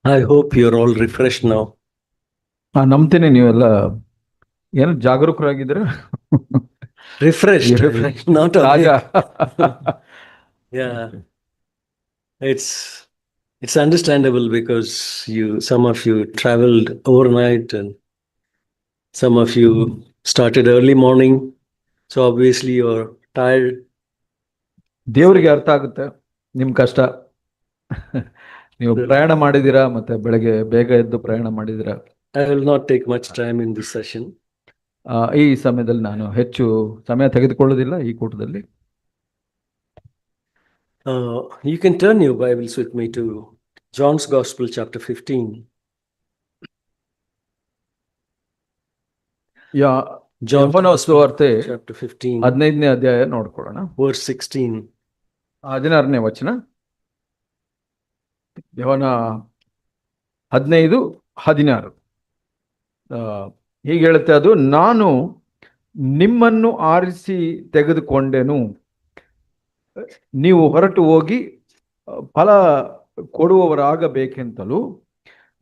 I hope you're all refreshed now. ನಂಬ್ತೀನಿ ನೀವೆಲ್ಲ ಏನು ಜಾಗರೂಕರಾಗಿದ್ದೀರ. Refreshed, not ತಾಜಾ. awake. Yeah, it's understandable because some of you traveled overnight and some of you started early morning. So obviously you're tired. ದೇವರಿಗೆ ಅರ್ಥ ಆಗುತ್ತೆ ನಿಮ್ ಕಷ್ಟ. ನೀವು ಪ್ರಯಾಣ ಮಾಡಿದ್ದೀರಾ, ಮತ್ತೆ ಬೆಳಗ್ಗೆ ಬೇಗ ಎದ್ದು ಪ್ರಯಾಣ ಮಾಡಿದ್ದೀರಾ. I will not take much time in this session. ಈ ಸಮಯದಲ್ಲಿ ನಾನು ಹೆಚ್ಚು ಸಮಯ ತೆಗೆದುಕೊಳ್ಳೋದಿಲ್ಲ ಈ ಕೂಟದಲ್ಲಿ. You can turn your Bibles with me to John's Gospel, chapter 15. ಯೋಹಾನ ಸುವಾರ್ತೆ chapter 15, 15ನೇ ಅಧ್ಯಾಯ ನೋಡ್ಕೊಳ್ಳೋಣ. verse 16. 16ನೇ ವಚನ. ಯೋಹಾನ 15:16 ಹೀಗೆ ಹೇಳುತ್ತೆ, ಅದು ನಾನು ನಿಮ್ಮನ್ನು ಆರಿಸಿ ತೆಗೆದುಕೊಂಡೆನು, ನೀವು ಹೊರಟು ಹೋಗಿ ಫಲ ಕೊಡುವವರಾಗಬೇಕೆಂತಲೂ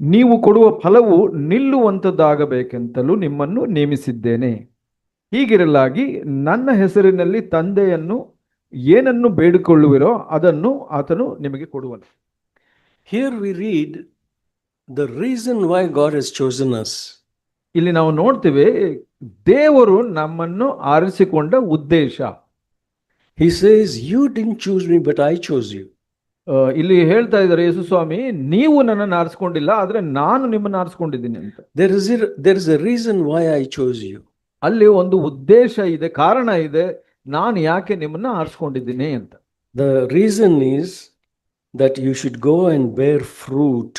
ನೀವು ಕೊಡುವ ಫಲವು ನಿಲ್ಲುವಂಥದ್ದಾಗಬೇಕೆಂತಲೂ ನಿಮ್ಮನ್ನು ನೇಮಿಸಿದ್ದೇನೆ. ಹೀಗಿರಲಾಗಿ ನನ್ನ ಹೆಸರಿನಲ್ಲಿ ತಂದೆಯನ್ನು ಏನನ್ನು ಬೇಡಿಕೊಳ್ಳುವಿರೋ ಅದನ್ನು ಆತನು ನಿಮಗೆ ಕೊಡುವನು. Here we read the reason why God has chosen us. ಇಲ್ಲಿ ನಾವು ನೋಡ್ತೀವಿ ದೇವರು ನಮ್ಮನ್ನು ಆರಿಸಿಕೊಂಡ ಉದ್ದೇಶ. He says, you didn't choose me, but I chose you. ಇಲ್ಲಿ ಹೇಳ್ತಾ ಇದ್ದಾರೆ ಯೇಸು ಸ್ವಾಮಿ, ನೀವು ನನ್ನನ್ನು ಆರಿಸಿಕೊಂಡಿಲ್ಲ, ಆದ್ರೆ ನಾನು ನಿಮ್ಮನ್ನು ಆರಿಸಿಕೊಂಡಿದ್ದೀನಿ ಅಂತ. There is a reason why I chose you. ಅಲ್ಲಿ ಒಂದು ಉದ್ದೇಶ ಇದೆ, ಕಾರಣ ಇದೆ, ನಾನು ಯಾಕೆ ನಿಮ್ಮನ್ನ ಆರಿಸಿಕೊಂಡಿದ್ದೀನಿ ಅಂತ. The reason is that you should go and bear fruit.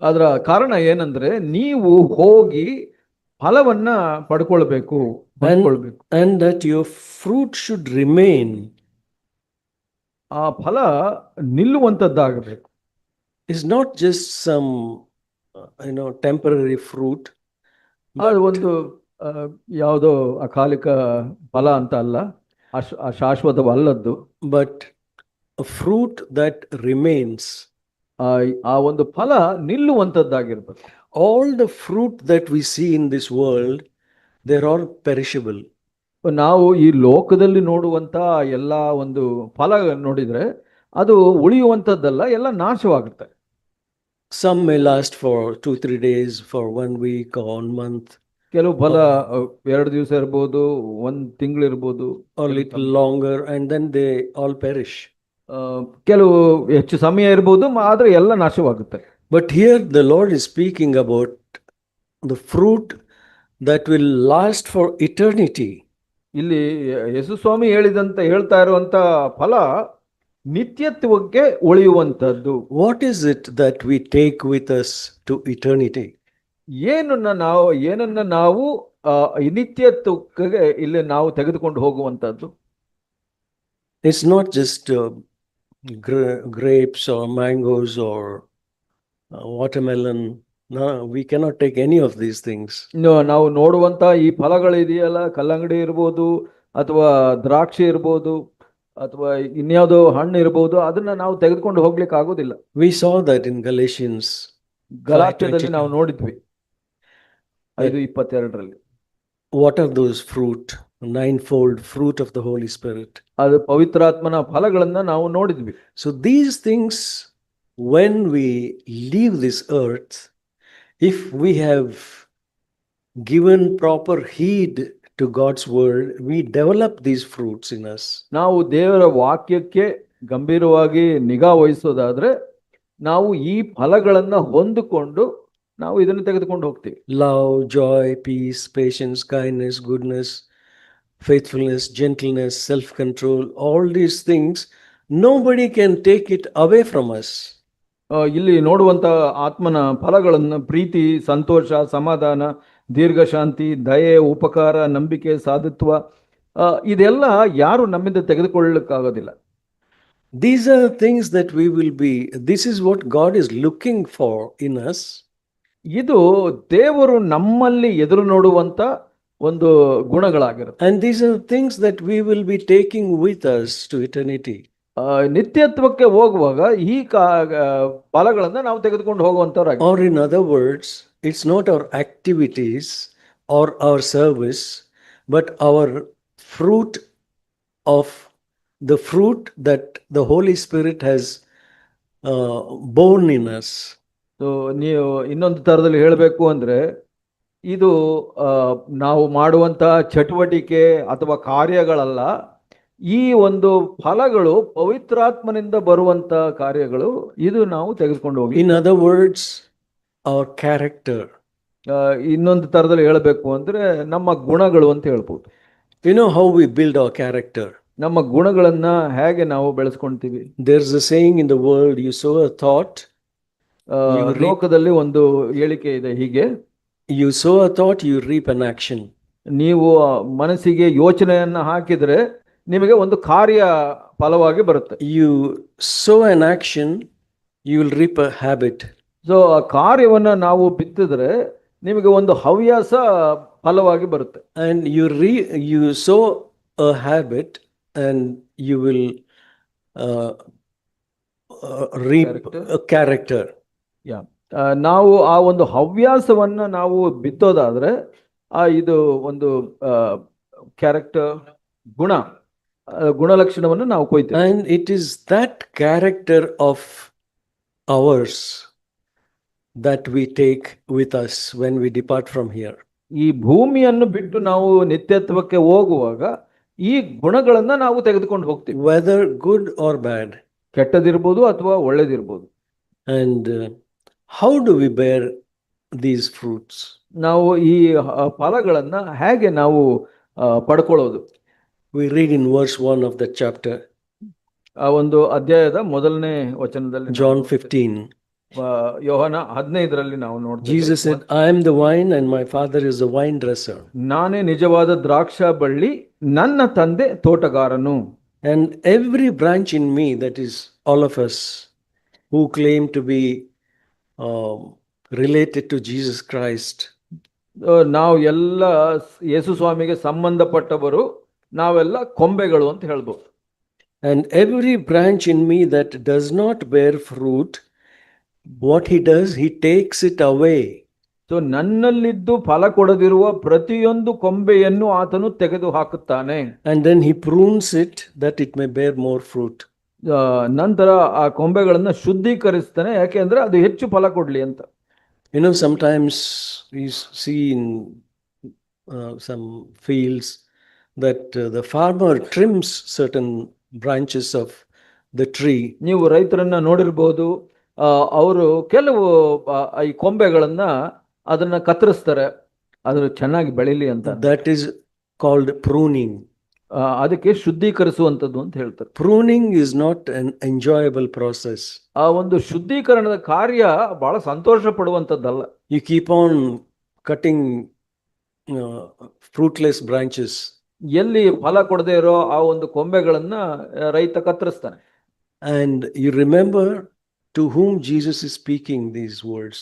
ಅದರ ಕಾರಣ ಏನಂದ್ರೆ ನೀವು ಹೋಗಿ ಫಲವನ್ನ ಪಡ್ಕೊಳ್ಬೇಕು, and that your fruit should remain. ಆ ಫಲ ನಿಲ್ಲುವಂತದ್ದಾಗಬೇಕು. It's not just some temporary fruit. ಅದು ಒಂದು ಯಾವುದೋ ಅಕಾಲಿಕ ಫಲ ಅಂತ ಅಲ್ಲ, ಶಾಶ್ವತವಲ್ಲದ್ದು. But a fruit that remains. ಆ ಒಂದು ಫಲ ನಿಲ್ಲುವಂತದ್ದಾಗಿರ್ಬೇಕು. All the fruit that we see in this world, they're all perishable. ನಾವು ಈ ಲೋಕದಲ್ಲಿ ನೋಡುವಂತ ಎಲ್ಲ ಒಂದು ಫಲ ನೋಡಿದ್ರೆ ಅದು ಉಳಿಯುವಂತದ್ದಲ್ಲ, ಎಲ್ಲ ನಾಶವಾಗುತ್ತೆ. Some may last for 2-3 days, for 1 week or 1 month. ಕೆಲವು ಫಲ 2 ದಿವಸ ಇರ್ಬೋದು, 1 ತಿಂಗಳು ಇರ್ಬೋದು, or little longer, and then they all perish. ಕೆಲವು ಹೆಚ್ಚು ಸಮಯ ಇರ್ಬೋದು, ಆದ್ರೆ ಎಲ್ಲ ನಾಶವಾಗುತ್ತೆ. But here the Lord is speaking about the fruit that will last for eternity. ಇಲ್ಲಿ ಯೇಸು ಸ್ವಾಮಿ ಹೇಳ್ತಾ ಇರುವಂತ ಫಲ ನಿತ್ಯತ್ವಕ್ಕೆ ಉಳಿಯುವಂತದ್ದು. What is it that we take with us to eternity? ಏನನ್ನ ನಾವು ನಿತ್ಯತ್ವಕ್ಕೆ ಇಲ್ಲಿ ನಾವು ತೆಗೆದುಕೊಂಡು ಹೋಗುವಂತದ್ದು. It's not just grapes or mangoes or watermelon. No, we cannot take any of these things. ನಾವು ನೋಡುವಂತ ಈ ಫಲಗಳಿದೆಯಲ್ಲ, ಕಲ್ಲಂಗಡಿ ಇರ್ಬೋದು, ಅಥವಾ ದ್ರಾಕ್ಷಿ ಇರ್ಬೋದು, ಅಥವಾ ಇನ್ಯಾವುದೋ ಹಣ್ಣು ಇರ್ಬೋದು, ಅದನ್ನ ನಾವು ತೆಗೆದುಕೊಂಡು ಹೋಗ್ಲಿಕ್ಕೆ ಆಗೋದಿಲ್ಲ. We saw that in Galatians. ಗಲಾತ್ಯದಲ್ಲಿ ನಾವು ನೋಡಿದ್ವಿ 5:22. What are those fruit? 9-fold fruit of the Holy Spirit. ಅದು ಪವಿತ್ರಾತ್ಮನ ಫಲಗಳನ್ನ ನಾವು ನೋಡಿದ್ವಿ. So these things, when we leave this earth, if we have given proper heed to God's word, we develop these fruits in us. ನಾವು ದೇವರ ವಾಕ್ಯಕ್ಕೆ ಗಂಭೀರವಾಗಿ ನಿಗಾ ವಹಿಸೋದಾದ್ರೆ ನಾವು ಈ ಫಲಗಳನ್ನ ಹೊಂದಿಕೊಂಡು ನಾವು ಇದನ್ನು ತೆಗೆದುಕೊಂಡು ಹೋಗ್ತೀವಿ. Love, joy, peace, patience, kindness, goodness, faithfulness, gentleness, self-control, all these things, nobody can take it away from us. ಇಲ್ಲಿ ನೋಡುವಂತ ಆತ್ಮನ ಫಲಗಳನ್ನು ಪ್ರೀತಿ, ಸಂತೋಷ, ಸಮಾಧಾನ, ದೀರ್ಘಶಾಂತಿ, ದಯೆ, ಉಪಕಾರ, ನಂಬಿಕೆ, ಸಾಧುತ್ವ, ಇದೆಲ್ಲ ಯಾರು ನಮ್ಮಿಂದ ತೆಗೆದುಕೊಳ್ಳಲಿಕ್ಕಾಗೋದಿಲ್ಲ. These are things that we will be. This is what God is looking for in us. ಇದು ದೇವರು ನಮ್ಮಲ್ಲಿ ಎದುರು ನೋಡುವಂತ ಒಂದು ಗುಣಗಳಾಗಿರುತ್ತೆ. And these are things that we will be taking with us to eternity. ನಿತ್ಯತ್ವಕ್ಕೆ ಹೋಗುವಾಗ ಈ ಫಲಗಳನ್ನ ನಾವು ತೆಗೆದುಕೊಂಡು ಹೋಗುವಂತವ್ರಾಗಿ. Or, in other words, it's not our activities or our service, but our fruit of the fruit that the Holy Spirit has born in us. So ನೀವು ಇನ್ನೊಂದು ತರದಲ್ಲಿ ಹೇಳಬೇಕು ಅಂದ್ರೆ ಇದು ನಾವು ಮಾಡುವಂತಹ ಚಟುವಟಿಕೆ ಅಥವಾ ಕಾರ್ಯಗಳಲ್ಲ, ಈ ಒಂದು ಫಲಗಳು ಪವಿತ್ರಾತ್ಮನಿಂದ ಬರುವಂತ ಕಾರ್ಯಗಳು, ಇದು ನಾವು ತೆಗೆದುಕೊಂಡು ಹೋಗಿ. In other words, our character. ಇನ್ನೊಂದು ತರದಲ್ಲಿ ಹೇಳಬೇಕು ಅಂದ್ರೆ ನಮ್ಮ ಗುಣಗಳು ಅಂತ ಹೇಳ್ಬೋದು. You know how we build our character? ನಮ್ಮ ಗುಣಗಳನ್ನ ಹೇಗೆ ನಾವು ಬೆಳೆಸ್ಕೊಂತೀವಿ? There's a saying in the world, you sow a thought, ಲೋಕದಲ್ಲಿ ಒಂದು ಹೇಳಿಕೆ ಇದೆ ಹೀಗೆ, you sow a thought, you reap an action. ನೀವು ಮನಸ್ಸಿಗೆ ಯೋಚನೆಯನ್ನ ಹಾಕಿದ್ರೆ ನಿಮಗೆ ಒಂದು ಕಾರ್ಯ ಫಲವಾಗಿ ಬರುತ್ತೆ. You sow an action, you will reap a habit. So ಆ ಕಾರ್ಯವನ್ನ ನಾವು ಬಿತ್ತಿದ್ರೆ ನಿಮಗೆ ಒಂದು ಹವ್ಯಾಸ ಫಲವಾಗಿ ಬರುತ್ತೆ. And you sow a habit and you will reap a character. ನಾವು ಆ ಒಂದು ಹವ್ಯಾಸವನ್ನ ನಾವು ಬಿತ್ತೋದಾದ್ರೆ ಇದು ಒಂದು ಕ್ಯಾರೆಕ್ಟರ್, ಗುಣಲಕ್ಷಣವನ್ನು ನಾವು ಕೊಯ್ತೇವೆ. And it is that character of ours that we take with us when we depart from here. ಈ ಭೂಮಿಯನ್ನು ಬಿಟ್ಟು ನಾವು ನಿತ್ಯತ್ವಕ್ಕೆ ಹೋಗುವಾಗ ಈ ಗುಣಗಳನ್ನ ನಾವು ತೆಗೆದುಕೊಂಡು ಹೋಗ್ತೀವಿ, whether good or bad. ಕೆಟ್ಟದಿರ್ಬೋದು ಅಥವಾ ಒಳ್ಳೇದಿರ್ಬೋದು. And how do we bear these fruits? ನಾವು ಈ ಫಲಗಳನ್ನ ಹೇಗೆ ನಾವು ಪಡ್ಕೊಳ್ಳೋದು? We read in verse 1 of that chapter, ಆ ಒಂದು ಅಧ್ಯಾಯದ ಮೊದಲನೇ ವಚನದಲ್ಲಿ, John 15. ಯೋಹಾನ 15ರಲ್ಲಿ ನಾವು ನೋಡ್ತೀವಿ. Jesus said, I am the vine and my father is the vine dresser. ನಾನೇ ನಿಜವಾದ ದ್ರಾಕ್ಷ ಬಳ್ಳಿ, ನನ್ನ ತಂದೆ ತೋಟಗಾರನು. And every branch in me, that is all of us who claim to be related to Jesus Christ, ನಾವು ಎಲ್ಲ ಯೇಸು ಸ್ವಾಮಿಗೆ ಸಂಬಂಧಪಟ್ಟವರು, ನಾವೆಲ್ಲ ಕೊಂಬೆಗಳು ಅಂತ ಹೇಳ್ಬೋದು. And every branch in me that does not bear fruit, what he does, he takes it away. So ನನ್ನಲ್ಲಿದ್ದು ಫಲ ಕೊಡದಿರುವ ಪ್ರತಿಯೊಂದು ಕೊಂಬೆಯನ್ನು ಆತನು ತೆಗೆದು ಹಾಕುತ್ತಾನೆ. And then he prunes it that it may bear more fruit. ನಂತರ ಆ ಕೊಂಬೆಗಳನ್ನ ಶುದ್ಧೀಕರಿಸ್ತಾನೆ, ಯಾಕೆಂದ್ರೆ ಅದು ಹೆಚ್ಚು ಫಲ ಕೊಡ್ಲಿ ಅಂತ. You know, sometimes we see in some fields that the farmer trims certain branches of the tree. ನೀವು ರೈತರನ್ನ ನೋಡಿರ್ಬೋದು, ಅವರು ಕೆಲವು ಈ ಕೊಂಬೆಗಳನ್ನ ಅದನ್ನ ಕತ್ತರಿಸ್ತಾರೆ, ಅದು ಚೆನ್ನಾಗಿ ಬೆಳೀಲಿ ಅಂತ. That is called pruning. ಅದಕ್ಕೆ ಶುದ್ಧೀಕರಿಸುವಂಥದ್ದು ಅಂತ ಹೇಳ್ತಾರೆ. Pruning is not an enjoyable process. ಆ ಒಂದು ಶುದ್ಧೀಕರಣದ ಕಾರ್ಯ ಬಹಳ ಸಂತೋಷ ಪಡುವಂಥದ್ದಲ್ಲ. You keep on cutting fruitless branches. ಎಲ್ಲಿ ಫಲ ಕೊಡದೇ ಇರೋ ಆ ಒಂದು ಕೊಂಬೆಗಳನ್ನ ರೈತ ಕತ್ತರಿಸ್ತಾನೆ. And you remember to whom Jesus is speaking these words.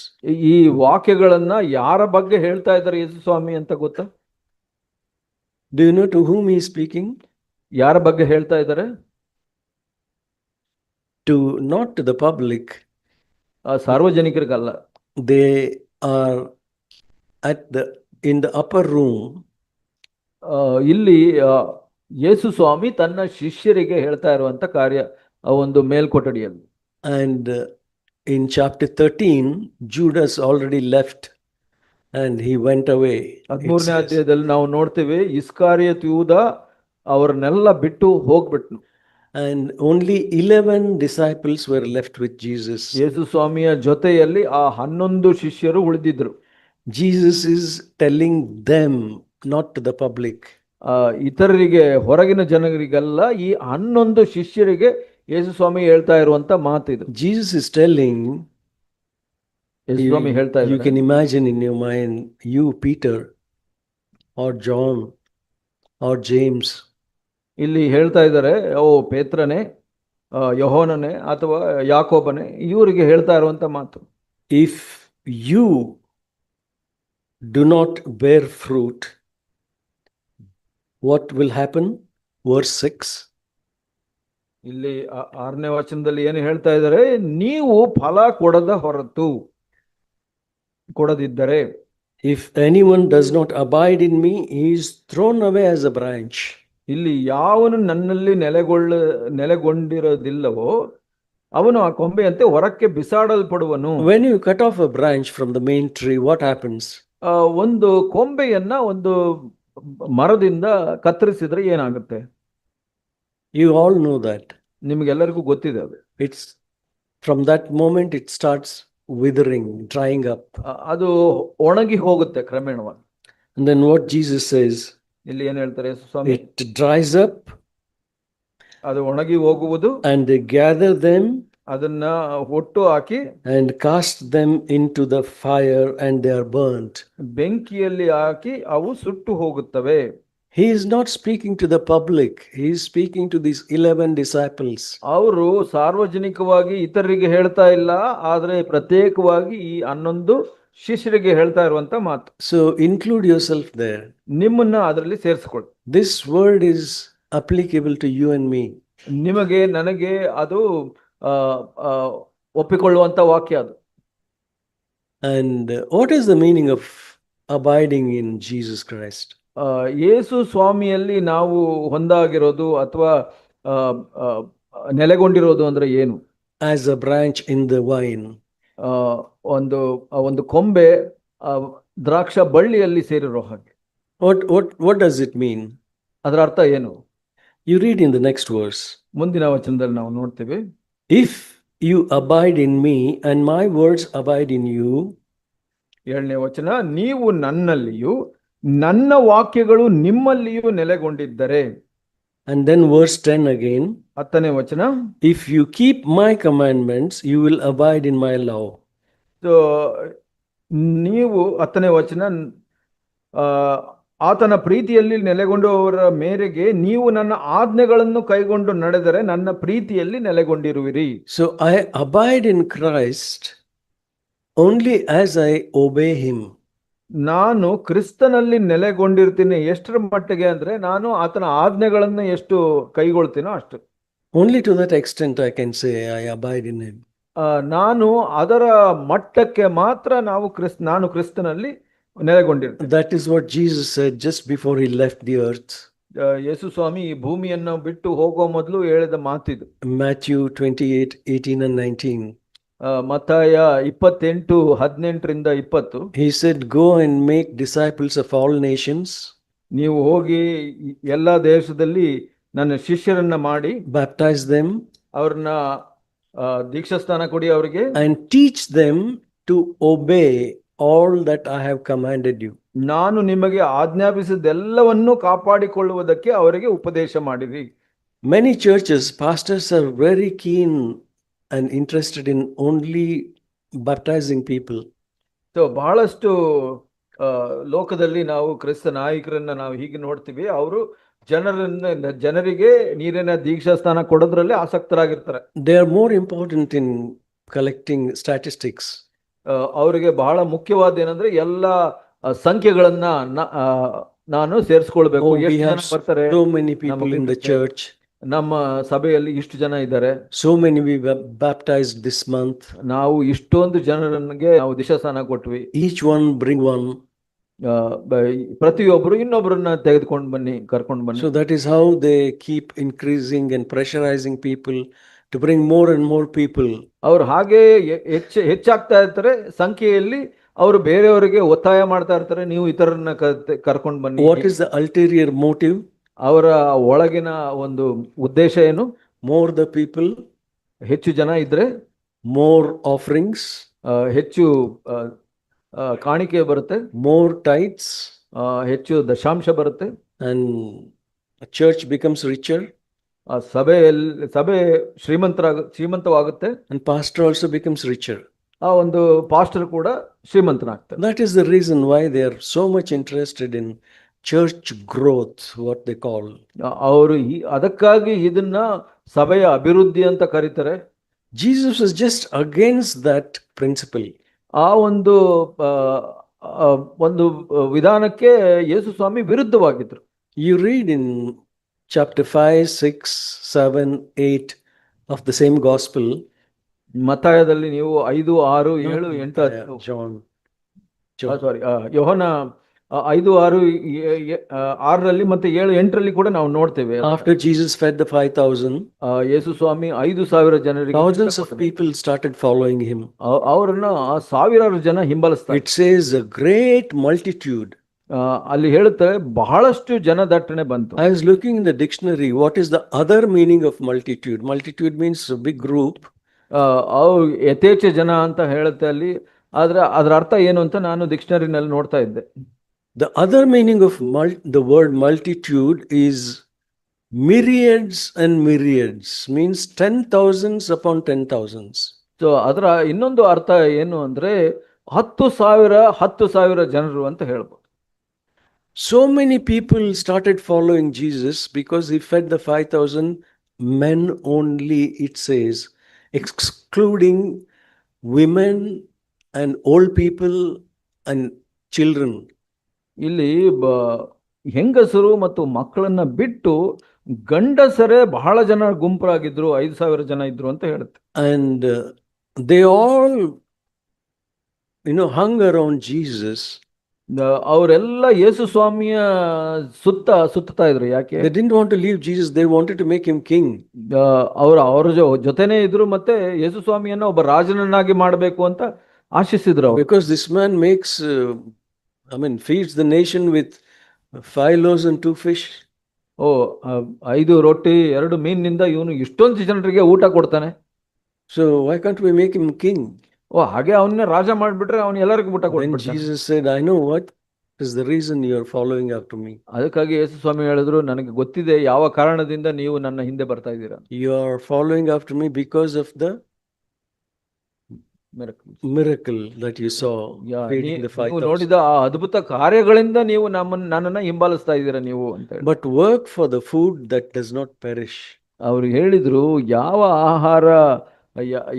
ಈ ವಾಕ್ಯಗಳನ್ನ ಯಾರ ಬಗ್ಗೆ ಹೇಳ್ತಾ ಇದ್ದಾರೆ ಯೇಸು ಸ್ವಾಮಿ ಅಂತ ಗೊತ್ತಾ? Do you know to whom he is speaking? ಯಾರ ಬಗ್ಗೆ ಹೇಳ್ತಾ ಇದ್ದಾರೆ? Not to the public. ಸಾರ್ವಜನಿಕರಿಗಲ್ಲ. They are in the upper room. ಇಲ್ಲಿ ಯೇಸು ಸ್ವಾಮಿ ತನ್ನ ಶಿಷ್ಯರಿಗೆ ಹೇಳ್ತಾ ಇರುವಂತ ಕಾರ್ಯ ಒಂದು ಮೇಲ್ಕೊಠಡಿಯಲ್ಲಿ. And in chapter 13, Judas already left and he went away. 13ನೇ ಅಧ್ಯಾಯದಲ್ಲಿ ನಾವು ನೋಡ್ತೇವೆ, ಇಸ್ಕಾರಿಯತ್ ಯೂದ ಅವರನ್ನೆಲ್ಲ ಬಿಟ್ಟು ಹೋಗ್ಬಿಟ್ನು. And only 11 disciples were left with Jesus. ಯೇಸು ಸ್ವಾಮಿಯ ಜೊತೆಯಲ್ಲಿ ಆ 11 ಶಿಷ್ಯರು ಉಳಿದಿದ್ರು. Jesus is telling them, not to the public. ಇತರರಿಗೆ, ಹೊರಗಿನ ಜನರಿಗೆಲ್ಲ, ಈ 11 ಶಿಷ್ಯರಿಗೆ ಯೇಸು ಸ್ವಾಮಿ ಹೇಳ್ತಾ ಇರುವಂತ ಮಾತಿದು. Jesus is telling, ಯೇಸು ಸ್ವಾಮಿ ಹೇಳ್ತಾ ಇದ್ದಾರೆ, you can imagine in your mind, you Peter or John or James. ಇಲ್ಲಿ ಹೇಳ್ತಾ ಇದ್ದಾರೆ, ಓ ಪೇತ್ರನೇ, ಯೋಹಾನನೇ ಅಥವಾ ಯಾಕೋಬನೇ, ಇವರಿಗೆ ಹೇಳ್ತಾ ಇರುವಂತ ಮಾತು. If you do not bear fruit, what will happen? Verse 6. ಇಲ್ಲಿ 6ನೇ ವಚನದಲ್ಲಿ ಏನು ಹೇಳ್ತಾ ಇದ್ದಾರೆ, ನೀವು ಫಲ ಕೊಡದಿದ್ದರೆ, If anyone does not abide in me, he is thrown away as a branch. ಇಲ್ಲಿ ಯಾವನು ನನ್ನಲ್ಲಿ ನೆಲೆಗೊಂಡಿರೋದಿಲ್ಲವೋ ಅವನು ಆ ಕೊಂಬೆಯಂತೆ ಹೊರಕ್ಕೆ ಬಿಸಾಡಲ್ಪಡುವನು. When you cut off a branch from the main tree, what happens? ಒಂದು ಕೊಂಬೆಯನ್ನ ಒಂದು ಮರದಿಂದ ಕತ್ತರಿಸಿದ್ರೆ ಏನಾಗುತ್ತೆ? You all know that. ನಿಮಗೆಲ್ಲರಿಗೂ ಗೊತ್ತಿದೆ ಅದು. It's from that moment it starts withering, drying up. ಅದು ಒಣಗಿ ಹೋಗುತ್ತೆ ಕ್ರಮೇಣವಾಗಿ. And then what Jesus says, ಇಲ್ಲಿ ಏನ್ ಹೇಳ್ತಾರೆ ಯೇಸು ಸ್ವಾಮಿ? it dries up, ಅದು ಒಣಗಿ ಹೋಗುವುದು, and they gather them ಅದನ್ನ ಒಟ್ಟು ಹಾಕಿ and cast them into the fire, and they are burnt. ಬೆಂಕಿಯಲ್ಲಿ ಹಾಕಿ ಅವು ಸುಟ್ಟು ಹೋಗುತ್ತವೆ. He is not speaking to the public. He is speaking to these 11 disciples. ಅವರು ಸಾರ್ವಜನಿಕವಾಗಿ ಇತರರಿಗೆ ಹೇಳ್ತಾ ಇಲ್ಲ, ಆದ್ರೆ ಪ್ರತ್ಯೇಕವಾಗಿ ಈ 11 ಶಿಷ್ಯರಿಗೆ ಹೇಳ್ತಾ ಇರುವಂತ ಮಾತು. So include yourself there. ನಿಮ್ಮನ್ನ ಅದರಲ್ಲಿ ಸೇರಿಸಿಕೊಳ್ಳಿ. This word is applicable to you and me. ನಿಮಗೆ ನನಗೆ ಅದು ಒಪ್ಪಿಕೊಳ್ಳುವಂತ ವಾಕ್ಯ ಅದು. And what is the meaning of abiding in Jesus Christ? ಯೇಸು ಸ್ವಾಮಿಯಲ್ಲಿ ನಾವು ಹೊಂದಾಗಿರೋದು ಅಥವಾ ನೆಲೆಗೊಂಡಿರೋದು ಅಂದ್ರೆ ಏನು? As a branch in the vine. ಒಂದು ಕೊಂಬೆ ದ್ರಾಕ್ಷ ಬಳ್ಳಿಯಲ್ಲಿ ಸೇರಿರೋ ಹಾಗೆ. What does it mean? ಅದರ ಅರ್ಥ ಏನು? You read in the next verse. ಮುಂದಿನ ವಚನದಲ್ಲಿ ನಾವು ನೋಡ್ತೀವಿ. If you abide in me and my words abide in you. 7ನೇ ವಚನ, ನೀವು ನನ್ನಲ್ಲಿಯೂ ನನ್ನ ವಾಕ್ಯಗಳು ನಿಮ್ಮಲ್ಲಿಯೂ ನೆಲೆಗೊಂಡಿದ್ದರೆ. And then verse 10 again. 10ನೇ ವಚನ, if you keep my commandments, you will abide in my law. So ನೀವು 10ನೇ ವಚನ, ಆತನ ಪ್ರೀತಿಯಲ್ಲಿ ನೆಲೆಗೊಂಡವರ ಮೇರೆಗೆ ನೀವು ನನ್ನ ಆಜ್ಞೆಗಳನ್ನು ಕೈಗೊಂಡು ನಡೆದರೆ ನನ್ನ ಪ್ರೀತಿಯಲ್ಲಿ ನೆಲೆಗೊಂಡಿರುವಿರಿ. So I abide in Christ only as I obey him. ನಾನು ಕ್ರಿಸ್ತನಲ್ಲಿ ನೆಲೆಗೊಂಡಿರ್ತೀನಿ ಎಷ್ಟರ ಮಟ್ಟಿಗೆ ಅಂದ್ರೆ ನಾನು ಆತನ ಆಜ್ಞೆಗಳನ್ನು ಎಷ್ಟು ಕೈಗೊಳ್ತೀನೋ ಅಷ್ಟು. Only to that extent I can say I abide in him. ನಾನು ಅದರ ಮಟ್ಟಕ್ಕೆ ಮಾತ್ರ ನಾನು ಕ್ರಿಸ್ತನಲ್ಲಿ ನೆಲೆಗೊಂಡಿರ್ತೀನಿ. That is what Jesus said just before he left the earth. ಯೇಸು ಸ್ವಾಮಿ ಈ ಭೂಮಿಯನ್ನು ಬಿಟ್ಟು ಹೋಗೋ ಮೊದಲು ಹೇಳಿದ ಮಾತಿದು. Matthew 28:18 and 19. ಮತ್ತಾಯ 28:18-20. He said, go and make disciples of all nations. ನೀವು ಹೋಗಿ ಎಲ್ಲಾ ದೇಶದಲ್ಲಿ ನನ್ನ ಶಿಷ್ಯರನ್ನ ಮಾಡಿ, baptize them, ಅವ್ರನ್ನ ದೀಕ್ಷಾಸ್ನಾನ ಕೊಡಿ ಅವರಿಗೆ, and teach them to obey all that I have commanded you. ನಾನು ನಿಮಗೆ ಆಜ್ಞಾಪಿಸಿದೆಲ್ಲವನ್ನೂ ಕಾಪಾಡಿಕೊಳ್ಳುವುದಕ್ಕೆ ಅವರಿಗೆ ಉಪದೇಶ ಮಾಡಿರಿ. Many churches, pastors are very keen and interested in only baptizing people. So ಬಹಳಷ್ಟು ಲೋಕದಲ್ಲಿ ನಾವು ಕ್ರಿಸ್ತ ನಾಯಕರನ್ನ ನಾವು ಹೀಗೆ ನೋಡ್ತೀವಿ, ಅವರು ಜನರಿಗೆ ನೀರಿನ ದೀಕ್ಷಾಸ್ನಾನ ಕೊಡೋದ್ರಲ್ಲಿ ಆಸಕ್ತರಾಗಿರ್ತಾರೆ. They are more important in collecting statistics. ಅವರಿಗೆ ಬಹಳ ಮುಖ್ಯವಾದ ಏನಂದ್ರೆ ಎಲ್ಲ ಸಂಖ್ಯೆಗಳನ್ನ ನಾನು ಸೇರಿಸ್ಕೊಳ್ಬೇಕು. ಎಷ್ಟು ಜನ ಬರ್ತಾರೆ, so many people in the church, ನಮ್ಮ ಸಭೆಯಲ್ಲಿ ಇಷ್ಟು ಜನ ಇದ್ದಾರೆ, so many we baptized this month, ನಾವು ಇಷ್ಟೊಂದು ಜನರಿಗೆ ನಾವು ದೀಕ್ಷಾಸ್ನಾನ ಕೊಟ್ವಿ, each one bring one. ಪ್ರತಿಯೊಬ್ಬರು ಇನ್ನೊಬ್ಬರನ್ನ ತೆಗೆದುಕೊಂಡು ಬನ್ನಿ, ಕರ್ಕೊಂಡು ಬನ್ನಿ. So that is how they keep increasing and pressurizing people to bring more and more people. ಅವ್ರು ಹಾಗೆ ಹೆಚ್ಚಾಗ್ತಾ ಇರ್ತಾರೆ ಸಂಖ್ಯೆಯಲ್ಲಿ, ಅವರು ಬೇರೆಯವರಿಗೆ ಒತ್ತಾಯ ಮಾಡ್ತಾ ಇರ್ತಾರೆ, ನೀವು ಇತರರನ್ನ ಕರ್ಕೊಂಡು ಬನ್ನಿ. What is the ulterior motive? ಅವರ ಒಳಗಿನ ಒಂದು ಉದ್ದೇಶ ಏನು? More the people, ಹೆಚ್ಚು ಜನ ಇದ್ರೆ more offerings, ಹೆಚ್ಚು ಕಾಣಿಕೆ ಬರುತ್ತೆ, more tithes, ಹೆಚ್ಚು ದಶಾಂಶ ಬರುತ್ತೆ, and a church becomes richer, ಸಭೆ ಶ್ರೀಮಂತವಾಗುತ್ತೆ, and pastor also becomes richer. ಆ ಒಂದು ಪಾಸ್ಟರ್ ಕೂಡ ಶ್ರೀಮಂತನಾಗ್ತಾರೆ. That is the reason why they are so much interested in church growth, what they call. ಅವರು ಅದಕ್ಕಾಗಿ ಇದನ್ನ ಸಭೆಯ ಅಭಿವೃದ್ಧಿ ಅಂತ ಕರೀತಾರೆ. Jesus was just against that principle. ಆ ಒಂದು ವಿಧಾನಕ್ಕೆ ಯೇಸು ಸ್ವಾಮಿ ವಿರುದ್ಧವಾಗಿದ್ರು. You read in chapter 5, 6, 7, 8 of the same gospel. ಮತ್ತಾಯದಲ್ಲಿ ನೀವು 5, 6, Not 7, 8, Matthias, John. ಸಾರಿ ಯೋಹನ 5, 6, 6ರಲ್ಲಿ ಮತ್ತೆ 7, 8ರಲ್ಲಿ ಕೂಡ ನಾವು ನೋಡ್ತೇವೆ. After Jesus fed the 5,000, ಯೇಸು ಸ್ವಾಮಿ 5,000 ಜನರಿಗೆ thousands of people started following him. ಅವರನ್ನ ಸಾವಿರಾರು ಜನ ಹಿಂಬಾಲಿಸ್ತಾರೆ. It says a great multitude. ಅಲ್ಲಿ ಹೇಳುತ್ತೆ ಬಹಳಷ್ಟು ಜನ ದಟ್ಟಣೆ ಬಂತು. I was looking in the dictionary, what is the other meaning of multitude? Multitude means a big group. ಯಥೇಚ್ಛ ಜನ ಅಂತ ಹೇಳುತ್ತೆ ಅಲ್ಲಿ, ಆದ್ರೆ ಅದರ ಅರ್ಥ ಏನು ಅಂತ ನಾನು ಡಿಕ್ಷನರಿನಲ್ಲಿ ನೋಡ್ತಾ ಇದ್ದೆ. The other meaning of the word multitude is myriads and myriads, means 10,000s upon 10,000s. So ಅದರ ಇನ್ನೊಂದು ಅರ್ಥ ಏನು ಅಂದ್ರೆ 10,000 ಜನರು ಅಂತ ಹೇಳ್ಬೋದು. So many people started following Jesus because he fed the 5,000 men only, it says, excluding women and old people and children. ಇಲ್ಲಿ ಹೆಂಗಸರು ಮತ್ತು ಮಕ್ಕಳನ್ನ ಬಿಟ್ಟು ಗಂಡಸರೇ ಬಹಳ ಜನ ಗುಂಪಾಗಿದ್ರು, 5,000 ಜನ ಇದ್ರು ಅಂತ ಹೇಳುತ್ತೆ. And they all, hung around Jesus. ಅವರೆಲ್ಲ ಯೇಸು ಸ್ವಾಮಿಯ ಸುತ್ತಾ ಇದ್ರು. ಯಾಕೆ? They didn't want to leave Jesus, they wanted to make him king. ಅವ್ರ ಜೊತೆನೇ ಇದ್ರು, ಮತ್ತೆ ಯೇಸು ಸ್ವಾಮಿಯನ್ನ ಒಬ್ಬ ರಾಜನನ್ನಾಗಿ ಮಾಡಬೇಕು ಅಂತ ಆಶಿಸಿದ್ರು. Because this man makes feeds the nation with 5 loaves and 2 fish. 5 ರೊಟ್ಟಿ 2 ಮೀನಿನಿಂದ ಇವನು ಇಷ್ಟೊಂದು ಜನರಿಗೆ ಊಟ ಕೊಡ್ತಾನೆ. So why can't we make him king? ಹಾಗೆ ಅವನ್ನೇ ರಾಜ ಮಾಡ್ಬಿಟ್ರೆ ಅವನು ಎಲ್ಲರಿಗೂ ಊಟ ಕೊಡ್ತಾನೆ. Jesus said, I know what is the reason you are following after me. ಅದಕ್ಕಾಗಿ ಯೇಸು ಸ್ವಾಮಿ ಹೇಳಿದ್ರು, ನನಗೆ ಗೊತ್ತಿದೆ ಯಾವ ಕಾರಣದಿಂದ ನೀವು ನನ್ನ ಹಿಂದೆ ಬರ್ತಾ ಇದ್ದೀರಾ. You are following after me because of the miracle that you saw feeding the 5,000. ನೋಡಿದ ಆ ಅದ್ಭುತ ಕಾರ್ಯಗಳಿಂದ ನೀವು ನನ್ನನ್ನ ಹಿಂಬಾಲಿಸ್ತಾ ಇದ್ದೀರಾ ನೀವು ಅಂತ ಹೇಳಿ. But work for the food that does not perish. ಅವರು ಹೇಳಿದ್ರು, ಯಾವ ಆಹಾರ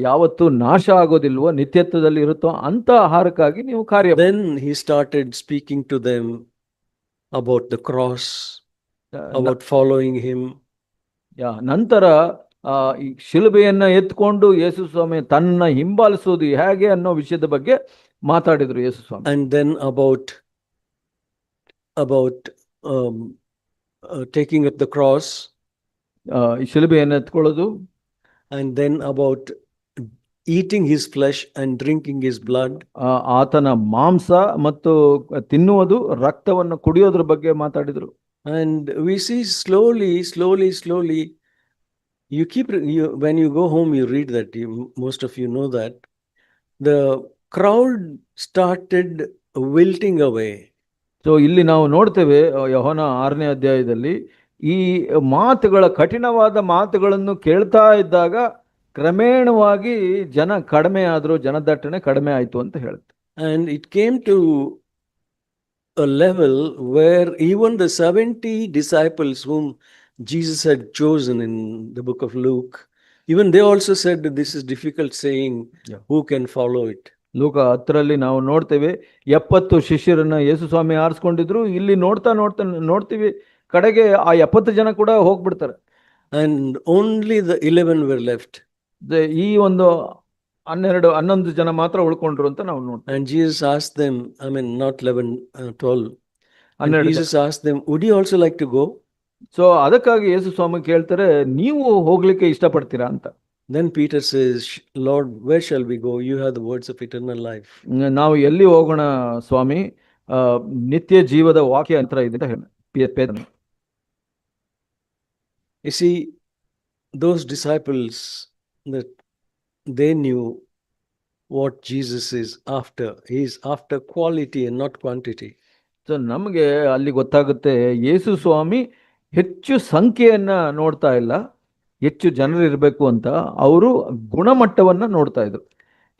ಯಾವತ್ತು ನಾಶ ಆಗೋದಿಲ್ವೋ, ನಿತ್ಯತ್ವದಲ್ಲಿ ಇರುತ್ತೋ ಅಂತ ಆಹಾರಕ್ಕಾಗಿ ನೀವು ಕಾರ್ಯ. Then he started speaking to them about the cross, about following him. ನಂತರ ಈ ಶಿಲುಬೆಯನ್ನ ಎತ್ಕೊಂಡು ಯೇಸು ಸ್ವಾಮಿ ತನ್ನ ಹಿಂಬಾಲಿಸೋದು ಹೇಗೆ ಅನ್ನೋ ವಿಷಯದ ಬಗ್ಗೆ ಮಾತಾಡಿದ್ರು ಯೇಸು ಸ್ವಾಮಿ. And then about taking up the cross, ಈ ಶಿಲುಬೆಯನ್ನ ಎತ್ಕೊಳ್ಳೋದು, and then about eating his flesh and drinking his blood. ಆತನ ಮಾಂಸ ಮತ್ತು ತಿನ್ನುವುದು, ರಕ್ತವನ್ನು ಕುಡಿಯೋದ್ರ ಬಗ್ಗೆ ಮಾತಾಡಿದ್ರು. And we see slowly when you go home, you read that, most of you know that the crowd started wilting away. So ಇಲ್ಲಿ ನಾವು ನೋಡ್ತೇವೆ ಯೋಹನ 6ನೇ ಅಧ್ಯಾಯದಲ್ಲಿ ಈ ಕಠಿಣವಾದ ಮಾತುಗಳನ್ನು ಕೇಳ್ತಾ ಇದ್ದಾಗ ಕ್ರಮೇಣವಾಗಿ ಜನ ಕಡಿಮೆ ಆದ್ರು, ಜನದಟ್ಟಣೆ ಕಡಿಮೆ ಆಯ್ತು ಅಂತ ಹೇಳುತ್ತೆ. And it came to a level where even the 70 disciples whom Jesus had chosen in the book of Luke, even they also said that this is difficult saying, who can follow it. ಲೂಕ 10ರಲ್ಲಿ ನಾವು ನೋಡ್ತೇವೆ 70 ಶಿಷ್ಯರನ್ನ ಯೇಸು ಸ್ವಾಮಿ ಆರಿಸ್ಕೊಂಡಿದ್ರು. ಇಲ್ಲಿ ನೋಡ್ತಾ ನೋಡ್ತೀವಿ ಕಡೆಗೆ ಆ 70 ಜನ ಕೂಡ ಹೋಗ್ಬಿಡ್ತಾರೆ. And only the 11 were left. ಈ ಒಂದು 11 ಜನ ಮಾತ್ರ ಉಳ್ಕೊಂಡ್ರು ಅಂತ ನಾವು ನೋಡ್ತೀವಿ. And Jesus asked them, not 11, 12. And Jesus asked them, would you also like to go? So ಅದಕ್ಕಾಗಿ ಯೇಸು ಸ್ವಾಮಿ ಕೇಳ್ತಾರೆ, ನೀವು ಹೋಗ್ಲಿಕ್ಕೆ ಇಷ್ಟಪಡ್ತೀರಾ ಅಂತ. Then Peter says, Lord, where shall we go? You have the words of eternal life. ನಾವು ಎಲ್ಲಿ ಹೋಗೋಣ ಸ್ವಾಮಿ, ನಿತ್ಯ ಜೀವದ ವಾಕ್ಯ ಅಂತ ಇದೆ ಅಂತ ಹೇಳಿ. You see, those disciples, that they knew what Jesus is after. He is after quality and not quantity. So ನಮಗೆ ಅಲ್ಲಿ ಗೊತ್ತಾಗುತ್ತೆ, ಯೇಸು ಸ್ವಾಮಿ ಹೆಚ್ಚು ಸಂಖ್ಯೆಯನ್ನ ನೋಡ್ತಾ ಇಲ್ಲ, ಹೆಚ್ಚು ಜನರು ಇರಬೇಕು ಅಂತ ಅವರು ಗುಣಮಟ್ಟವನ್ನ ನೋಡ್ತಾ ಇದ್ರು.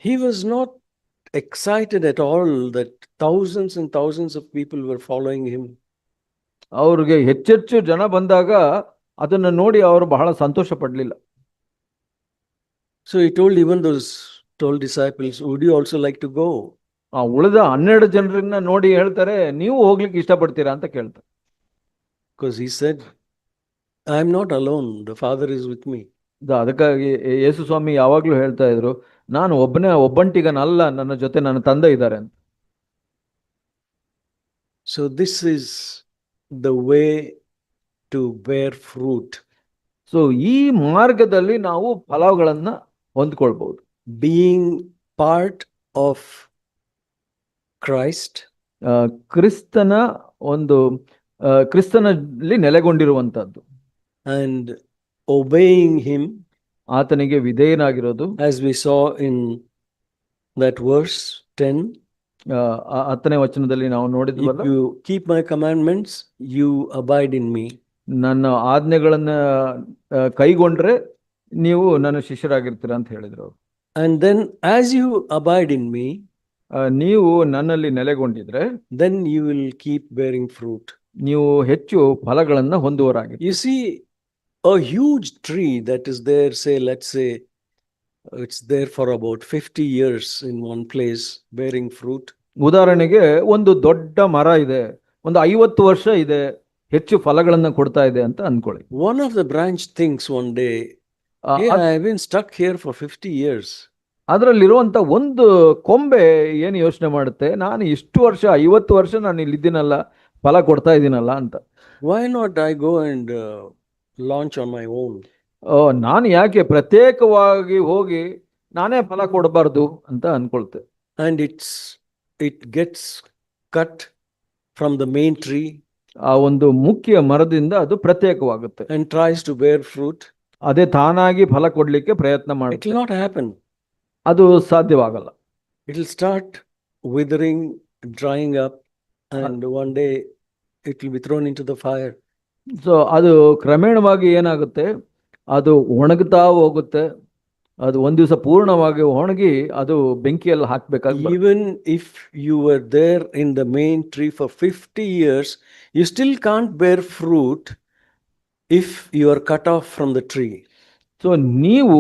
He was not excited at all that thousands and thousands of people were following him. ಅವ್ರಿಗೆ ಹೆಚ್ಚೆಚ್ಚು ಜನ ಬಂದಾಗ ಅದನ್ನ ನೋಡಿ ಅವರು ಬಹಳ ಸಂತೋಷ ಪಡ್ಲಿಲ್ಲ. So he told even those 12 disciples, would you also like to go? ಉಳಿದ 12 ಜನರನ್ನ ನೋಡಿ ಹೇಳ್ತಾರೆ, ನೀವು ಹೋಗ್ಲಿಕ್ಕೆ ಇಷ್ಟಪಡ್ತೀರಾ ಅಂತ ಕೇಳ್ತಾರೆ. Because he said, I am not alone. The Father is with me. ಅದಕ್ಕಾಗಿ ಯೇಸು ಸ್ವಾಮಿ ಯಾವಾಗ್ಲೂ ಹೇಳ್ತಾ ಇದ್ರು, ನಾನು ಒಬ್ಬಂಟಿಗನಲ್ಲ, ನನ್ನ ಜೊತೆ ನನ್ನ ತಂದೆ ಇದ್ದಾರೆ ಅಂತ. So this is the way to bear fruit. So ಈ ಮಾರ್ಗದಲ್ಲಿ ನಾವು ಫಲಗಳನ್ನ ಹೊಂದ್ಕೊಳ್ಬಹುದು. Being part of Christ, ಕ್ರಿಸ್ತನ ಒಂದು ಕ್ರಿಸ್ತನಲ್ಲಿ ನೆಲೆಗೊಂಡಿರುವಂತದ್ದು, and obeying him, ಆತನಿಗೆ ವಿಧೇಯನಾಗಿರೋದು. as we saw in that verse 10. 10ನೇ ವಚನದಲ್ಲಿ ನಾವು If ನೋಡಿದ್ವಲ್ಲ, you keep my commandments, you abide in me. ನನ್ನ ಆಜ್ಞೆಗಳನ್ನ ಕೈಗೊಂಡ್ರೆ ನೀವು ನನ್ನ ಶಿಷ್ಯರಾಗಿರ್ತೀರ ಅಂತ ಹೇಳಿದ್ರು. And then as you abide in me, ನೀವು ನನ್ನಲ್ಲಿ ನೆಲೆಗೊಂಡಿದ್ರೆ then you will keep bearing fruit. ನೀವು ಹೆಚ್ಚು ಫಲಗಳನ್ನ ಹೊಂದುವರಾಗಿ. You see, a huge tree that is there, say, let's say, it's there for about 50 years in one place, bearing fruit. ಉದಾಹರಣೆಗೆ ಒಂದು ದೊಡ್ಡ ಮರ ಇದೆ, ಒಂದು 50 ವರ್ಷ ಇದೆ, ಹೆಚ್ಚು ಫಲಗಳನ್ನ ಕೊಡ್ತಾ ಇದೆ ಅಂತ ಅನ್ಕೊಳ್ಳಿ. One of the branch thinks one day, hey, I have been stuck here for 50 years. ಅದರಲ್ಲಿರುವಂತ ಒಂದು ಕೊಂಬೆ ಏನು ಯೋಚನೆ ಮಾಡುತ್ತೆ, ನಾನು ಇಷ್ಟು ವರ್ಷ 50 ವರ್ಷ ನಾನು ಇಲ್ಲಿದ್ದೀನಲ್ಲ, ಫಲ ಕೊಡ್ತಾ ಇದ್ದೀನಲ್ಲ ಅಂತ. Why not I go and launch on my own? ನಾನು ಯಾಕೆ ಪ್ರತ್ಯೇಕವಾಗಿ ಹೋಗಿ ನಾನೇ ಫಲ ಕೊಡಬಾರ್ದು ಅಂತ ಅನ್ಕೊಳ್ತೆ. And it gets cut from the main tree. ಆ ಒಂದು ಮುಖ್ಯ ಮರದಿಂದ ಅದು ಪ್ರತ್ಯೇಕವಾಗುತ್ತೆ and tries to bear fruit. ಅದೇ ತಾನಾಗಿ ಫಲ ಕೊಡ್ಲಿಕ್ಕೆ ಪ್ರಯತ್ನ It ಮಾಡುತ್ತೆ. will not happen. ಅದು ಸಾಧ್ಯವಾಗಲ್ಲ. It will start withering, drying up, and one day it will be thrown into the fire. So ಅದು ಕ್ರಮೇಣವಾಗಿ ಏನಾಗುತ್ತೆ, ಅದು ಒಣಗುತ್ತಾ ಹೋಗುತ್ತೆ. ಅದು ಒಂದ್ ದಿವಸ ಪೂರ್ಣವಾಗಿ ಒಣಗಿ ಅದು ಬೆಂಕಿಯಲ್ಲಿ ಹಾಕ್ಬೇಕಾಗಿ. Even if you were there in the main tree for 50 years, you still can't bear fruit if you are cut off from the tree. So ನೀವು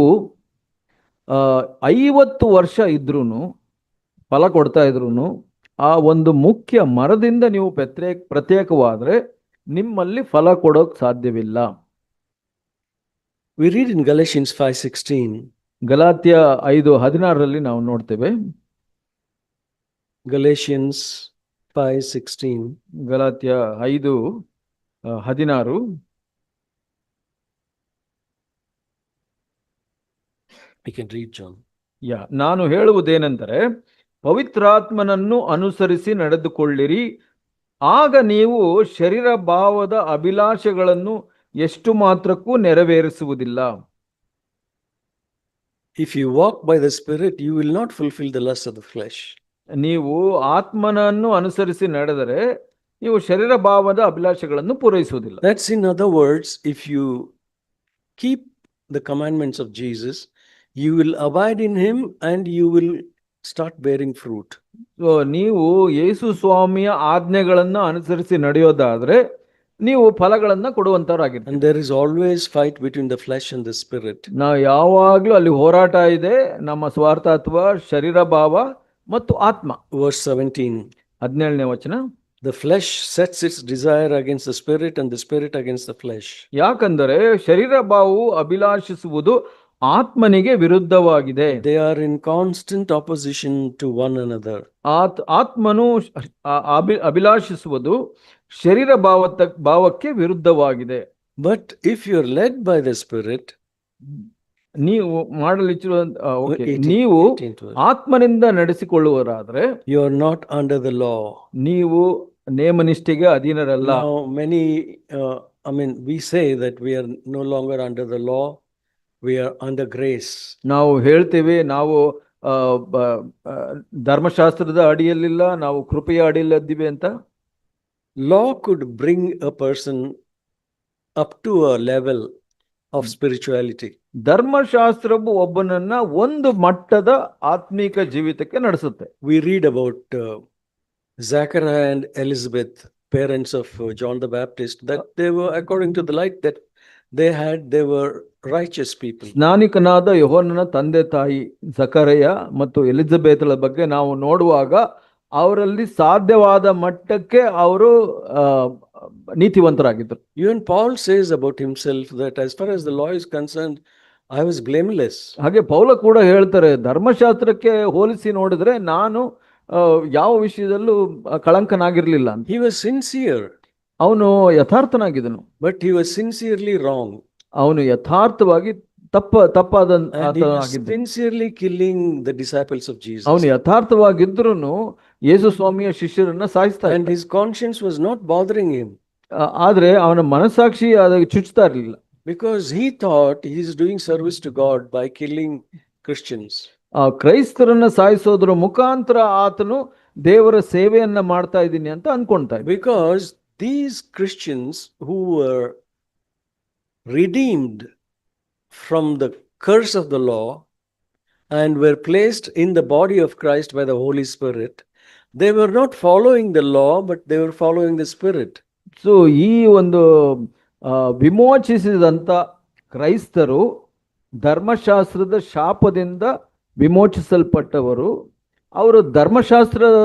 50 ವರ್ಷ ಇದ್ರೂನು, ಫಲ ಕೊಡ್ತಾ ಇದ್ರೂನು, ಆ ಒಂದು ಮುಖ್ಯ ಮರದಿಂದ ನೀವು ಪ್ರತ್ಯೇಕವಾದ್ರೆ ನಿಮ್ಮಲ್ಲಿ ಫಲ ಕೊಡೋಕ್ ಸಾಧ್ಯವಿಲ್ಲ. We read in Galatians 5:16. Galatia 5:16 ನಾವು ನೋಡ್ತೇವೆ. Galatians 5:16. Galatia 5:16. We can read, John. ನಾನು ಹೇಳುವುದೇನೆಂದರೆ, ಪವಿತ್ರಾತ್ಮನನ್ನು ಅನುಸರಿಸಿ ನಡೆದುಕೊಳ್ಳಿರಿ, ಆಗ ನೀವು ಶರೀರ ಭಾವದ ಅಭಿಲಾಷೆಗಳನ್ನು ಎಷ್ಟು ಮಾತ್ರಕ್ಕೂ ನೆರವೇರಿಸುವುದಿಲ್ಲ. If you walk by the Spirit, you will not fulfill the lust of the flesh. ನೀವು ಆತ್ಮನನ್ನು ಅನುಸರಿಸಿ ನಡೆದರೆ ನೀವು ಶರೀರ ಭಾವದ ಅಭಿಲಾಷೆಗಳನ್ನು ಪೂರೈಸುವುದಿಲ್ಲ. That's in other words, if you keep the commandments of Jesus, you will abide in him and you will start bearing fruit. So ನೀವು ಯೇಸು ಸ್ವಾಮಿಯ ಆಜ್ಞೆಗಳನ್ನ ಅನುಸರಿಸಿ ನಡೆಯೋದಾದ್ರೆ ನೀವು ಫಲಗಳನ್ನ ಕೊಡುವಂತವರಾಗಿರ್ತೀರಿ. And there is always fight between the flesh and the spirit. ನಾವು ಯಾವಾಗ್ಲೂ ಅಲ್ಲಿ ಹೋರಾಟ ಇದೆ, ನಮ್ಮ ಸ್ವಾರ್ಥತ್ವ, ಶರೀರ ಭಾವ ಮತ್ತು ಆತ್ಮ. Verse 17. 17ನೇ ವಚನ. The flesh sets its desire against the spirit and the spirit against the flesh. ಯಾಕಂದರೆ ಶರೀರ ಭಾವವು ಅಭಿಲಾಷಿಸುವುದು ಆತ್ಮನಿಗೆ ವಿರುದ್ಧವಾಗಿದೆ. They are in constant opposition to one another. ಆತ್ಮನು ಅಭಿಲಾಷಿಸುವುದು ಶರೀರ ಭಾವಕ್ಕೆ ವಿರುದ್ಧವಾಗಿದೆ. But if you are led by the spirit, ನೀವು ಮಾಡಲಿಚ್ಚಿರುವ ನೀವು ಆತ್ಮನಿಂದ ನಡೆಸಿಕೊಳ್ಳುವರಾದ್ರೆ you are not under the law. ನೀವು ನೇಮನಿಷ್ಠೆಗೆ ಅಧೀನರಲ್ಲ. Now many we say that we are no longer under the law, we are under grace. ನಾವು ಹೇಳ್ತೇವೆ ನಾವು ಧರ್ಮಶಾಸ್ತ್ರದ ಅಡಿಯಲ್ಲಿಲ್ಲ, ನಾವು ಕೃಪೆಯ ಅಡಿಯಲ್ಲಿದ್ದೀವಿ ಅಂತ. Law could bring a person up to a level of spirituality. ಧರ್ಮಶಾಸ್ತ್ರವು ಒಬ್ಬನನ್ನ ಒಂದು ಮಟ್ಟದ ಆತ್ಮಿಕ ಜೀವಿತಕ್ಕೆ ನಡೆಸುತ್ತೆ. We read about Zachariah and Elizabeth, parents of John the Baptist, that they were, according to the light that they were righteous people. ಸ್ನಾನಿಕನಾದ ಯೋಹಾನನ ತಂದೆ ತಾಯಿ ಜಕರಯ್ಯ ಮತ್ತು ಎಲಿಜಬೆತ್ಳ ಬಗ್ಗೆ ನಾವು ನೋಡುವಾಗ ಅವರಲ್ಲಿ ಸಾಧ್ಯವಾದ ಮಟ್ಟಕ್ಕೆ ಅವರು ನೀತಿವಂತರಾಗಿದ್ದರು. Even Paul says about himself that as far as the law is concerned, I was blameless. ಹಾಗೆ ಪೌಲ ಕೂಡ ಹೇಳ್ತಾರೆ, ಧರ್ಮಶಾಸ್ತ್ರಕ್ಕೆ ಹೋಲಿಸಿ ನೋಡಿದ್ರೆ ನಾನು ಯಾವ ವಿಷಯದಲ್ಲೂ ಕಳಂಕನಾಗಿರ್ಲಿಲ್ಲ ಅಂತ. He was sincere, ಅವನು ಯಥಾರ್ಥನಾಗಿದ್ದನು, but he was sincerely wrong. ಅವನು ಯಥಾರ್ಥವಾಗಿ ತಪ್ಪಾದ And he was sincerely killing the disciples of Jesus. ಅವನು ಯಥಾರ್ಥವಾಗಿದ್ರು ಯೇಸು ಸ್ವಾಮಿಯ ಶಿಷ್ಯರನ್ನ ಸಾಯಿಸ್ತಾ And his conscience was not bothering him ಆದ್ರೆ ಅವನ ಮನಸ್ಸಾಕ್ಷಿ ಅದಕ್ಕೆ ಚುಚ್ತಾ ಇರಲಿಲ್ಲ, because he thought he is doing service to God by killing Christians. ಕ್ರೈಸ್ತರನ್ನ ಸಾಯಿಸೋದ್ರ ಮುಖಾಂತರ ಆತನು ದೇವರ ಸೇವೆಯನ್ನ ಮಾಡ್ತಾ ಇದ್ದೀನಿ ಅಂತ ಅನ್ಕೊಂತಾ ಇದ್ದ. Because these Christians who were redeemed from the curse of the law and were placed in the body of Christ by the Holy Spirit, they were not following the law, but they were following the Spirit. So ಈ ಒಂದು ವಿಮೋಚಿಸಿದಂಥ ಕ್ರೈಸ್ತರು ಧರ್ಮಶಾಸ್ತ್ರದ ಶಾಪದಿಂದ ವಿಮೋಚಿಸಲ್ಪಟ್ಟವರು, ಅವರು ಧರ್ಮಶಾಸ್ತ್ರದ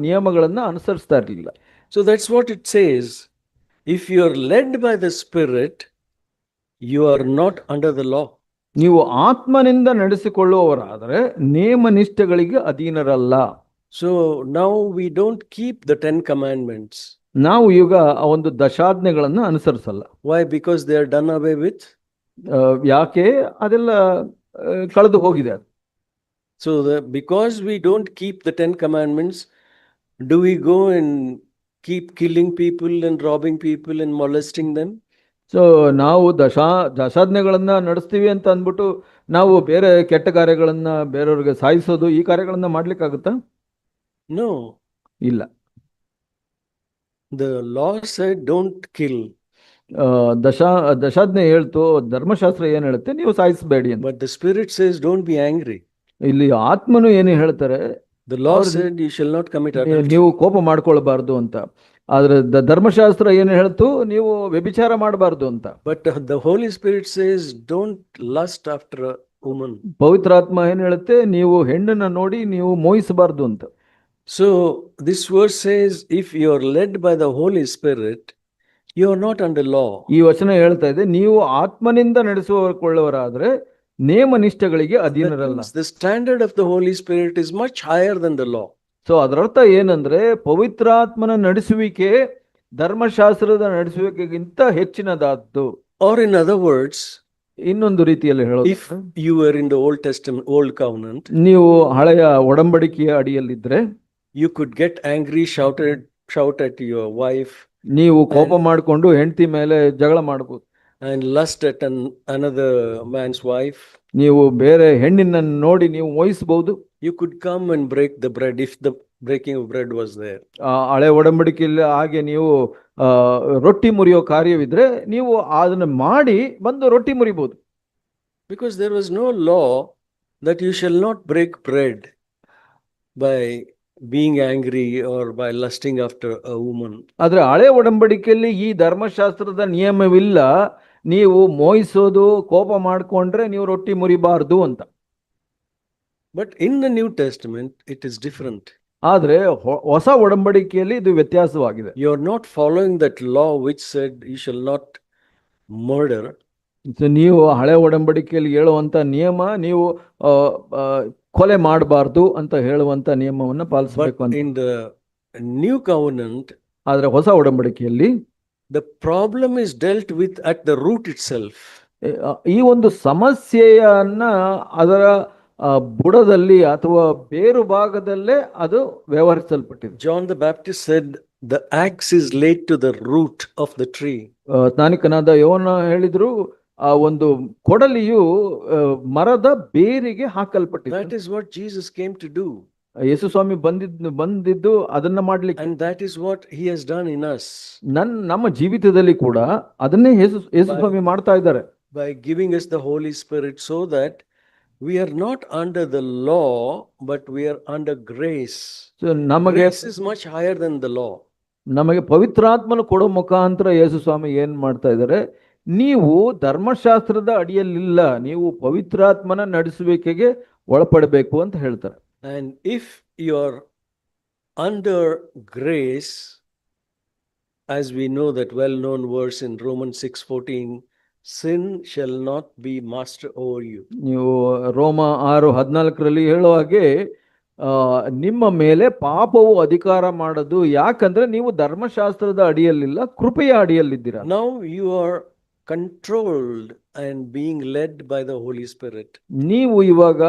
ನಿಯಮಗಳನ್ನು ಅನುಸರಿಸ್ತಾ ಇರಲಿಲ್ಲ. So that's what it says. If you are led by the Spirit, you are not under the law. ನೀವು ಆತ್ಮನಿಂದ ನಡೆಸಿಕೊಳ್ಳುವವರಾದರೆ ನೇಮ ನಿಷ್ಠೆಗಳಿಗೆ ಅಧೀನರಲ್ಲ. So now we don't keep the 10 commandments. ನಾವು ಈಗ ಆ ಒಂದು ದಶಾಜ್ಞೆಗಳನ್ನು ಅನುಸರಿಸಲ್ಲ. Why? Because they are done away with. ಯಾಕೆ? ಅದೆಲ್ಲ ಕಳೆದು ಹೋಗಿದೆ. So because we don't keep the 10 commandments, do we go and keep killing people and robbing people and molesting them? So ನಾವು ದಶಾಜ್ಞೆಗಳನ್ನ ನಡೆಸ್ತೀವಿ ಅಂತ ಅಂದ್ಬಿಟ್ಟು ನಾವು ಬೇರೆ ಕೆಟ್ಟ ಕಾರ್ಯಗಳನ್ನ ಬೇರೆಯವ್ರಿಗೆ ಸಾಯಿಸೋದು ಈ ಕಾರ್ಯಗಳನ್ನ ಮಾಡ್ಲಿಕ್ಕಾಗುತ್ತಾ? No. ಇಲ್ಲ. The law said don't kill. ದಶಾಜ್ಞೆ ಹೇಳ್ತು, ಧರ್ಮಶಾಸ್ತ್ರ ಏನ್ ಹೇಳುತ್ತೆ, ನೀವು ಸಾಯಿಸಬೇಡಿ ಅಂತ. But the Spirit says don't be angry. ಇಲ್ಲಿ ಆತ್ಮನು ಏನು ಹೇಳ್ತಾರೆ, The law said you shall not commit adultery. ನೀವು ಕೋಪ ಮಾಡ್ಕೊಳ್ಬಾರ್ದು ಅಂತ. ಆದ್ರೆ ಧರ್ಮಶಾಸ್ತ್ರ ಏನು ಹೇಳ್ತು, ನೀವು ವ್ಯಭಿಚಾರ ಮಾಡಬಾರ್ದು ಅಂತ. But the Holy Spirit says don't lust after a woman. ಪವಿತ್ರಾತ್ಮ ಏನ್ ಹೇಳುತ್ತೆ, ನೀವು ಹೆಣ್ಣನ್ನ ನೋಡಿ ನೀವು ಮೋಹಿಸಬಾರ್ದು ಅಂತ. So this verse says if you are led by the Holy Spirit, you are not under law. ಈ ವಚನ ಹೇಳ್ತಾ ಇದೆ, ನೀವು ಆತ್ಮನಿಂದ ನಡೆಸಿಕೊಳ್ಳುವವರಾದ್ರೆ ನೇಮ ನಿಷ್ಠೆಗಳಿಗೆ ಅಧೀನರಲ್ಲ. The standard of the Holy Spirit is much higher than the law. So ಅದರರ್ಥ ಏನಂದ್ರೆ, ಪವಿತ್ರಾತ್ಮನ ನಡೆಸುವಿಕೆ ಧರ್ಮಶಾಸ್ತ್ರದ ನಡೆಸುವಿಕೆಗಿಂತ ಹೆಚ್ಚಿನದಾದ್ದು. Or in other words, ಇನ್ನೊಂದು ರೀತಿಯಲ್ಲಿ ಹೇಳೋದು, if you were in the Old Testament, Old Covenant, ನೀವು ಹಳೆಯ ಒಡಂಬಡಿಕೆಯ ಅಡಿಯಲ್ಲಿದ್ರೆ you could get angry, shout at your wife, ನೀವು ಕೋಪ ಮಾಡಿಕೊಂಡು ಹೆಂಡತಿ ಮೇಲೆ ಜಗಳ ಮಾಡಬಹುದು, and lust at another man's wife. ನೀವು ಬೇರೆ ಹೆಣ್ಣಿನ ನೋಡಿ ನೀವು ಮೋಹಿಸಬಹುದು. You could come and break the bread if the breaking of bread was there. ಹಳೆ ಒಡಂಬಡಿಕೆಯಲ್ಲಿ ಹಾಗೆ ನೀವು ರೊಟ್ಟಿ ಮುರಿಯೋ ಕಾರ್ಯವಿದ್ರೆ ನೀವು ಅದನ್ನ ಮಾಡಿ ಬಂದು ರೊಟ್ಟಿ ಮುರಿಬಹುದು. Because there was no law that you shall not break bread by being angry or by lusting after a woman. ಆದ್ರೆ ಹಳೆ ಒಡಂಬಡಿಕೆಯಲ್ಲಿ ಈ ಧರ್ಮಶಾಸ್ತ್ರದ ನಿಯಮವಿಲ್ಲ, ನೀವು ಮೋಹಿಸೋದು ಕೋಪ ಮಾಡ್ಕೊಂಡ್ರೆ ನೀವು ರೊಟ್ಟಿ ಮುರಿಬಾರ್ದು ಅಂತ. But in the New Testament it is different. ಆದ್ರೆ ಹೊಸ ಒಡಂಬಡಿಕೆಯಲ್ಲಿ ಇದು ವ್ಯತ್ಯಾಸವಾಗಿದೆ. You are not following that law which said you shall not murder. ನೀವು ಹಳೆ ಒಡಂಬಡಿಕೆಯಲ್ಲಿ ಹೇಳುವಂತ ನಿಯಮ, ನೀವು ಕೊಲೆ ಮಾಡಬಾರ್ದು ಅಂತ ಹೇಳುವಂತ ನಿಯಮವನ್ನ ಪಾಲಿಸಬೇಕು ಅಂತ. In the New Covenant, ಆದ್ರೆ ಹೊಸ ಒಡಂಬಡಿಕೆಯಲ್ಲಿ the problem is dealt with at the root itself. ಈ ಒಂದು ಸಮಸ್ಯೆಯನ್ನ ಅದರ ಬುಡದಲ್ಲಿ ಅಥವಾ ಬೇರು ಭಾಗದಲ್ಲೇ ಅದು ವ್ಯವಹರಿಸಲ್ಪಟ್ಟಿದೆ. John the Baptist said the axe is laid to the root of the tree. ಸ್ನಾನಿಕನಾದ ಯೋನ ಹೇಳಿದ್ರು, ಆ ಒಂದು ಕೊಡಲಿಯು ಮರದ ಬೇರಿಗೆ ಹಾಕಲ್ಪಟ್ಟಿದೆ. That is what Jesus came to do. ಯೇಸು ಸ್ವಾಮಿ ಬಂದಿದ್ದು ಅದನ್ನ ಮಾಡ್ಲಿಕ್ಕೆ. And that is what he has done in us. ನಮ್ಮ ಜೀವಿತದಲ್ಲಿ ಕೂಡ ಅದನ್ನೇ ಯೇಸು ಸ್ವಾಮಿ ಮಾಡ್ತಾ ಇದ್ದಾರೆ. By giving us the Holy Spirit so that we are not under the law, but we are under grace. So ನಮಗೆ Grace is much higher than the law. ನಮಗೆ ಪವಿತ್ರಾತ್ಮನ ಕೊಡೋ ಮುಖಾಂತರ ಯೇಸು ಸ್ವಾಮಿ ಏನ್ ಮಾಡ್ತಾ ಇದ್ದಾರೆ, ನೀವು ಧರ್ಮಶಾಸ್ತ್ರದ ಅಡಿಯಲ್ಲಿಲ್ಲ, ನೀವು ಪವಿತ್ರಾತ್ಮನ ನಡೆಸುವಿಕೆಗೆ ಒಳಪಡಬೇಕು ಅಂತ ಹೇಳ್ತಾರೆ. And if you are under grace, as we know that well-known verse in Romans 6:14, sin shall not be master over you. ನೀವು ರೋಮ 6:14 ಹೇಳೋ ಹಾಗೆ ನಿಮ್ಮ ಮೇಲೆ ಪಾಪವು ಅಧಿಕಾರ ಮಾಡದು, ಯಾಕಂದ್ರೆ ನೀವು ಧರ್ಮಶಾಸ್ತ್ರದ ಅಡಿಯಲ್ಲಿಲ್ಲ, ಕೃಪೆಯ ಅಡಿಯಲ್ಲಿದ್ದೀರಾ. Now you are controlled and being led by the Holy Spirit. ನೀವು ಇವಾಗ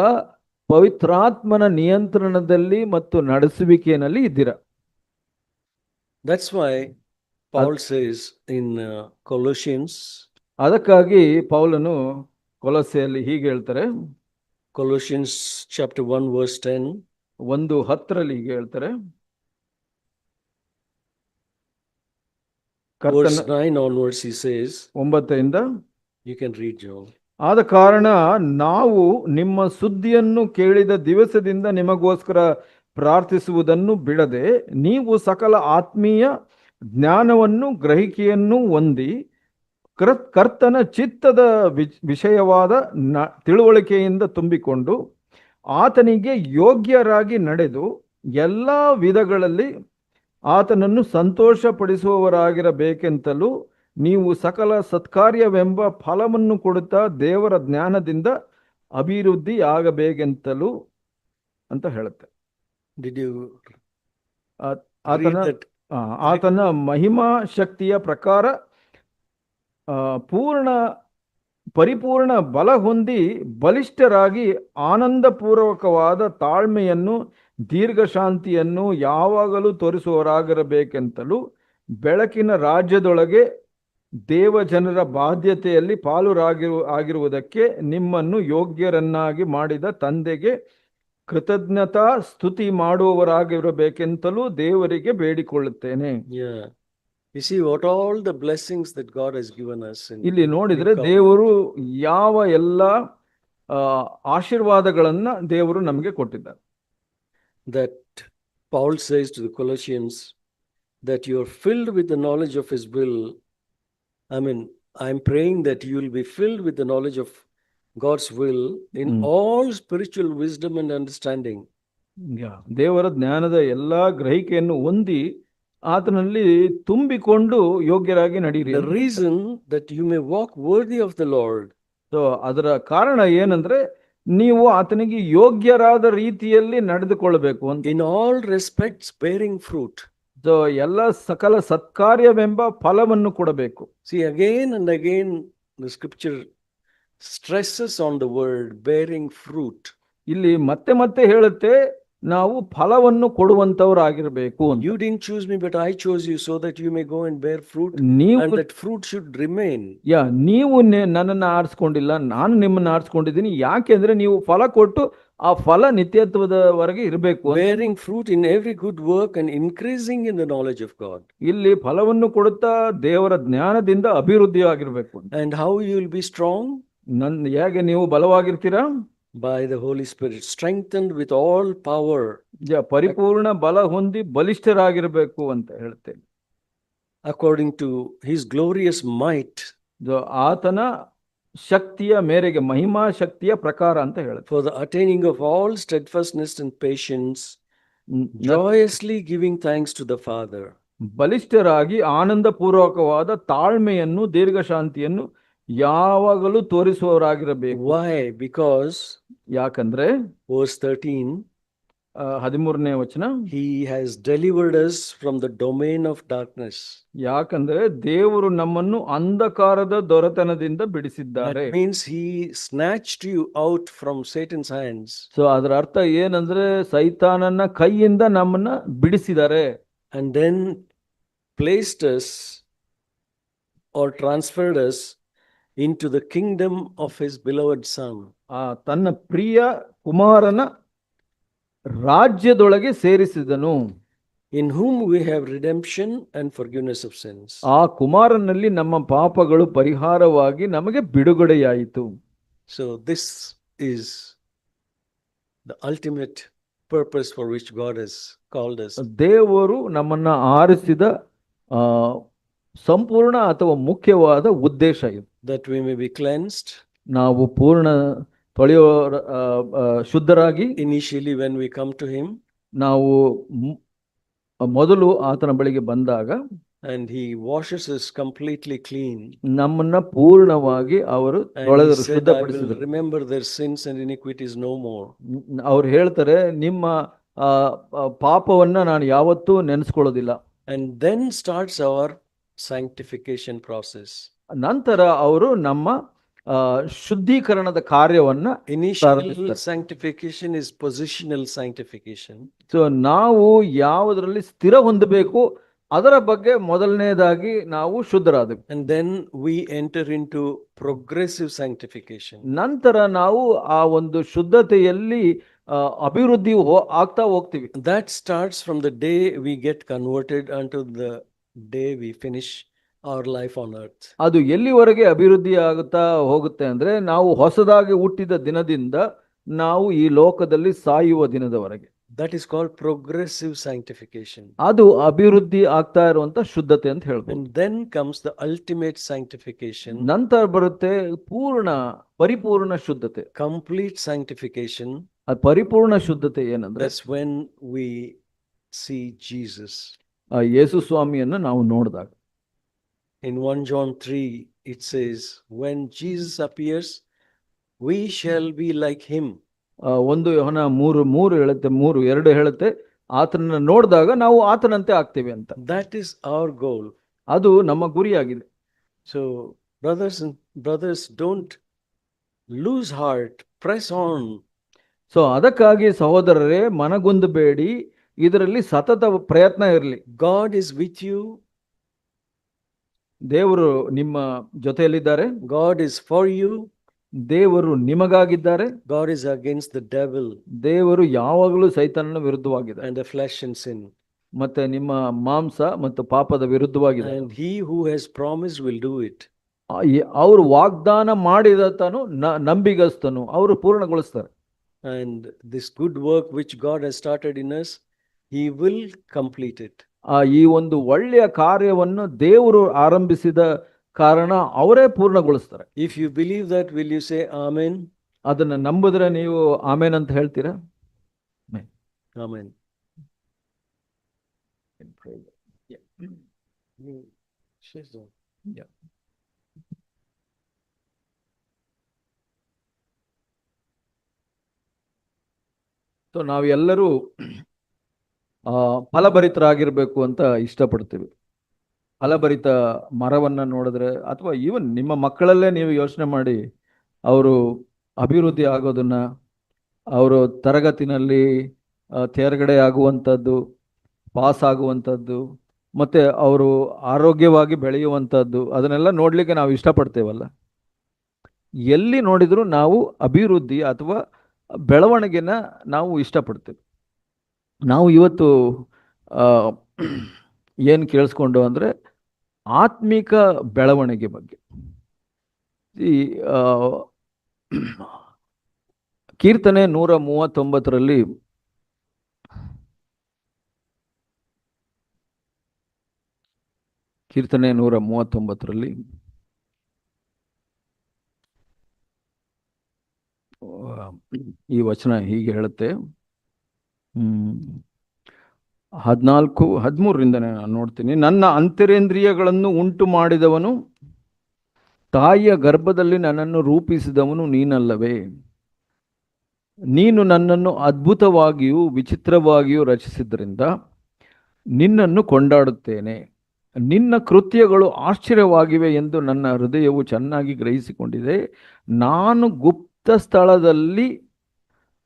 ಪವಿತ್ರಾತ್ಮನ ನಿಯಂತ್ರಣದಲ್ಲಿ ಮತ್ತು ನಡೆಸುವಿಕೆಯಲ್ಲಿ ಇದ್ದೀರಾ. That's why Paul says in Colossians, ಅದಕ್ಕಾಗಿ ಪೌಲನು ಕೊಲೊಸ್ಸೆಯಲ್ಲಿ ಹೀಗೆ ಹೇಳ್ತಾರೆ, Colossians chapter 1 verse 10, 1:10 ಹೀಗೆ ಹೇಳ್ತಾರೆ, verse 9 onwards he says, 9 you can read, Joe. ಆದ ಕಾರಣ ನಾವು ನಿಮ್ಮ ಸುದ್ದಿಯನ್ನು ಕೇಳಿದ ದಿವಸದಿಂದ ನಿಮಗೋಸ್ಕರ ಪ್ರಾರ್ಥಿಸುವುದನ್ನು ಬಿಡದೆ, ನೀವು ಸಕಲ ಆತ್ಮೀಯ ಜ್ಞಾನವನ್ನು ಗ್ರಹಿಕೆಯನ್ನು ಹೊಂದಿ ಕರ್ತನ ಚಿತ್ತದ ವಿಷಯವಾದ ತಿಳುವಳಿಕೆಯಿಂದ ತುಂಬಿಕೊಂಡು ಆತನಿಗೆ ಯೋಗ್ಯರಾಗಿ ನಡೆದು ಎಲ್ಲ ವಿಧಗಳಲ್ಲಿ ಆತನನ್ನು ಸಂತೋಷಪಡಿಸುವವರಾಗಿರಬೇಕೆಂತಲೂ ನೀವು ಸಕಲ ಸತ್ಕಾರ್ಯವೆಂಬ ಫಲವನ್ನು ಕೊಡುತ್ತಾ ದೇವರ ಜ್ಞಾನದಿಂದ ಅಭಿವೃದ್ಧಿ ಆಗಬೇಕೆಂತಲೂ ಅಂತ ಹೇಳುತ್ತೆ. Did you ಆತನ read that? ಆತನ ಮಹಿಮಾ ಶಕ್ತಿಯ ಪ್ರಕಾರ ಪರಿಪೂರ್ಣ ಬಲ ಹೊಂದಿ ಬಲಿಷ್ಠರಾಗಿ ಆನಂದಪೂರ್ವಕವಾದ ತಾಳ್ಮೆಯನ್ನು ದೀರ್ಘಶಾಂತಿಯನ್ನು ಯಾವಾಗಲೂ ತೋರಿಸುವವರಾಗಿರಬೇಕೆಂತಲೂ ಬೆಳಕಿನ ರಾಜ್ಯದೊಳಗೆ ದೇವಜನರ ಬಾಧ್ಯತೆಯಲ್ಲಿ ಆಗಿರುವುದಕ್ಕೆ ನಿಮ್ಮನ್ನು ಯೋಗ್ಯರನ್ನಾಗಿ ಮಾಡಿದ ತಂದೆಗೆ ಕೃತಜ್ಞತಾ ಸ್ತುತಿ ಮಾಡುವವರಾಗಿರಬೇಕೆಂತಲೂ ದೇವರಿಗೆ ಬೇಡಿಕೊಳ್ಳುತ್ತೇನೆ. Yeah. You see what all the blessings that God has given us. ಇಲ್ಲಿ ನೋಡಿದ್ರೆ ದೇವರು ಯಾವ ಎಲ್ಲ ಆಶೀರ್ವಾದಗಳನ್ನ ದೇವರು ನಮಗೆ ಕೊಟ್ಟಿದ್ದಾರೆ. That Paul says to the Colossians that you are filled with the knowledge of his will. I mean, I'm praying that you will be filled with the knowledge of God's will in all spiritual wisdom and understanding. ದೇವರ ಜ್ಞಾನದ ಎಲ್ಲಾ ಗ್ರಹಿಕೆಯನ್ನು ಹೊಂದಿ ಆತನಲ್ಲಿ ತುಂಬಿಕೊಂಡು ಯೋಗ್ಯರಾಗಿ ನಡೆಯಿರಿ. The reason that you may walk worthy of the Lord. So ಅದರ ಕಾರಣ ಏನಂದ್ರೆ ನೀವು ಆತನಿಗೆ ಯೋಗ್ಯರಾದ ರೀತಿಯಲ್ಲಿ ನಡೆದುಕೊಳ್ಳಬೇಕು ಅಂತ. In all respects bearing fruit. So ಎಲ್ಲ ಸಕಲ ಸತ್ಕಾರ್ಯವೆಂಬ ಫಲವನ್ನು ಕೊಡಬೇಕು. See, again and again the scripture stresses on the word bearing fruit. ಇಲ್ಲಿ ಮತ್ತೆ ಮತ್ತೆ ಹೇಳುತ್ತೆ ನಾವು ಫಲವನ್ನು ಕೊಡುವಂತವರಾಗಿರಬೇಕು. You didn't choose me, but I chose you so that you may go and bear fruit, and that fruit should remain. ನೀವು ನನ್ನನ್ನು ಆರಿಸ್ಕೊಂಡಿಲ್ಲ, ನಾನು ನಿಮ್ಮನ್ನು ಆರಿಸ್ಕೊಂಡಿದ್ದೀನಿ. ಯಾಕೆಂದ್ರೆ ನೀವು ಫಲ ಕೊಟ್ಟು ಆ ಫಲ ನಿತ್ಯತ್ವದವರೆಗೆ ಇರಬೇಕು. Bearing fruit in every good work and increasing in the knowledge of God. ಇಲ್ಲಿ ಫಲವನ್ನು ಕೊಡುತ್ತಾ ದೇವರ ಜ್ಞಾನದಿಂದ ಅಭಿವೃದ್ಧಿ ಆಗಿರಬೇಕು. And how you will be strong? ಹೇಗೆ ನೀವು ಬಲವಾಗಿರ್ತೀರಾ? By the Holy Spirit, strengthened with all power. ಪರಿಪೂರ್ಣ ಬಲ ಹೊಂದಿ ಬಲಿಷ್ಠರಾಗಿರಬೇಕು ಅಂತ ಹೇಳ್ತೇನೆ. According to his glorious might. ಆತನ ಶಕ್ತಿಯ ಮೇರೆಗೆ, ಮಹಿಮಾ ಶಕ್ತಿಯ ಪ್ರಕಾರ ಅಂತ ಹೇಳುತ್ತೆ. For the attaining of all steadfastness and patience, joyously giving thanks to the Father. ಬಲಿಷ್ಠರಾಗಿ ಆನಂದ ಪೂರ್ವಕವಾದ ತಾಳ್ಮೆಯನ್ನು ದೀರ್ಘಶಾಂತಿಯನ್ನು ಯಾವಾಗಲೂ ತೋರಿಸುವವರಾಗಿರಬೇಕು. Why? Because ಯಾಕಂದ್ರೆ verse 13, 13ನೇ ವಚನ, he has delivered us from the domain of darkness. ಯಾಕಂದ್ರೆ ದೇವರು ನಮ್ಮನ್ನು ಅಂಧಕಾರದ ದೊರೆತನದಿಂದ ಬಿಡಿಸಿದ್ದಾರೆ. That means he snatched you out from Satan's hands. So ಅದರ ಅರ್ಥ ಏನಂದ್ರೆ ಸೈತಾನನ ಕೈಯಿಂದ ನಮ್ಮನ್ನ ಬಿಡಿಸಿದ್ದಾರೆ. And then placed us or transferred us into the kingdom of his beloved son. ತನ್ನ ಪ್ರಿಯ ಕುಮಾರನ ರಾಜ್ಯದೊಳಗೆ ಸೇರಿಸಿದನು. In whom we have redemption and forgiveness of sins. ಆ ಕುಮಾರನಲ್ಲಿ ನಮ್ಮ ಪಾಪಗಳು ಪರಿಹಾರವಾಗಿ ನಮಗೆ ಬಿಡುಗಡೆಯಾಯಿತು. So this is the ultimate purpose for which God has called us. ದೇವರು ನಮ್ಮನ್ನ ಆರಿಸಿದ ಸಂಪೂರ್ಣ ಅಥವಾ ಮುಖ್ಯವಾದ ಉದ್ದೇಶ ಇದು. That we may be cleansed. ನಾವು ಪೂರ್ಣ ಶುದ್ಧರಾಗಿ. Initially when we come to him. ನಾವು ಮೊದಲು ಆತನ ಬಳಿಗೆ ಬಂದಾಗ. and he washes us completely clean. ನಮ್ಮನ್ನ ಪೂರ್ಣವಾಗಿ ಅವರು And he ತೊಳೆದರು, said, I will ಶುದ್ಧಪಡಿಸಿದರು. remember their sins and iniquities no more. ಅವ್ರು ಹೇಳ್ತಾರೆ, ನಿಮ್ಮ ಪಾಪವನ್ನ ನಾನು ಯಾವತ್ತೂ ನೆನೆಸ್ಕೊಳ್ಳೋದಿಲ್ಲ. And then starts our sanctification process. ನಂತರ ಅವರು ನಮ್ಮ ಶುದ್ಧೀಕರಣದ ಕಾರ್ಯವನ್ನ Initial ಪ್ರಾರಂಭಿಸ್ತಾರೆ. sanctification is positional sanctification. So ನಾವು ಯಾವುದರಲ್ಲಿ ಸ್ಥಿರ ಹೊಂದಬೇಕು ಅದರ ಬಗ್ಗೆ ಮೊದಲನೇದಾಗಿ ನಾವು ಶುದ್ಧರಾದೆವು. And then we enter into progressive sanctification. ನಂತರ ನಾವು ಆ ಒಂದು ಶುದ್ಧತೆಯಲ್ಲಿ ಅಭಿವೃದ್ಧಿ ಆಗ್ತಾ ಹೋಗ್ತೀವಿ. That starts from the day we get converted until the day we finish our life on earth. ಅದು ಎಲ್ಲಿವರೆಗೆ ಅಭಿವೃದ್ಧಿ ಆಗುತ್ತಾ ಹೋಗುತ್ತೆ ಅಂದ್ರೆ, ನಾವು ಹೊಸದಾಗಿ ಹುಟ್ಟಿದ ದಿನದಿಂದ ನಾವು ಈ ಲೋಕದಲ್ಲಿ ಸಾಯುವ ದಿನದವರೆಗೆ. That is called progressive sanctification. ಅದು ಅಭಿವೃದ್ಧಿ ಆಗ್ತಾ ಇರುವಂತ ಶುದ್ಧತೆ ಅಂತ ಹೇಳ್ಬೋದು. And then comes the ultimate sanctification. ನಂತರ ಬರುತ್ತೆ ಪರಿಪೂರ್ಣ ಶುದ್ಧತೆ, complete sanctification. ಅದು ಪರಿಪೂರ್ಣ ಶುದ್ಧತೆ ಏನಂದ್ರೆ, That's when we see Jesus. ಯೇಸು ಸ್ವಾಮಿಯನ್ನು ನಾವು ನೋಡಿದಾಗ. In 1 John 3 it says, when Jesus appears we shall be like him. 1 ಯೋಹನ 3:2 ಹೇಳುತ್ತೆ, ಆತನನ್ನ ನೋಡಿದಾಗ ನಾವು ಆತನಂತೆ ಆಗ್ತೇವೆ ಅಂತ. That is our goal. ಅದು ನಮ್ಮ ಗುರಿಯಾಗಿದೆ. So brothers don't lose heart, press on. So ಅದಕ್ಕಾಗಿ ಸಹೋದರರೇ, ಮನಗುಂದಬೇಡಿ, ಇದರಲ್ಲಿ ಸತತ ಪ್ರಯತ್ನ ಇರಲಿ. God is with you. ದೇವರು ನಿಮ್ಮ ಜೊತೆಯಲ್ಲಿದ್ದಾರೆ. God is for you. ದೇವರು ನಿಮಗಾಗಿದ್ದಾರೆ. God is against the devil. ದೇವರು ಯಾವಾಗಲೂ ಸೈತಾನನ ವಿರುದ್ಧವಾಗಿದೆ. And the flesh and sin. ಮತ್ತೆ ನಿಮ್ಮ ಮಾಂಸ ಮತ್ತು ಪಾಪದ ವಿರುದ್ಧವಾಗಿದೆ. And he who has promised will do it. ಅವರು ವಾಗ್ದಾನ ಮಾಡಿದತನು ನಂಬಿಗಸ್ತನು, ಅವರು ಪೂರ್ಣಗೊಳಿಸ್ತಾರೆ. And this good work which God has started in us, he will complete it. ಈ ಒಂದು ಒಳ್ಳೆಯ ಕಾರ್ಯವನ್ನು ದೇವರು ಆರಂಭಿಸಿದ ಕಾರಣ ಅವರೇ ಪೂರ್ಣಗೊಳಿಸ್ತಾರೆ. If you believe that, will you say amen? ಅದನ್ನ ನಂಬಿದ್ರೆ ನೀವು ಆಮೇನ್ ಅಂತ ಹೇಳ್ತೀರಾ? Amen. ಸೊ ನಾವೆಲ್ಲರೂ ಫಲಭರಿತರಾಗಿರ್ಬೇಕು ಅಂತ ಇಷ್ಟಪಡ್ತೀವಿ. ಫಲಭರಿತ ಮರವನ್ನ ನೋಡಿದ್ರೆ, ಅಥವಾ ಈವನ್ ನಿಮ್ಮ ಮಕ್ಕಳಲ್ಲೇ ನೀವು ಯೋಚನೆ ಮಾಡಿ, ಅವರು ಅಭಿವೃದ್ಧಿ ಆಗೋದನ್ನ, ಅವರು ತರಗತಿನಲ್ಲಿ ತೇರ್ಗಡೆ ಆಗುವಂಥದ್ದು, ಪಾಸ್ ಆಗುವಂಥದ್ದು, ಮತ್ತೆ ಅವರು ಆರೋಗ್ಯವಾಗಿ ಬೆಳೆಯುವಂಥದ್ದು, ಅದನ್ನೆಲ್ಲ ನೋಡ್ಲಿಕ್ಕೆ ನಾವು ಇಷ್ಟಪಡ್ತೇವಲ್ಲ. ಎಲ್ಲಿ ನೋಡಿದ್ರು ನಾವು ಅಭಿವೃದ್ಧಿ ಅಥವಾ ಬೆಳವಣಿಗೆನ ನಾವು ಇಷ್ಟಪಡ್ತೇವೆ. ನಾವು ಇವತ್ತು ಏನು ಕೇಳಿಸ್ಕೊಂಡು ಅಂದರೆ ಆತ್ಮಿಕ ಬೆಳವಣಿಗೆ ಬಗ್ಗೆ. ಈ ಕೀರ್ತನೆ 139ರಲ್ಲಿ ಈ ವಚನ ಹೀಗೆ ಹೇಳುತ್ತೆ. 14-13 ನಾನು ನೋಡ್ತೀನಿ. ನನ್ನ ಅಂತರೇಂದ್ರಿಯಗಳನ್ನು ಉಂಟು ಮಾಡಿದವನು, ತಾಯಿಯ ಗರ್ಭದಲ್ಲಿ ನನ್ನನ್ನು ರೂಪಿಸಿದವನು ನೀನಲ್ಲವೇ? ನೀನು ನನ್ನನ್ನು ಅದ್ಭುತವಾಗಿಯೂ ವಿಚಿತ್ರವಾಗಿಯೂ ರಚಿಸಿದ್ರಿಂದ ನಿನ್ನನ್ನು ಕೊಂಡಾಡುತ್ತೇನೆ. ನಿನ್ನ ಕೃತ್ಯಗಳು ಆಶ್ಚರ್ಯವಾಗಿವೆ ಎಂದು ನನ್ನ ಹೃದಯವು ಚೆನ್ನಾಗಿ ಗ್ರಹಿಸಿಕೊಂಡಿದೆ. ನಾನು ಗುಪ್ತ ಸ್ಥಳದಲ್ಲಿ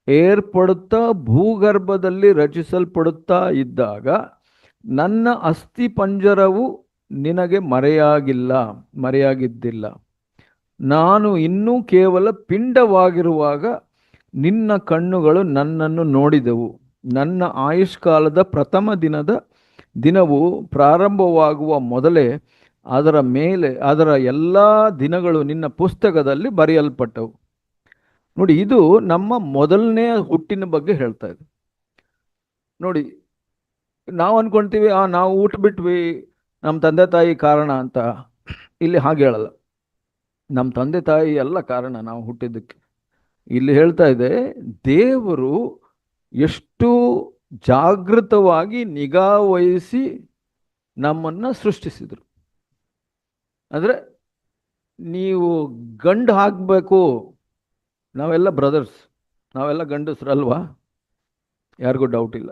ಏರ್ಪಡುತ್ತಾ ಭೂಗರ್ಭದಲ್ಲಿ ರಚಿಸಲ್ಪಡುತ್ತಾ ಇದ್ದಾಗ ನನ್ನ ಅಸ್ಥಿ ಪಂಜರವು ನಿನಗೆ ಮರೆಯಾಗಿದ್ದಿಲ್ಲ. ನಾನು ಇನ್ನೂ ಕೇವಲ ಪಿಂಡವಾಗಿರುವಾಗ ನಿನ್ನ ಕಣ್ಣುಗಳು ನನ್ನನ್ನು ನೋಡಿದವು. ನನ್ನ ಆಯುಷ್ಕಾಲದ ಪ್ರಥಮ ದಿನವು ಪ್ರಾರಂಭವಾಗುವ ಮೊದಲೇ ಅದರ ಎಲ್ಲ ದಿನಗಳು ನಿನ್ನ ಪುಸ್ತಕದಲ್ಲಿ ಬರೆಯಲ್ಪಟ್ಟವು. ನೋಡಿ, ಇದು ನಮ್ಮ ಮೊದಲನೇ ಹುಟ್ಟಿನ ಬಗ್ಗೆ ಹೇಳ್ತಾ ಇದೆ. ನೋಡಿ, ನಾವು ಅನ್ಕೊಂತೀವಿ ನಾವು ಹುಟ್ಟುಬಿಟ್ವಿ, ನಮ್ಮ ತಂದೆ ತಾಯಿ ಕಾರಣ ಅಂತ. ಇಲ್ಲಿ ಹಾಗೆ ಹೇಳಲ್ಲ. ನಮ್ಮ ತಂದೆ ತಾಯಿ ಎಲ್ಲ ಕಾರಣ ನಾವು ಹುಟ್ಟಿದ್ದಕ್ಕೆ. ಇಲ್ಲಿ ಹೇಳ್ತಾ ಇದೆ, ದೇವರು ಎಷ್ಟು ಜಾಗೃತವಾಗಿ ನಿಗಾ ವಹಿಸಿ ನಮ್ಮನ್ನು ಸೃಷ್ಟಿಸಿದರು. ಅಂದರೆ ನೀವು ಗಂಡು ಹಾಕಬೇಕು, ನಾವೆಲ್ಲ ಬ್ರದರ್ಸ್, ನಾವೆಲ್ಲ ಗಂಡಸ್ರಲ್ವಾ, ಯಾರಿಗೂ ಡೌಟ್ ಇಲ್ಲ.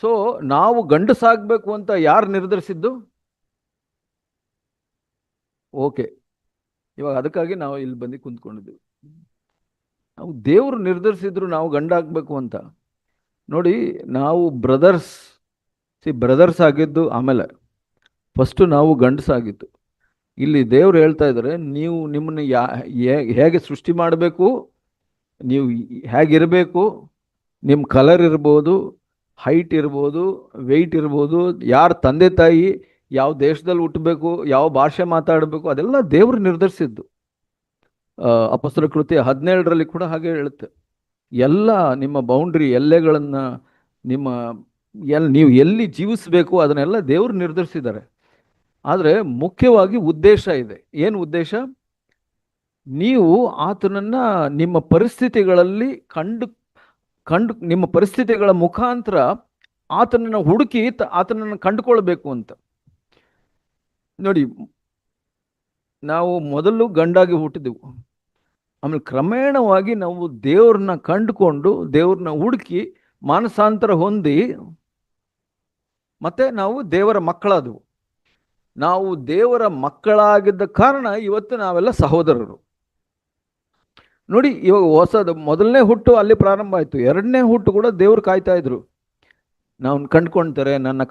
ಸೊ ನಾವು ಗಂಡಸಾಗಬೇಕು ಅಂತ ಯಾರು ನಿರ್ಧರಿಸಿದ್ದು? ಓಕೆ, ಇವಾಗ ಅದಕ್ಕಾಗಿ ನಾವು ಇಲ್ಲಿ ಬಂದು ಕುಂತ್ಕೊಂಡಿದ್ದೀವಿ. ನಾವು ದೇವರು ನಿರ್ಧರಿಸಿದ್ರು ನಾವು ಗಂಡಾಗಬೇಕು ಅಂತ. ನೋಡಿ, ನಾವು ಬ್ರದರ್ಸ್ ಆಗಿದ್ದು ಆಮೇಲೆ, ಫಸ್ಟು ನಾವು ಗಂಡಸಾಗಿದ್ದು. ಇಲ್ಲಿ ದೇವ್ರು ಹೇಳ್ತಾ ಇದ್ದಾರೆ, ನೀವು ನಿಮ್ಮನ್ನು ಹೇಗೆ ಸೃಷ್ಟಿ ಮಾಡಬೇಕು, ನೀವು ಹೇಗಿರಬೇಕು, ನಿಮ್ಮ ಕಲರ್ ಇರ್ಬೋದು, ಹೈಟ್ ಇರ್ಬೋದು, ವೆಯ್ಟ್ ಇರ್ಬೋದು, ಯಾರ ತಂದೆ ತಾಯಿ, ಯಾವ ದೇಶದಲ್ಲಿ ಹುಟ್ಟಬೇಕು, ಯಾವ ಭಾಷೆ ಮಾತಾಡಬೇಕು, ಅದೆಲ್ಲ ದೇವರು ನಿರ್ಧರಿಸಿದ್ದು. ಅಪೊಸ್ತಲರ ಕೃತ್ಯ 17 ಕೂಡ ಹಾಗೆ ಹೇಳುತ್ತೆ. ಎಲ್ಲ ನಿಮ್ಮ ಬೌಂಡ್ರಿ, ಎಲ್ಲೆಗಳನ್ನು, ನಿಮ್ಮ ನೀವು ಎಲ್ಲಿ ಜೀವಿಸಬೇಕು ಅದನ್ನೆಲ್ಲ ದೇವರು ನಿರ್ಧರಿಸಿದ್ದಾರೆ. ಆದರೆ ಮುಖ್ಯವಾಗಿ ಉದ್ದೇಶ ಇದೆ. ಏನು ಉದ್ದೇಶ? ನೀವು ಆತನನ್ನು ನಿಮ್ಮ ಪರಿಸ್ಥಿತಿಗಳಲ್ಲಿ ಕಂಡು ನಿಮ್ಮ ಪರಿಸ್ಥಿತಿಗಳ ಮುಖಾಂತರ ಆತನನ್ನು ಹುಡುಕಿ ಆತನನ್ನು ಕಂಡುಕೊಳ್ಬೇಕು ಅಂತ. ನೋಡಿ, ನಾವು ಮೊದಲು ಗಂಡಾಗಿ ಹುಟ್ಟಿದೆವು, ಆಮೇಲೆ ಕ್ರಮೇಣವಾಗಿ ನಾವು ದೇವ್ರನ್ನ ಕಂಡುಕೊಂಡು ದೇವ್ರನ್ನ ಹುಡುಕಿ ಮಾನಸಾಂತರ ಹೊಂದಿ ಮತ್ತೆ ನಾವು ದೇವರ ಮಕ್ಕಳಾದವು. ನಾವು ದೇವರ ಮಕ್ಕಳಾಗಿದ್ದ ಕಾರಣ ಇವತ್ತು ನಾವೆಲ್ಲ ಸಹೋದರರು. ನೋಡಿ, ಇವಾಗ ಹೊಸದು ಮೊದಲನೇ ಹುಟ್ಟು ಅಲ್ಲಿ ಪ್ರಾರಂಭ ಆಯಿತು, ಎರಡನೇ ಹುಟ್ಟು ಕೂಡ ದೇವ್ರು ಕಾಯ್ತಾ ಇದ್ರು. ನನ್ನ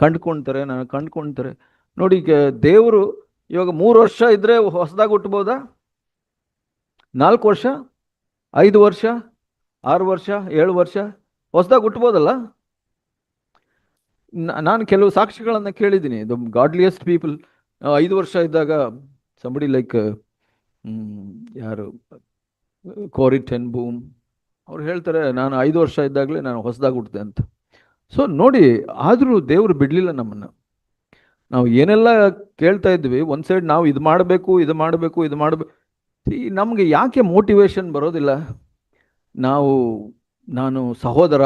ಕಂಡ್ಕೊಳ್ತಾರೆ. ನೋಡಿ, ಈಗ ದೇವರು ಇವಾಗ 3 ವರ್ಷ ಇದ್ರೆ ಹೊಸದಾಗಿ ಹುಟ್ಟಬೋದಾ? 4 ವರ್ಷ, 5 ವರ್ಷ, 6 ವರ್ಷ, 7 ವರ್ಷ ಹೊಸದಾಗಿ ಹುಟ್ಟಬೋದಲ್ಲ? ನಾನು ಕೆಲವು ಸಾಕ್ಷಿಗಳನ್ನು ಕೇಳಿದ್ದೀನಿ. ದ ಗಾಡ್ಲಿಯೆಸ್ಟ್ ಪೀಪಲ್ 5 ವರ್ಷ ಇದ್ದಾಗ, ಸಂಬಡಿ ಲೈಕ್ ಯಾರು, ಕೋರಿ ಟೆನ್ ಬೂಮ್, ಅವ್ರು ಹೇಳ್ತಾರೆ, ನಾನು 5 ವರ್ಷ ಇದ್ದಾಗಲೇ ನಾನು ಹೊಸದಾಗಿ ಹುಟ್ಟಿದೆ ಅಂತ. ಸೊ ನೋಡಿ, ಆದರೂ ದೇವರು ಬಿಡಲಿಲ್ಲ ನಮ್ಮನ್ನು. ನಾವು ಏನೆಲ್ಲ ಕೇಳ್ತಾ ಇದ್ವಿ, ಒಂದು ಸೈಡ್ ನಾವು ಇದು ಮಾಡಬೇಕು. ನಮಗೆ ಯಾಕೆ ಮೋಟಿವೇಶನ್ ಬರೋದಿಲ್ಲ? ನಾನು ಸಹೋದರ.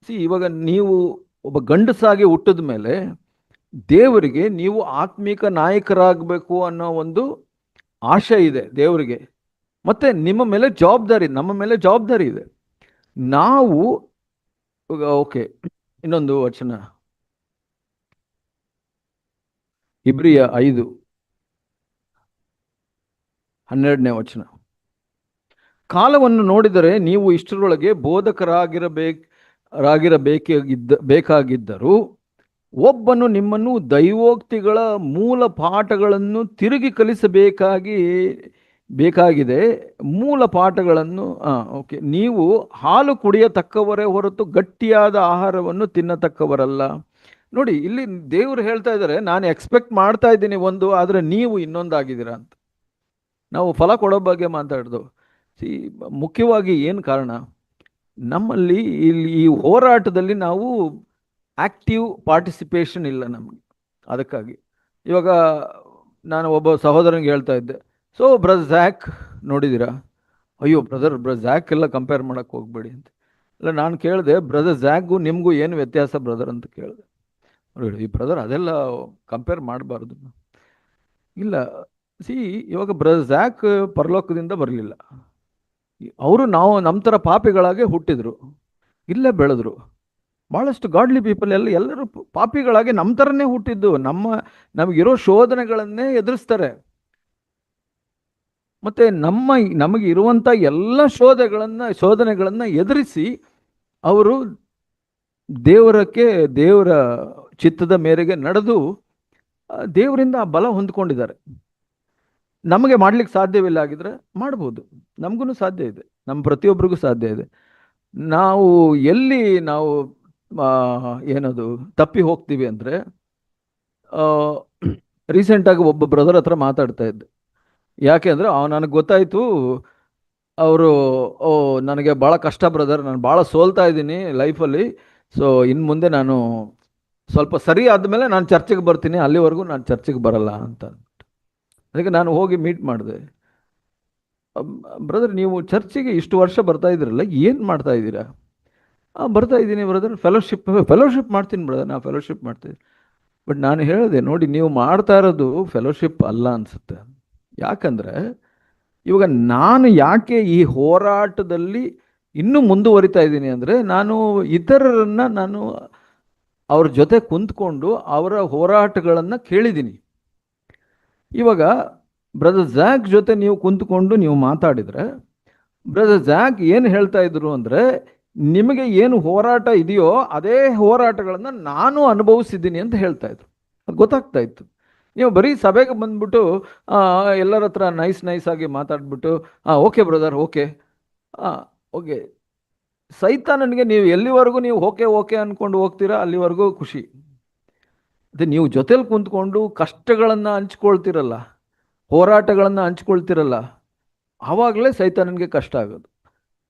ಇವಾಗ ನೀವು ಒಬ್ಬ ಗಂಡಸಾಗಿ ಹುಟ್ಟಿದ ಮೇಲೆ ದೇವರಿಗೆ ನೀವು ಆತ್ಮಿಕ ನಾಯಕರಾಗಬೇಕು ಅನ್ನೋ ಒಂದು ಆಶೆ ಇದೆ ದೇವರಿಗೆ. ಮತ್ತೆ ನಿಮ್ಮ ಮೇಲೆ ಜವಾಬ್ದಾರಿ, ನಮ್ಮ ಮೇಲೆ ಜವಾಬ್ದಾರಿ ಇದೆ. ನಾವು ಓಕೆ, ಇನ್ನೊಂದು ವಚನ, ಇಬ್ರಿಯ 5:12 ವಚನ. ಕಾಲವನ್ನು ನೋಡಿದರೆ ನೀವು ಇಷ್ಟರೊಳಗೆ ಬೇಕಾಗಿದ್ದರೂ ಒಬ್ಬನು ನಿಮ್ಮನ್ನು ದೈವೋಕ್ತಿಗಳ ಮೂಲ ಪಾಠಗಳನ್ನು ತಿರುಗಿ ಬೇಕಾಗಿದೆ. ಮೂಲ ಪಾಠಗಳನ್ನು ಓಕೆ, ನೀವು ಹಾಲು ಕುಡಿಯತಕ್ಕವರೇ ಹೊರತು ಗಟ್ಟಿಯಾದ ಆಹಾರವನ್ನು ತಿನ್ನತಕ್ಕವರಲ್ಲ. ನೋಡಿ, ಇಲ್ಲಿ ದೇವರು ಹೇಳ್ತಾ ಇದ್ದಾರೆ, ನಾನು ಎಕ್ಸ್ಪೆಕ್ಟ್ ಮಾಡ್ತಾ ಇದ್ದೀನಿ ಒಂದು, ಆದರೆ ನೀವು ಇನ್ನೊಂದಾಗಿದ್ದೀರಾ ಅಂತ. ನಾವು ಫಲ ಕೊಡೋ ಬಗ್ಗೆ ಮಾತಾಡ್ದು. ಮುಖ್ಯವಾಗಿ ಏನು ಕಾರಣ? ನಮ್ಮಲ್ಲಿ ಇಲ್ಲಿ ಈ ಹೋರಾಟದಲ್ಲಿ ನಾವು ಆಕ್ಟಿವ್ ಪಾರ್ಟಿಸಿಪೇಷನ್ ಇಲ್ಲ ನಮಗೆ. ಅದಕ್ಕಾಗಿ ಇವಾಗ ನಾನು ಒಬ್ಬ ಸಹೋದರನಿಗೆ ಹೇಳ್ತಾ ಇದ್ದೆ, ಸೊ ಬ್ರದರ್ ಝ್ಯಾಕ್ ನೋಡಿದ್ದೀರಾ? ಅಯ್ಯೋ ಬ್ರದರ್ ಝ್ಯಾಕ್ ಎಲ್ಲ ಕಂಪೇರ್ ಮಾಡೋಕ್ಕೆ ಹೋಗ್ಬೇಡಿ ಅಂತ. ಇಲ್ಲ, ನಾನು ಕೇಳಿದೆ, ಬ್ರದರ್ ಝ್ಯಾಕ್ಗೂ ನಿಮಗೂ ಏನು ವ್ಯತ್ಯಾಸ ಬ್ರದರ್ ಅಂತ ಕೇಳಿದೆ. ಅವ್ರು ಹೇಳಿ, ಈ ಬ್ರದರ್ ಅದೆಲ್ಲ ಕಂಪೇರ್ ಮಾಡಬಾರ್ದು. ಇಲ್ಲ, ಇವಾಗ ಬ್ರದರ್ ಝ್ಯಾಕ್ ಪರಲೋಕದಿಂದ ಬರಲಿಲ್ಲ. ಅವರು ನಮ್ಮ ಥರ ಪಾಪಿಗಳಾಗೆ ಹುಟ್ಟಿದ್ರು, ಇಲ್ಲೇ ಬೆಳೆದ್ರು. ಭಾಳಷ್ಟು ಗಾಡ್ಲಿ ಪೀಪಲ್ ಎಲ್ಲರೂ ಪಾಪಿಗಳಾಗಿ ನಮ್ಮ ಥರನೇ ಹುಟ್ಟಿದ್ದು. ನಮಗಿರೋ ಶೋಧನೆಗಳನ್ನೇ ಎದುರಿಸ್ತಾರೆ. ಮತ್ತು ನಮಗೆ ಇರುವಂಥ ಎಲ್ಲ ಶೋಧನೆಗಳನ್ನು ಎದುರಿಸಿ ಅವರು ದೇವರ ಚಿತ್ತದ ಮೇರೆಗೆ ನಡೆದು ದೇವರಿಂದ ಆ ಬಲ ಹೊಂದ್ಕೊಂಡಿದ್ದಾರೆ. ನಮಗೆ ಮಾಡ್ಲಿಕ್ಕೆ ಸಾಧ್ಯವಿಲ್ಲ ಆಗಿದ್ರೆ ಮಾಡ್ಬೋದು, ನಮಗೂ ಸಾಧ್ಯ ಇದೆ, ನಮ್ಮ ಪ್ರತಿಯೊಬ್ಬರಿಗೂ ಸಾಧ್ಯ ಇದೆ. ನಾವು ಏನದು ತಪ್ಪಿ ಹೋಗ್ತೀವಿ ಅಂದರೆ, ರೀಸೆಂಟಾಗಿ ಒಬ್ಬ ಬ್ರದರ್ ಹತ್ರ ಮಾತಾಡ್ತಾ ಇದ್ದೆ. ಯಾಕೆ ಅಂದರೆ ನನಗೆ ಗೊತ್ತಾಯಿತು, ಅವರು ನನಗೆ ಭಾಳ ಕಷ್ಟ ಬ್ರದರ್, ನಾನು ಭಾಳ ಸೋಲ್ತಾ ಇದ್ದೀನಿ ಲೈಫಲ್ಲಿ, ಸೊ ಇನ್ನು ಮುಂದೆ ನಾನು ಸ್ವಲ್ಪ ಸರಿ ಆದಮೇಲೆ ನಾನು ಚರ್ಚೆಗೆ ಬರ್ತೀನಿ, ಅಲ್ಲಿವರೆಗೂ ನಾನು ಚರ್ಚೆಗೆ ಬರಲ್ಲ ಅಂತ. ಅದಕ್ಕೆ ನಾನು ಹೋಗಿ ಮೀಟ್ ಮಾಡಿದೆ. ಬ್ರದರ್, ನೀವು ಚರ್ಚಿಗೆ ಇಷ್ಟು ವರ್ಷ ಬರ್ತಾ ಇದ್ದೀರಲ್ಲ, ಏನು ಮಾಡ್ತಾ ಇದ್ದೀರಾ? ಬರ್ತಾ ಇದ್ದೀನಿ ಬ್ರದರ್, ಫೆಲೋಶಿಪ್ ಮಾಡ್ತೀನಿ ಬ್ರದರ್, ನಾನು ಫೆಲೋಶಿಪ್ ಮಾಡ್ತೀನಿ. ಬಟ್ ನಾನು ಹೇಳಿದೆ ನೋಡಿ, ನೀವು ಮಾಡ್ತಾ ಇರೋದು ಫೆಲೋಶಿಪ್ ಅಲ್ಲ ಅನ್ಸುತ್ತೆ. ಯಾಕಂದ್ರೆ ಇವಾಗ ನಾನು ಯಾಕೆ ಈ ಹೋರಾಟದಲ್ಲಿ ಇನ್ನೂ ಮುಂದುವರಿತಾ ಇದ್ದೀನಿ ಅಂದರೆ, ನಾನು ಇತರರನ್ನ ಅವ್ರ ಜೊತೆ ಕುಂತ್ಕೊಂಡು ಅವರ ಹೋರಾಟಗಳನ್ನು ಕೇಳಿದ್ದೀನಿ. ಇವಾಗ ಬ್ರದರ್ ಜ್ಯಾಕ್ ಜೊತೆ ನೀವು ಕುಂತ್ಕೊಂಡು ನೀವು ಮಾತಾಡಿದರೆ, ಬ್ರದರ್ ಜ್ಯಾಕ್ ಏನು ಹೇಳ್ತಾ ಇದ್ರು ಅಂದರೆ, ನಿಮಗೆ ಏನು ಹೋರಾಟ ಇದೆಯೋ ಅದೇ ಹೋರಾಟಗಳನ್ನು ನಾನು ಅನುಭವಿಸಿದ್ದೀನಿ ಅಂತ ಹೇಳ್ತಾ ಇದ್ರು. ಅದು ಗೊತ್ತಾಗ್ತಾ ಇತ್ತು. ನೀವು ಬರೀ ಸಭೆಗೆ ಬಂದ್ಬಿಟ್ಟು ಎಲ್ಲರ ಹತ್ರ ನೈಸ್ ಆಗಿ ಮಾತಾಡ್ಬಿಟ್ಟು ಓಕೆ ಬ್ರದರ್ ಓಕೆ ಓಕೆ, ಸೈತಾನನಿಗೆ ನೀವು ಎಲ್ಲಿವರೆಗೂ ನೀವು ಓಕೆ ಓಕೆ ಅಂದ್ಕೊಂಡು ಹೋಗ್ತೀರಾ ಅಲ್ಲಿವರೆಗೂ ಖುಷಿ. ಅದೇ ನೀವು ಜೊತೆಲಿ ಕುಂತ್ಕೊಂಡು ಕಷ್ಟಗಳನ್ನು ಹಂಚ್ಕೊಳ್ತಿರಲ್ಲ, ಹೋರಾಟಗಳನ್ನು ಹಂಚ್ಕೊಳ್ತಿರಲ್ಲ, ಆವಾಗಲೇ ಸೈತಾನನಿಗೆ ಕಷ್ಟ ಆಗೋದು.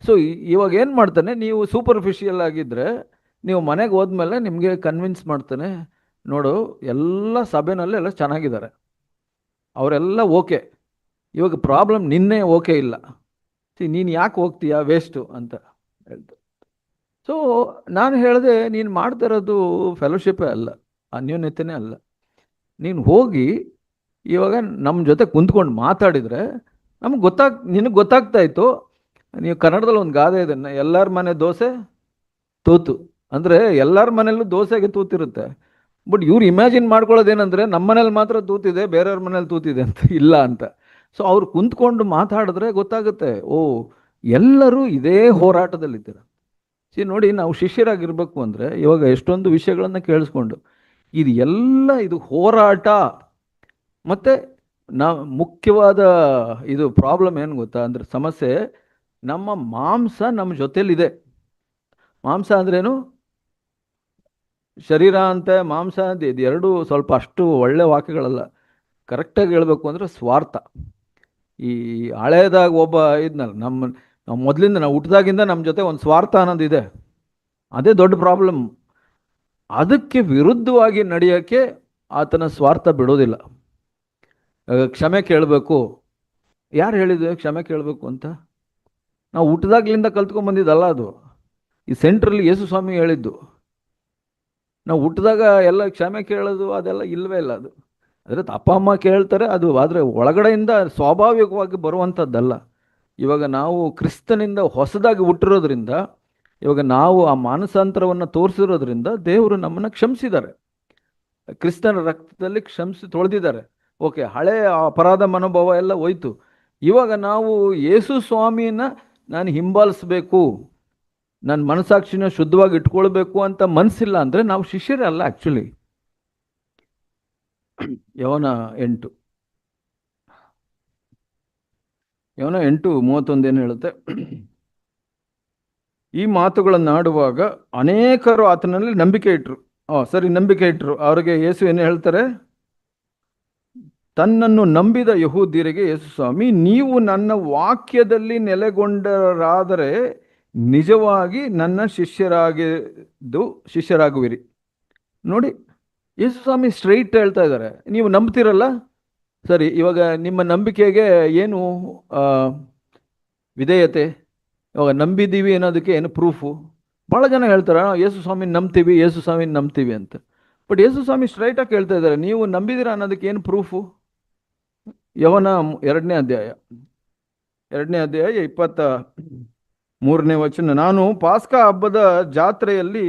ಸೊ ಇವಾಗ ಏನು ಮಾಡ್ತಾನೆ, ನೀವು ಸೂಪರ್ಫಿಷಿಯಲ್ ಆಗಿದ್ದರೆ ನೀವು ಮನೆಗೆ ಹೋದ್ಮೇಲೆ ನಿಮಗೆ ಕನ್ವಿನ್ಸ್ ಮಾಡ್ತಾನೆ, ನೋಡು ಎಲ್ಲ ಸಭೆನಲ್ಲಿ ಎಲ್ಲ ಚೆನ್ನಾಗಿದ್ದಾರೆ, ಅವರೆಲ್ಲ ಓಕೆ, ಇವಾಗ ಪ್ರಾಬ್ಲಮ್ ನಿನ್ನೆ ಓಕೆ ಇಲ್ಲ, ನೀನು ಯಾಕೆ ಹೋಗ್ತೀಯಾ ವೇಸ್ಟು ಅಂತ ಹೇಳ್ತಾರೆ. ಸೊ ನಾನು ಹೇಳಿದೆ, ನೀನು ಮಾಡ್ತಾ ಇರೋದು ಫೆಲೋಶಿಪ್ಪೇ ಅಲ್ಲ, ಅನ್ಯೋನ್ಯತೆಯೇ ಅಲ್ಲ. ನೀನು ಹೋಗಿ ಇವಾಗ ನಮ್ಮ ಜೊತೆ ಕುಂತ್ಕೊಂಡು ಮಾತಾಡಿದರೆ ನಿನಗೆ ಗೊತ್ತಾಗ್ತಾ ಇತ್ತು. ನೀವು ಕನ್ನಡದಲ್ಲಿ ಒಂದು ಗಾದೆ ಇದೆ, ಎಲ್ಲರ ಮನೆ ದೋಸೆ ತೂತು ಅಂದರೆ ಎಲ್ಲರ ಮನೆಯಲ್ಲೂ ದೋಸೆಗೆ ತೂತಿರುತ್ತೆ. ಬಟ್ ಇವ್ರು ಇಮ್ಯಾಜಿನ್ ಮಾಡ್ಕೊಳ್ಳೋದೇನೆಂದರೆ ನಮ್ಮ ಮನೇಲಿ ಮಾತ್ರ ತೂತಿದೆ, ಬೇರೆಯವ್ರ ಮನೇಲಿ ತೂತಿದೆ ಅಂತ ಇಲ್ಲ ಅಂತ. ಸೊ ಅವ್ರು ಕುಂತ್ಕೊಂಡು ಮಾತಾಡಿದ್ರೆ ಗೊತ್ತಾಗುತ್ತೆ, ಓ ಎಲ್ಲರೂ ಇದೇ ಹೋರಾಟದಲ್ಲಿದ್ದೀರ. ನೋಡಿ, ನಾವು ಶಿಷ್ಯರಾಗಿರ್ಬೇಕು ಅಂದರೆ ಇವಾಗ ಎಷ್ಟೊಂದು ವಿಷಯಗಳನ್ನು ಕೇಳಿಸ್ಕೊಂಡು ಇದು ಹೋರಾಟ. ಮತ್ತು ಮುಖ್ಯವಾದ ಇದು ಪ್ರಾಬ್ಲಮ್ ಏನು ಗೊತ್ತಾ ಅಂದರೆ, ಸಮಸ್ಯೆ ನಮ್ಮ ಮಾಂಸ ನಮ್ಮ ಜೊತೆಲಿದೆ. ಮಾಂಸ ಅಂದ್ರೇನು? ಶರೀರ ಅಂತ ಮಾಂಸ ಅಂತ ಇದು ಎರಡೂ ಸ್ವಲ್ಪ ಅಷ್ಟು ಒಳ್ಳೆ ವಾಕ್ಯಗಳಲ್ಲ. ಕರೆಕ್ಟಾಗಿ ಹೇಳಬೇಕು ಅಂದರೆ ಸ್ವಾರ್ಥ. ಈ ಹಳೇದಾಗ ಒಬ್ಬ ಇದ್ನಲ್ಲ, ನಾವು ಮೊದಲಿಂದ ನಾವು ಹುಟ್ಟಿದಾಗಿಂದ ನಮ್ಮ ಜೊತೆ ಒಂದು ಸ್ವಾರ್ಥ ಅನ್ನೋದಿದೆ. ಅದೇ ದೊಡ್ಡ ಪ್ರಾಬ್ಲಮ್. ಅದಕ್ಕೆ ವಿರುದ್ಧವಾಗಿ ನಡೆಯೋಕ್ಕೆ ಆತನ ಸ್ವಾರ್ಥ ಬಿಡೋದಿಲ್ಲ. ಕ್ಷಮೆ ಕೇಳಬೇಕು. ಯಾರು ಹೇಳಿದ್ವಿ ಕ್ಷಮೆ ಕೇಳಬೇಕು ಅಂತ? ನಾವು ಹುಟ್ಟಿದಾಗ್ಲಿಂದ ಕಲ್ತ್ಕೊಂಡ್ಬಂದಿದ್ದಲ್ಲ ಅದು. ಈ ಸೆಂಟ್ರಲ್ಲಿ ಯೇಸು ಸ್ವಾಮಿ ಹೇಳಿದ್ದು. ನಾವು ಹುಟ್ಟಿದಾಗ ಎಲ್ಲ ಕ್ಷಮೆ ಕೇಳೋದು ಅದೆಲ್ಲ ಇಲ್ಲವೇ ಇಲ್ಲ. ಅದು ಅಂದರೆ ಅಪ್ಪ ಅಮ್ಮ ಕೇಳ್ತಾರೆ ಅದು, ಆದರೆ ಒಳಗಡೆಯಿಂದ ಸ್ವಾಭಾವಿಕವಾಗಿ ಬರುವಂಥದ್ದಲ್ಲ. ಇವಾಗ ನಾವು ಕ್ರಿಸ್ತನಿಂದ ಹೊಸದಾಗಿ ಹುಟ್ಟಿರೋದ್ರಿಂದ, ಇವಾಗ ನಾವು ಆ ಮಾನಸಾಂತರವನ್ನು ತೋರಿಸಿರೋದ್ರಿಂದ ದೇವರು ನಮ್ಮನ್ನು ಕ್ಷಮಿಸಿದ್ದಾರೆ. ಕ್ರಿಸ್ತನ ರಕ್ತದಲ್ಲಿ ತೊಳೆದಿದ್ದಾರೆ. ಓಕೆ, ಹಳೆ ಅಪರಾಧ ಮನೋಭಾವ ಎಲ್ಲ ಹೋಯ್ತು. ಇವಾಗ ನಾವು ಯೇಸು ಸ್ವಾಮಿಯನ್ನು ನಾನು ಹಿಂಬಾಲಿಸಬೇಕು, ನನ್ನ ಮನಸ್ಸಾಕ್ಷಿನ ಶುದ್ಧವಾಗಿ ಇಟ್ಕೊಳ್ಬೇಕು ಅಂತ ಮನಸ್ಸಿಲ್ಲ ಅಂದರೆ ನಾವು ಶಿಷ್ಯರೇ ಅಲ್ಲ ಆ್ಯಕ್ಚುಲಿ. ಯೋನ 8:31 ಏನು ಹೇಳುತ್ತೆ? ಈ ಮಾತುಗಳನ್ನು ಆಡುವಾಗ ಅನೇಕರು ಆತನಲ್ಲಿ ನಂಬಿಕೆ ಇಟ್ಟರು. ನಂಬಿಕೆ ಇಟ್ಟರು. ಅವರಿಗೆ ಯೇಸು ಏನು ಹೇಳ್ತಾರೆ? ತನ್ನನ್ನು ನಂಬಿದ ಯಹೂದ್ಯರಿಗೆ ಯೇಸು ಸ್ವಾಮಿ, ನೀವು ನನ್ನ ವಾಕ್ಯದಲ್ಲಿ ನೆಲೆಗೊಂಡರಾದರೆ ನಿಜವಾಗಿ ನನ್ನ ಶಿಷ್ಯರಾಗುವಿರಿ. ನೋಡಿ, ಯೇಸು ಸ್ವಾಮಿ ಸ್ಟ್ರೈಟ್ ಹೇಳ್ತಾ ಇದ್ದಾರೆ, ನೀವು ನಂಬ್ತಿರಲ್ಲ ಸರಿ, ಇವಾಗ ನಿಮ್ಮ ನಂಬಿಕೆಗೆ ಏನು ವಿಧೇಯತೆ? ಇವಾಗ ನಂಬಿದ್ದೀವಿ ಅನ್ನೋದಕ್ಕೆ ಏನು ಪ್ರೂಫು? ಭಾಳ ಜನ ಹೇಳ್ತಾರೆ ಯೇಸು ಸ್ವಾಮಿನ ನಂಬ್ತೀವಿ ಅಂತ. ಬಟ್ ಯೇಸು ಸ್ವಾಮಿ ಸ್ಟ್ರೈಟಾಗಿ ಹೇಳ್ತಾ ಇದ್ದಾರೆ, ನೀವು ನಂಬಿದ್ದೀರಾ ಅನ್ನೋದಕ್ಕೆ ಏನು ಪ್ರೂಫು? ಯೋನ 2ನೇ ಅಧ್ಯಾಯ 23ನೇ ವಚನ. ನಾನು ಪಾಸ್ಕ ಹಬ್ಬದ ಜಾತ್ರೆಯಲ್ಲಿ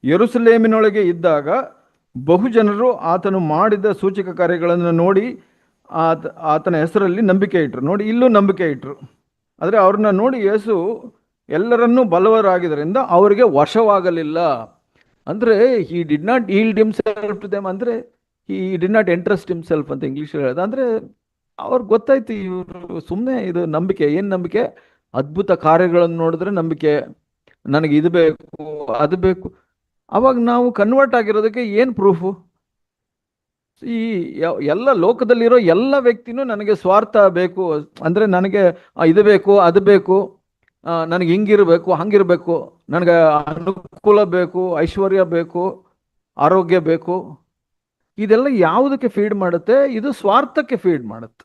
ಯೆರೂಸಲೇಮಿನೊಳಗೆ ಇದ್ದಾಗ ಬಹುಜನರು ಆತನು ಮಾಡಿದ ಸೂಚಕ ಕಾರ್ಯಗಳನ್ನು ನೋಡಿ ಆತನ ಹೆಸರಲ್ಲಿ ನಂಬಿಕೆ ಇಟ್ಟರು. ನೋಡಿ, ಇಲ್ಲೂ ನಂಬಿಕೆ ಇಟ್ಟರು. ಆದರೆ ಅವ್ರನ್ನ ನೋಡಿ ಯೇಸು ಎಲ್ಲರನ್ನೂ ಬಲವರಾಗಿದ್ದರಿಂದ ಅವರಿಗೆ ವಶವಾಗಲಿಲ್ಲ. ಅಂದರೆ he did not yield himself to them, ಅಂದರೆ he did not interest himself ಅಂತ ಇಂಗ್ಲೀಷಲ್ಲಿ ಹೇಳೋದು. ಅಂದರೆ ಅವ್ರಿಗೆ ಗೊತ್ತಾಯ್ತು ಇವರು ಸುಮ್ಮನೆ ಇದು ನಂಬಿಕೆ. ಏನು ನಂಬಿಕೆ? ಅದ್ಭುತ ಕಾರ್ಯಗಳನ್ನು ನೋಡಿದ್ರೆ ನಂಬಿಕೆ, ನನಗೆ ಇದು ಬೇಕು ಅದು ಬೇಕು. ಅವಾಗ ನಾವು ಕನ್ವರ್ಟ್ ಆಗಿರೋದಕ್ಕೆ ಏನು ಪ್ರೂಫು? ಈ ಎಲ್ಲ ಲೋಕದಲ್ಲಿರೋ ಎಲ್ಲ ವ್ಯಕ್ತಿನೂ ನನಗೆ ಸ್ವಾರ್ಥ ಬೇಕು, ಅಂದರೆ ನನಗೆ ಇದು ಬೇಕು ಅದು ಬೇಕು, ನನಗೆ ಹಿಂಗಿರಬೇಕು ಹಂಗಿರಬೇಕು, ನನಗೆ ಅನುಕೂಲ ಬೇಕು, ಐಶ್ವರ್ಯ ಬೇಕು, ಆರೋಗ್ಯ ಬೇಕು. ಇದೆಲ್ಲ ಯಾವುದಕ್ಕೆ ಫೀಡ್ ಮಾಡುತ್ತೆ? ಇದು ಸ್ವಾರ್ಥಕ್ಕೆ ಫೀಡ್ ಮಾಡುತ್ತೆ.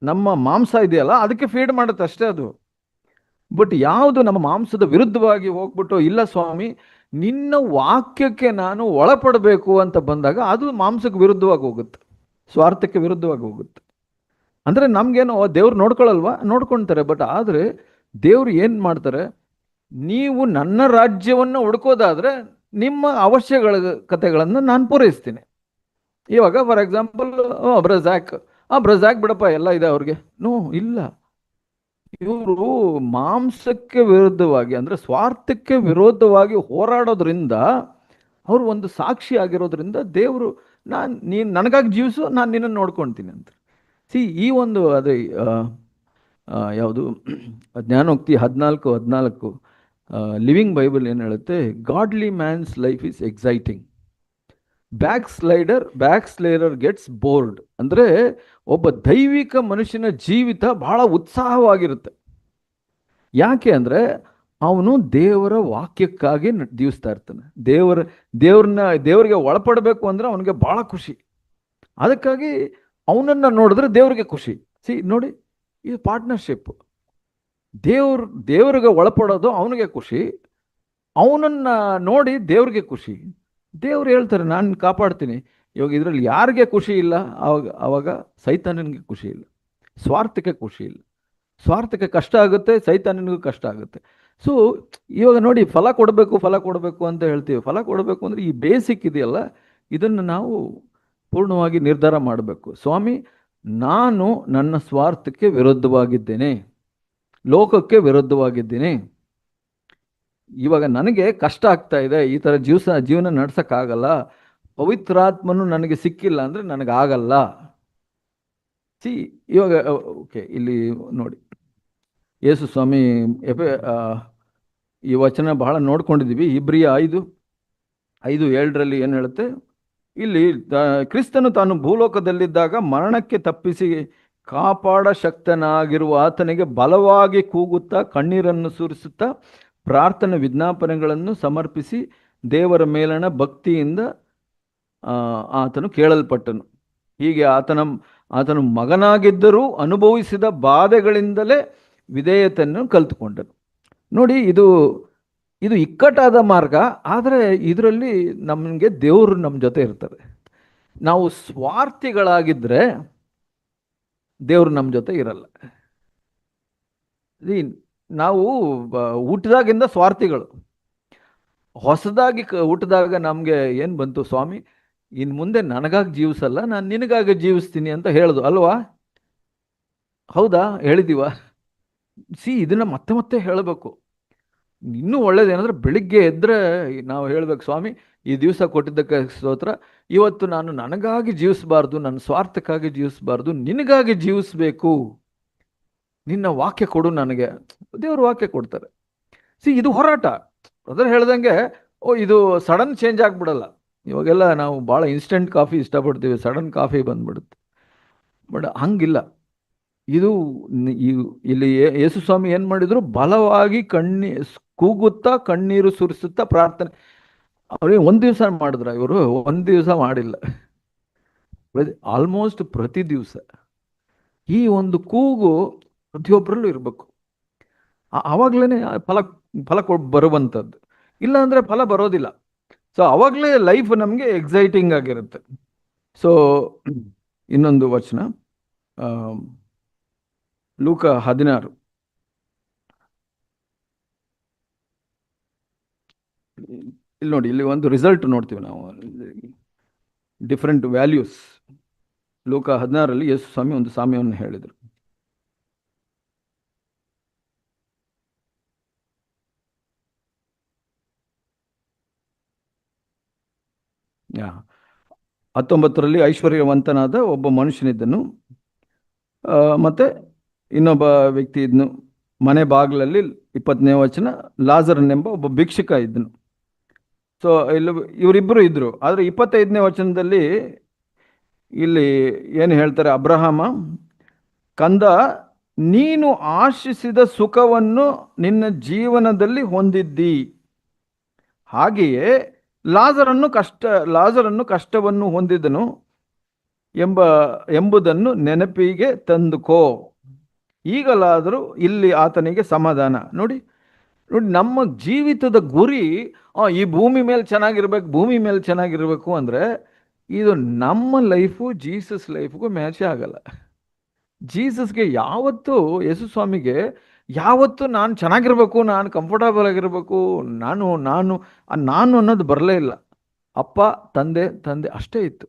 ನಮ್ಮ ಮಾಂಸ ಇದೆಯಲ್ಲ ಅದಕ್ಕೆ ಫೀಡ್ ಮಾಡುತ್ತೆ ಅಷ್ಟೇ ಅದು. ಬಟ್ ಯಾವುದು ನಮ್ಮ ಮಾಂಸದ ವಿರುದ್ಧವಾಗಿ ಹೋಗ್ಬಿಟ್ಟು, ಇಲ್ಲ ಸ್ವಾಮಿ ನಿನ್ನ ವಾಕ್ಯಕ್ಕೆ ನಾನು ಒಳಪಡಬೇಕು ಅಂತ ಬಂದಾಗ ಅದು ಮಾಂಸಕ್ಕೆ ವಿರುದ್ಧವಾಗಿ ಹೋಗುತ್ತೆ, ಸ್ವಾರ್ಥಕ್ಕೆ ವಿರುದ್ಧವಾಗಿ ಹೋಗುತ್ತೆ. ಅಂದರೆ ನಮಗೇನೋ ದೇವ್ರು ನೋಡ್ಕೊಳ್ಳಲ್ವಾ, ನೋಡ್ಕೊಳ್ತಾರೆ. ಬಟ್ ಆದರೆ ದೇವ್ರು ಏನು ಮಾಡ್ತಾರೆ, ನೀವು ನನ್ನ ರಾಜ್ಯವನ್ನು ಹುಡ್ಕೋದಾದ್ರೆ ನಿಮ್ಮ ಅವಶ್ಯಕತೆಗಳನ್ನು ನಾನು ಪೂರೈಸ್ತೀನಿ. ಇವಾಗ ಫಾರ್ ಎಕ್ಸಾಂಪಲ್ ಬ್ರಜಾಕ್ ಬಿಡಪ್ಪ ಎಲ್ಲ ಇದೆ ಅವ್ರಿಗೆ. ನೋ, ಇಲ್ಲ. ಇವರು ಮಾಂಸಕ್ಕೆ ವಿರುದ್ಧವಾಗಿ ಅಂದರೆ ಸ್ವಾರ್ಥಕ್ಕೆ ವಿರೋಧವಾಗಿ ಹೋರಾಡೋದ್ರಿಂದ ಅವರು ಒಂದು ಸಾಕ್ಷಿ ಆಗಿರೋದ್ರಿಂದ ದೇವರು ನೀನು ನನಗಾಗಿ ಜೀವಿಸು, ನಾನು ನಿನ್ನನ್ನು ನೋಡ್ಕೊಳ್ತೀನಿ ಅಂತ. ಈ ಒಂದು ಅದೇ ಯಾವುದು ಜ್ಞಾನೋಕ್ತಿ 14:14 ಲಿವಿಂಗ್ ಬೈಬಲ್ ಏನು ಹೇಳುತ್ತೆ, godly man's life is exciting, backslider gets bored. ಅಂದರೆ ಒಬ್ಬ ದೈವಿಕ ಮನುಷ್ಯನ ಜೀವಿತ ಬಹಳ ಉತ್ಸಾಹವಾಗಿರುತ್ತೆ. ಯಾಕೆ ಅಂದರೆ ಅವನು ದೇವರ ವಾಕ್ಯಕ್ಕಾಗಿ ಜೀವಿಸ್ತಾ ಇರ್ತಾನೆ. ದೇವರಿಗೆ ಒಳಪಡಬೇಕು ಅಂದರೆ ಅವನಿಗೆ ಬಹಳ ಖುಷಿ. ಅದಕ್ಕಾಗಿ ಅವನನ್ನು ನೋಡಿದ್ರೆ ದೇವರಿಗೆ ಖುಷಿ. ನೋಡಿ, ಇದು ಪಾರ್ಟ್ನರ್ಶಿಪ್. ದೇವರಿಗೆ ಒಳಪಡೋದು ಅವನಿಗೆ ಖುಷಿ, ಅವನನ್ನು ನೋಡಿ ದೇವ್ರಿಗೆ ಖುಷಿ. ದೇವ್ರು ಹೇಳ್ತಾರೆ ನಾನು ಕಾಪಾಡ್ತೀನಿ. ಇವಾಗ ಇದರಲ್ಲಿ ಯಾರಿಗೆ ಖುಷಿ ಇಲ್ಲ? ಅವಾಗ ಸೈತಾನನಿಗೆ ಖುಷಿ ಇಲ್ಲ, ಸ್ವಾರ್ಥಕ್ಕೆ ಖುಷಿ ಇಲ್ಲ. ಸ್ವಾರ್ಥಕ್ಕೆ ಕಷ್ಟ ಆಗುತ್ತೆ, ಸೈತಾನನಿಗೂ ಕಷ್ಟ ಆಗುತ್ತೆ. ಸೊ ಇವಾಗ ನೋಡಿ, ಫಲ ಕೊಡಬೇಕು ಅಂತ ಹೇಳ್ತೀವಿ. ಫಲ ಕೊಡಬೇಕು ಅಂದರೆ ಈ ಬೇಸಿಕ್ ಇದೆಯಲ್ಲ, ಇದನ್ನು ನಾವು ಪೂರ್ಣವಾಗಿ ನಿರ್ಧಾರ ಮಾಡಬೇಕು. ಸ್ವಾಮಿ, ನಾನು ನನ್ನ ಸ್ವಾರ್ಥಕ್ಕೆ ವಿರುದ್ಧವಾಗಿದ್ದೇನೆ, ಲೋಕಕ್ಕೆ ವಿರುದ್ಧವಾಗಿದ್ದೀನಿ. ಇವಾಗ ನನಗೆ ಕಷ್ಟ ಆಗ್ತಾ ಇದೆ, ಈ ಥರ ಜೀವನ ನಡ್ಸೋಕ್ಕಾಗಲ್ಲ, ಪವಿತ್ರಾತ್ಮನು ನನಗೆ ಸಿಕ್ಕಿಲ್ಲ ಅಂದರೆ ನನಗಾಗಲ್ಲ. ಇವಾಗ ಓಕೆ, ಇಲ್ಲಿ ನೋಡಿ, ಯೇಸು ಸ್ವಾಮಿ ಈ ವಚನ ಬಹಳ ನೋಡ್ಕೊಂಡಿದ್ದೀವಿ. ಇಬ್ರಿಯ 5:7 ಏನು ಹೇಳುತ್ತೆ, ಇಲ್ಲಿ ಕ್ರಿಸ್ತನು ತಾನು ಭೂಲೋಕದಲ್ಲಿದ್ದಾಗ ಮರಣಕ್ಕೆ ತಪ್ಪಿಸಿ ಕಾಪಾಡ ಶಕ್ತನಾಗಿರುವ ಆತನಿಗೆ ಬಲವಾಗಿ ಕೂಗುತ್ತಾ ಕಣ್ಣೀರನ್ನು ಸುರಿಸುತ್ತಾ ಪ್ರಾರ್ಥನೆ ವಿಜ್ಞಾಪನೆಗಳನ್ನು ಸಮರ್ಪಿಸಿ ದೇವರ ಮೇಲಣ ಭಕ್ತಿಯಿಂದ ಆತನು ಕೇಳಲ್ಪಟ್ಟನು. ಹೀಗೆ ಆತನು ಮಗನಾಗಿದ್ದರೂ ಅನುಭವಿಸಿದ ಬಾಧೆಗಳಿಂದಲೇ ವಿಧೇಯತೆಯನ್ನು ಕಲಿತುಕೊಂಡನು. ನೋಡಿ, ಇದು ಇಕ್ಕಟ್ಟಾದ ಮಾರ್ಗ. ಆದರೆ ಇದರಲ್ಲಿ ನಮಗೆ ದೇವರು ನಮ್ಮ ಜೊತೆ ಇರ್ತಾರೆ. ನಾವು ಸ್ವಾರ್ಥಿಗಳಾಗಿದ್ದರೆ ದೇವರು ನಮ್ಮ ಜೊತೆ ಇರಲ್ಲ. ನಾವು ಹುಟ್ಟಿದಾಗಿಂದ ಸ್ವಾರ್ಥಿಗಳು. ಹೊಸದಾಗಿ ಹುಟ್ಟಿದಾಗ ನಮಗೆ ಏನು ಬಂತು, ಸ್ವಾಮಿ ಇನ್ನು ಮುಂದೆ ನನಗಾಗಿ ಜೀವಿಸಲ್ಲ, ನಾನು ನಿನಗಾಗಿ ಜೀವಿಸ್ತೀನಿ ಅಂತ ಹೇಳೋದು ಅಲ್ವಾ? ಹೌದಾ? ಹೇಳಿದೀವ? ಇದನ್ನು ಮತ್ತೆ ಹೇಳಬೇಕು. ಇನ್ನೂ ಒಳ್ಳೇದೇನೆಂದರೆ, ಬೆಳಿಗ್ಗೆ ಎದ್ದರೆ ನಾವು ಹೇಳಬೇಕು, ಸ್ವಾಮಿ ಈ ದಿವಸ ಕೊಟ್ಟಿದ್ದಕ್ಕೆ ಸ್ತೋತ್ರ. ಇವತ್ತು ನಾನು ನನಗಾಗಿ ಜೀವಿಸಬಾರ್ದು, ನನ್ನ ಸ್ವಾರ್ಥಕ್ಕಾಗಿ ಜೀವಿಸಬಾರ್ದು, ನಿನಗಾಗಿ ಜೀವಿಸಬೇಕು. ನಿನ್ನ ವಾಕ್ಯ ಕೊಡು ನನಗೆ. ದೇವರು ವಾಕ್ಯ ಕೊಡ್ತಾರೆ. ಇದು ಹೋರಾಟ. ಅದರ ಹೇಳ್ದಂಗೆ ಇದು ಸಡನ್ ಚೇಂಜ್ ಆಗಿಬಿಡಲ್ಲ. ಇವಾಗೆಲ್ಲ ನಾವು ಭಾಳ ಇನ್ಸ್ಟೆಂಟ್ ಕಾಫಿ ಇಷ್ಟಪಡ್ತೀವಿ, ಸಡನ್ ಕಾಫಿ ಬಂದ್ಬಿಡುತ್ತೆ. ಬಟ್ ಹಂಗಿಲ್ಲ. ಇಲ್ಲಿ ಯೇಸು ಸ್ವಾಮಿ ಏನು ಮಾಡಿದ್ರು, ಬಲವಾಗಿ ಕೂಗುತ್ತಾ ಕಣ್ಣೀರು ಸುರಿಸುತ್ತಾ ಪ್ರಾರ್ಥನೆ. ಅವ್ರಿಗೆ ಒಂದು ದಿವಸ ಮಾಡಿದ್ರ, ಇವರು ಒಂದು ದಿವಸ ಮಾಡಿಲ್ಲ, ಆಲ್ಮೋಸ್ಟ್ ಪ್ರತಿ ದಿವಸ ಈ ಒಂದು ಕೂಗು ಪ್ರತಿಯೊಬ್ಬರಲ್ಲೂ ಇರಬೇಕು. ಆವಾಗಲೇ ಫಲ ಬರುವಂಥದ್ದು. ಇಲ್ಲ ಅಂದರೆ ಫಲ ಬರೋದಿಲ್ಲ. ಸೊ ಅವಾಗಲೇ ಲೈಫ್ ನಮಗೆ ಎಕ್ಸೈಟಿಂಗ್ ಆಗಿರುತ್ತೆ. ಸೊ ಇನ್ನೊಂದು ವಚನ, ಲೂಕ 16. ಇಲ್ಲಿ ನೋಡಿ, ಇಲ್ಲಿ ಒಂದು ರಿಸಲ್ಟ್ ನೋಡ್ತೀವಿ ನಾವು, ಡಿಫ್ರೆಂಟ್ ವ್ಯಾಲ್ಯೂಸ್. ಲೂಕ 16 ಯೇಸು ಸ್ವಾಮಿ ಒಂದು ಸಾಮ್ಯವನ್ನು ಹೇಳಿದರು. ಯಾ 19 ಐಶ್ವರ್ಯವಂತನಾದ ಒಬ್ಬ ಮನುಷ್ಯನಿದ್ದನು, ಮತ್ತು ಇನ್ನೊಬ್ಬ ವ್ಯಕ್ತಿ ಇದ್ದನು. ಮನೆ ಬಾಗಿಲಲ್ಲಿ 20ನೇ ವಚನ, ಲಾಜರನೆಂಬ ಒಬ್ಬ ಭಿಕ್ಷುಕ ಇದ್ದನು. ಸೊ ಇವರಿಬ್ಬರು ಇದ್ದರು. ಆದರೆ 25ನೇ ವಚನದಲ್ಲಿ ಇಲ್ಲಿ ಏನು ಹೇಳ್ತಾರೆ, ಅಬ್ರಹಾಮ, ಕಂದ, ನೀನು ಆಶಿಸಿದ ಸುಖವನ್ನು ನಿನ್ನ ಜೀವನದಲ್ಲಿ ಹೊಂದಿದ್ದಿ, ಹಾಗೆಯೇ ಲಾಜರನ್ನು ಕಷ್ಟವನ್ನು ಹೊಂದಿದನು ಎಂಬುದನ್ನು ನೆನಪಿಗೆ ತಂದುಕೋ. ಈಗಲಾದರೂ ಇಲ್ಲಿ ಆತನಿಗೆ ಸಮಾಧಾನ. ನೋಡಿ, ನಮ್ಮ ಜೀವಿತದ ಗುರಿ ಈ ಭೂಮಿ ಮೇಲೆ ಚೆನ್ನಾಗಿರ್ಬೇಕು, ಭೂಮಿ ಮೇಲೆ ಚೆನ್ನಾಗಿರ್ಬೇಕು ಅಂದರೆ ಇದು ನಮ್ಮ ಲೈಫು ಜೀಸಸ್ ಲೈಫ್ಗೂ ಮ್ಯಾಚೇ ಆಗಲ್ಲ. ಜೀಸಸ್ಗೆ ಯಾವತ್ತೂ, ಯೇಸು ಸ್ವಾಮಿಗೆ ಯಾವತ್ತೂ ನಾನು ಚೆನ್ನಾಗಿರ್ಬೇಕು, ನಾನು ಕಂಫರ್ಟಬಲ್ ಆಗಿರ್ಬೇಕು, ನಾನು ನಾನು ನಾನು ಅನ್ನೋದು ಬರಲೇ ಇಲ್ಲ. ಅಪ್ಪ, ತಂದೆ, ತಂದೆ ಅಷ್ಟೇ ಇತ್ತು.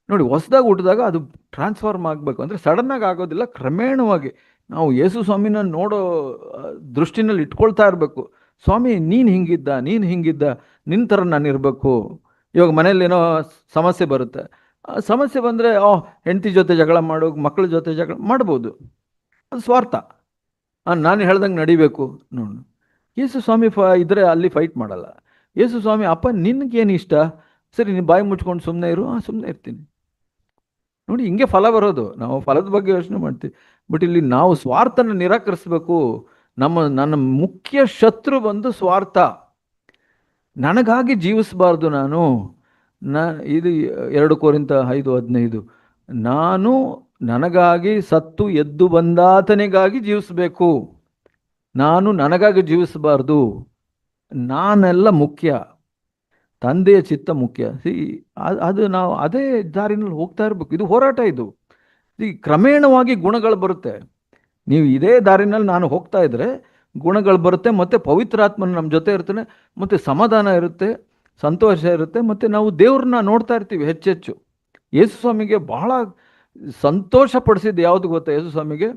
ನೋಡಿ, ಹೊಸದಾಗಿ ಹುಟ್ಟಿದಾಗ ಅದು ಟ್ರಾನ್ಸ್ಫಾರ್ಮ್ ಆಗಬೇಕು ಅಂದರೆ ಸಡನ್ನಾಗಿ ಆಗೋದಿಲ್ಲ, ಕ್ರಮೇಣವಾಗಿ ನಾವು ಯೇಸು ಸ್ವಾಮಿನ ನೋಡೋ ದೃಷ್ಟಿನಲ್ಲಿ ಇಟ್ಕೊಳ್ತಾ ಇರಬೇಕು. ಸ್ವಾಮಿ ನೀನು ಹಿಂಗಿದ್ದ, ನೀನು ಹಿಂಗಿದ್ದ, ನಿನ್ನ ಥರ ನಾನು ಇರಬೇಕು. ಇವಾಗ ಮನೇಲಿ ಏನೋ ಸಮಸ್ಯೆ ಬರುತ್ತೆ, ಸಮಸ್ಯೆ ಬಂದರೆ ಹೆಂಡತಿ ಜೊತೆ ಜಗಳ ಮಾಡು, ಮಕ್ಕಳ ಜೊತೆ ಜಗಳ ಮಾಡ್ಬೋದು, ಅದು ಸ್ವಾರ್ಥ. ನಾನು ಹೇಳ್ದಂಗೆ ನಡಿಬೇಕು. ನೋಡು, ಯೇಸು ಸ್ವಾಮಿ ಇದ್ರೆ ಅಲ್ಲಿ ಫೈಟ್ ಮಾಡಲ್ಲ. ಯೇಸು ಸ್ವಾಮಿ, ಅಪ್ಪ ನಿನಗೇನು ಇಷ್ಟ, ಸರಿ ನೀನು ಬಾಯಿ ಮುಚ್ಕೊಂಡು ಸುಮ್ಮನೆ ಇರು, ಸುಮ್ಮನೆ ಇರ್ತೀನಿ. ನೋಡಿ, ಹಿಂಗೆ ಫಲ ಬರೋದು. ನಾವು ಫಲದ ಬಗ್ಗೆ ಯೋಚನೆ ಮಾಡ್ತೀವಿ, ಬಟ್ ಇಲ್ಲಿ ನಾವು ಸ್ವಾರ್ಥನ ನಿರಾಕರಿಸ್ಬೇಕು. ನನ್ನ ಮುಖ್ಯ ಶತ್ರು ಬಂದು ಸ್ವಾರ್ಥ. ನನಗಾಗಿ ಜೀವಿಸಬಾರ್ದು ನಾನು. ಇದು 2 ಕೊರಿಂಥ 5:15, ನಾನು ನನಗಾಗಿ ಸತ್ತು ಎದ್ದು ಬಂದಾತನಿಗಾಗಿ ಜೀವಿಸಬೇಕು, ನಾನು ನನಗಾಗಿ ಜೀವಿಸಬಾರ್ದು. ನಾನೆಲ್ಲ ಮುಖ್ಯ, ತಂದೆಯ ಚಿತ್ತ ಮುಖ್ಯ. ಅದು ನಾವು ಅದೇ ದಾರಿನಲ್ಲಿ ಹೋಗ್ತಾ ಇರಬೇಕು. ಇದು ಹೋರಾಟ. ಇದು ಕ್ರಮೇಣವಾಗಿ ಗುಣಗಳು ಬರುತ್ತೆ. ನೀವು ಇದೇ ದಾರಿನಲ್ಲಿ ನಾನು ಹೋಗ್ತಾ ಇದ್ರೆ ಗುಣಗಳು ಬರುತ್ತೆ, ಮತ್ತು ಪವಿತ್ರಾತ್ಮನ ನಮ್ಮ ಜೊತೆ ಇರ್ತಾನೆ, ಮತ್ತು ಸಮಾಧಾನ ಇರುತ್ತೆ, ಸಂತೋಷ ಇರುತ್ತೆ, ಮತ್ತು ನಾವು ದೇವ್ರನ್ನ ನೋಡ್ತಾ ಇರ್ತೀವಿ ಹೆಚ್ಚೆಚ್ಚು. ಯೇಸು ಸ್ವಾಮಿಗೆ ಬಹಳ ಸಂತೋಷ ಪಡಿಸಿದ್ದು ಯಾವುದು ಗೊತ್ತಾ? ಯೇಸು ಸ್ವಾಮಿಗೆ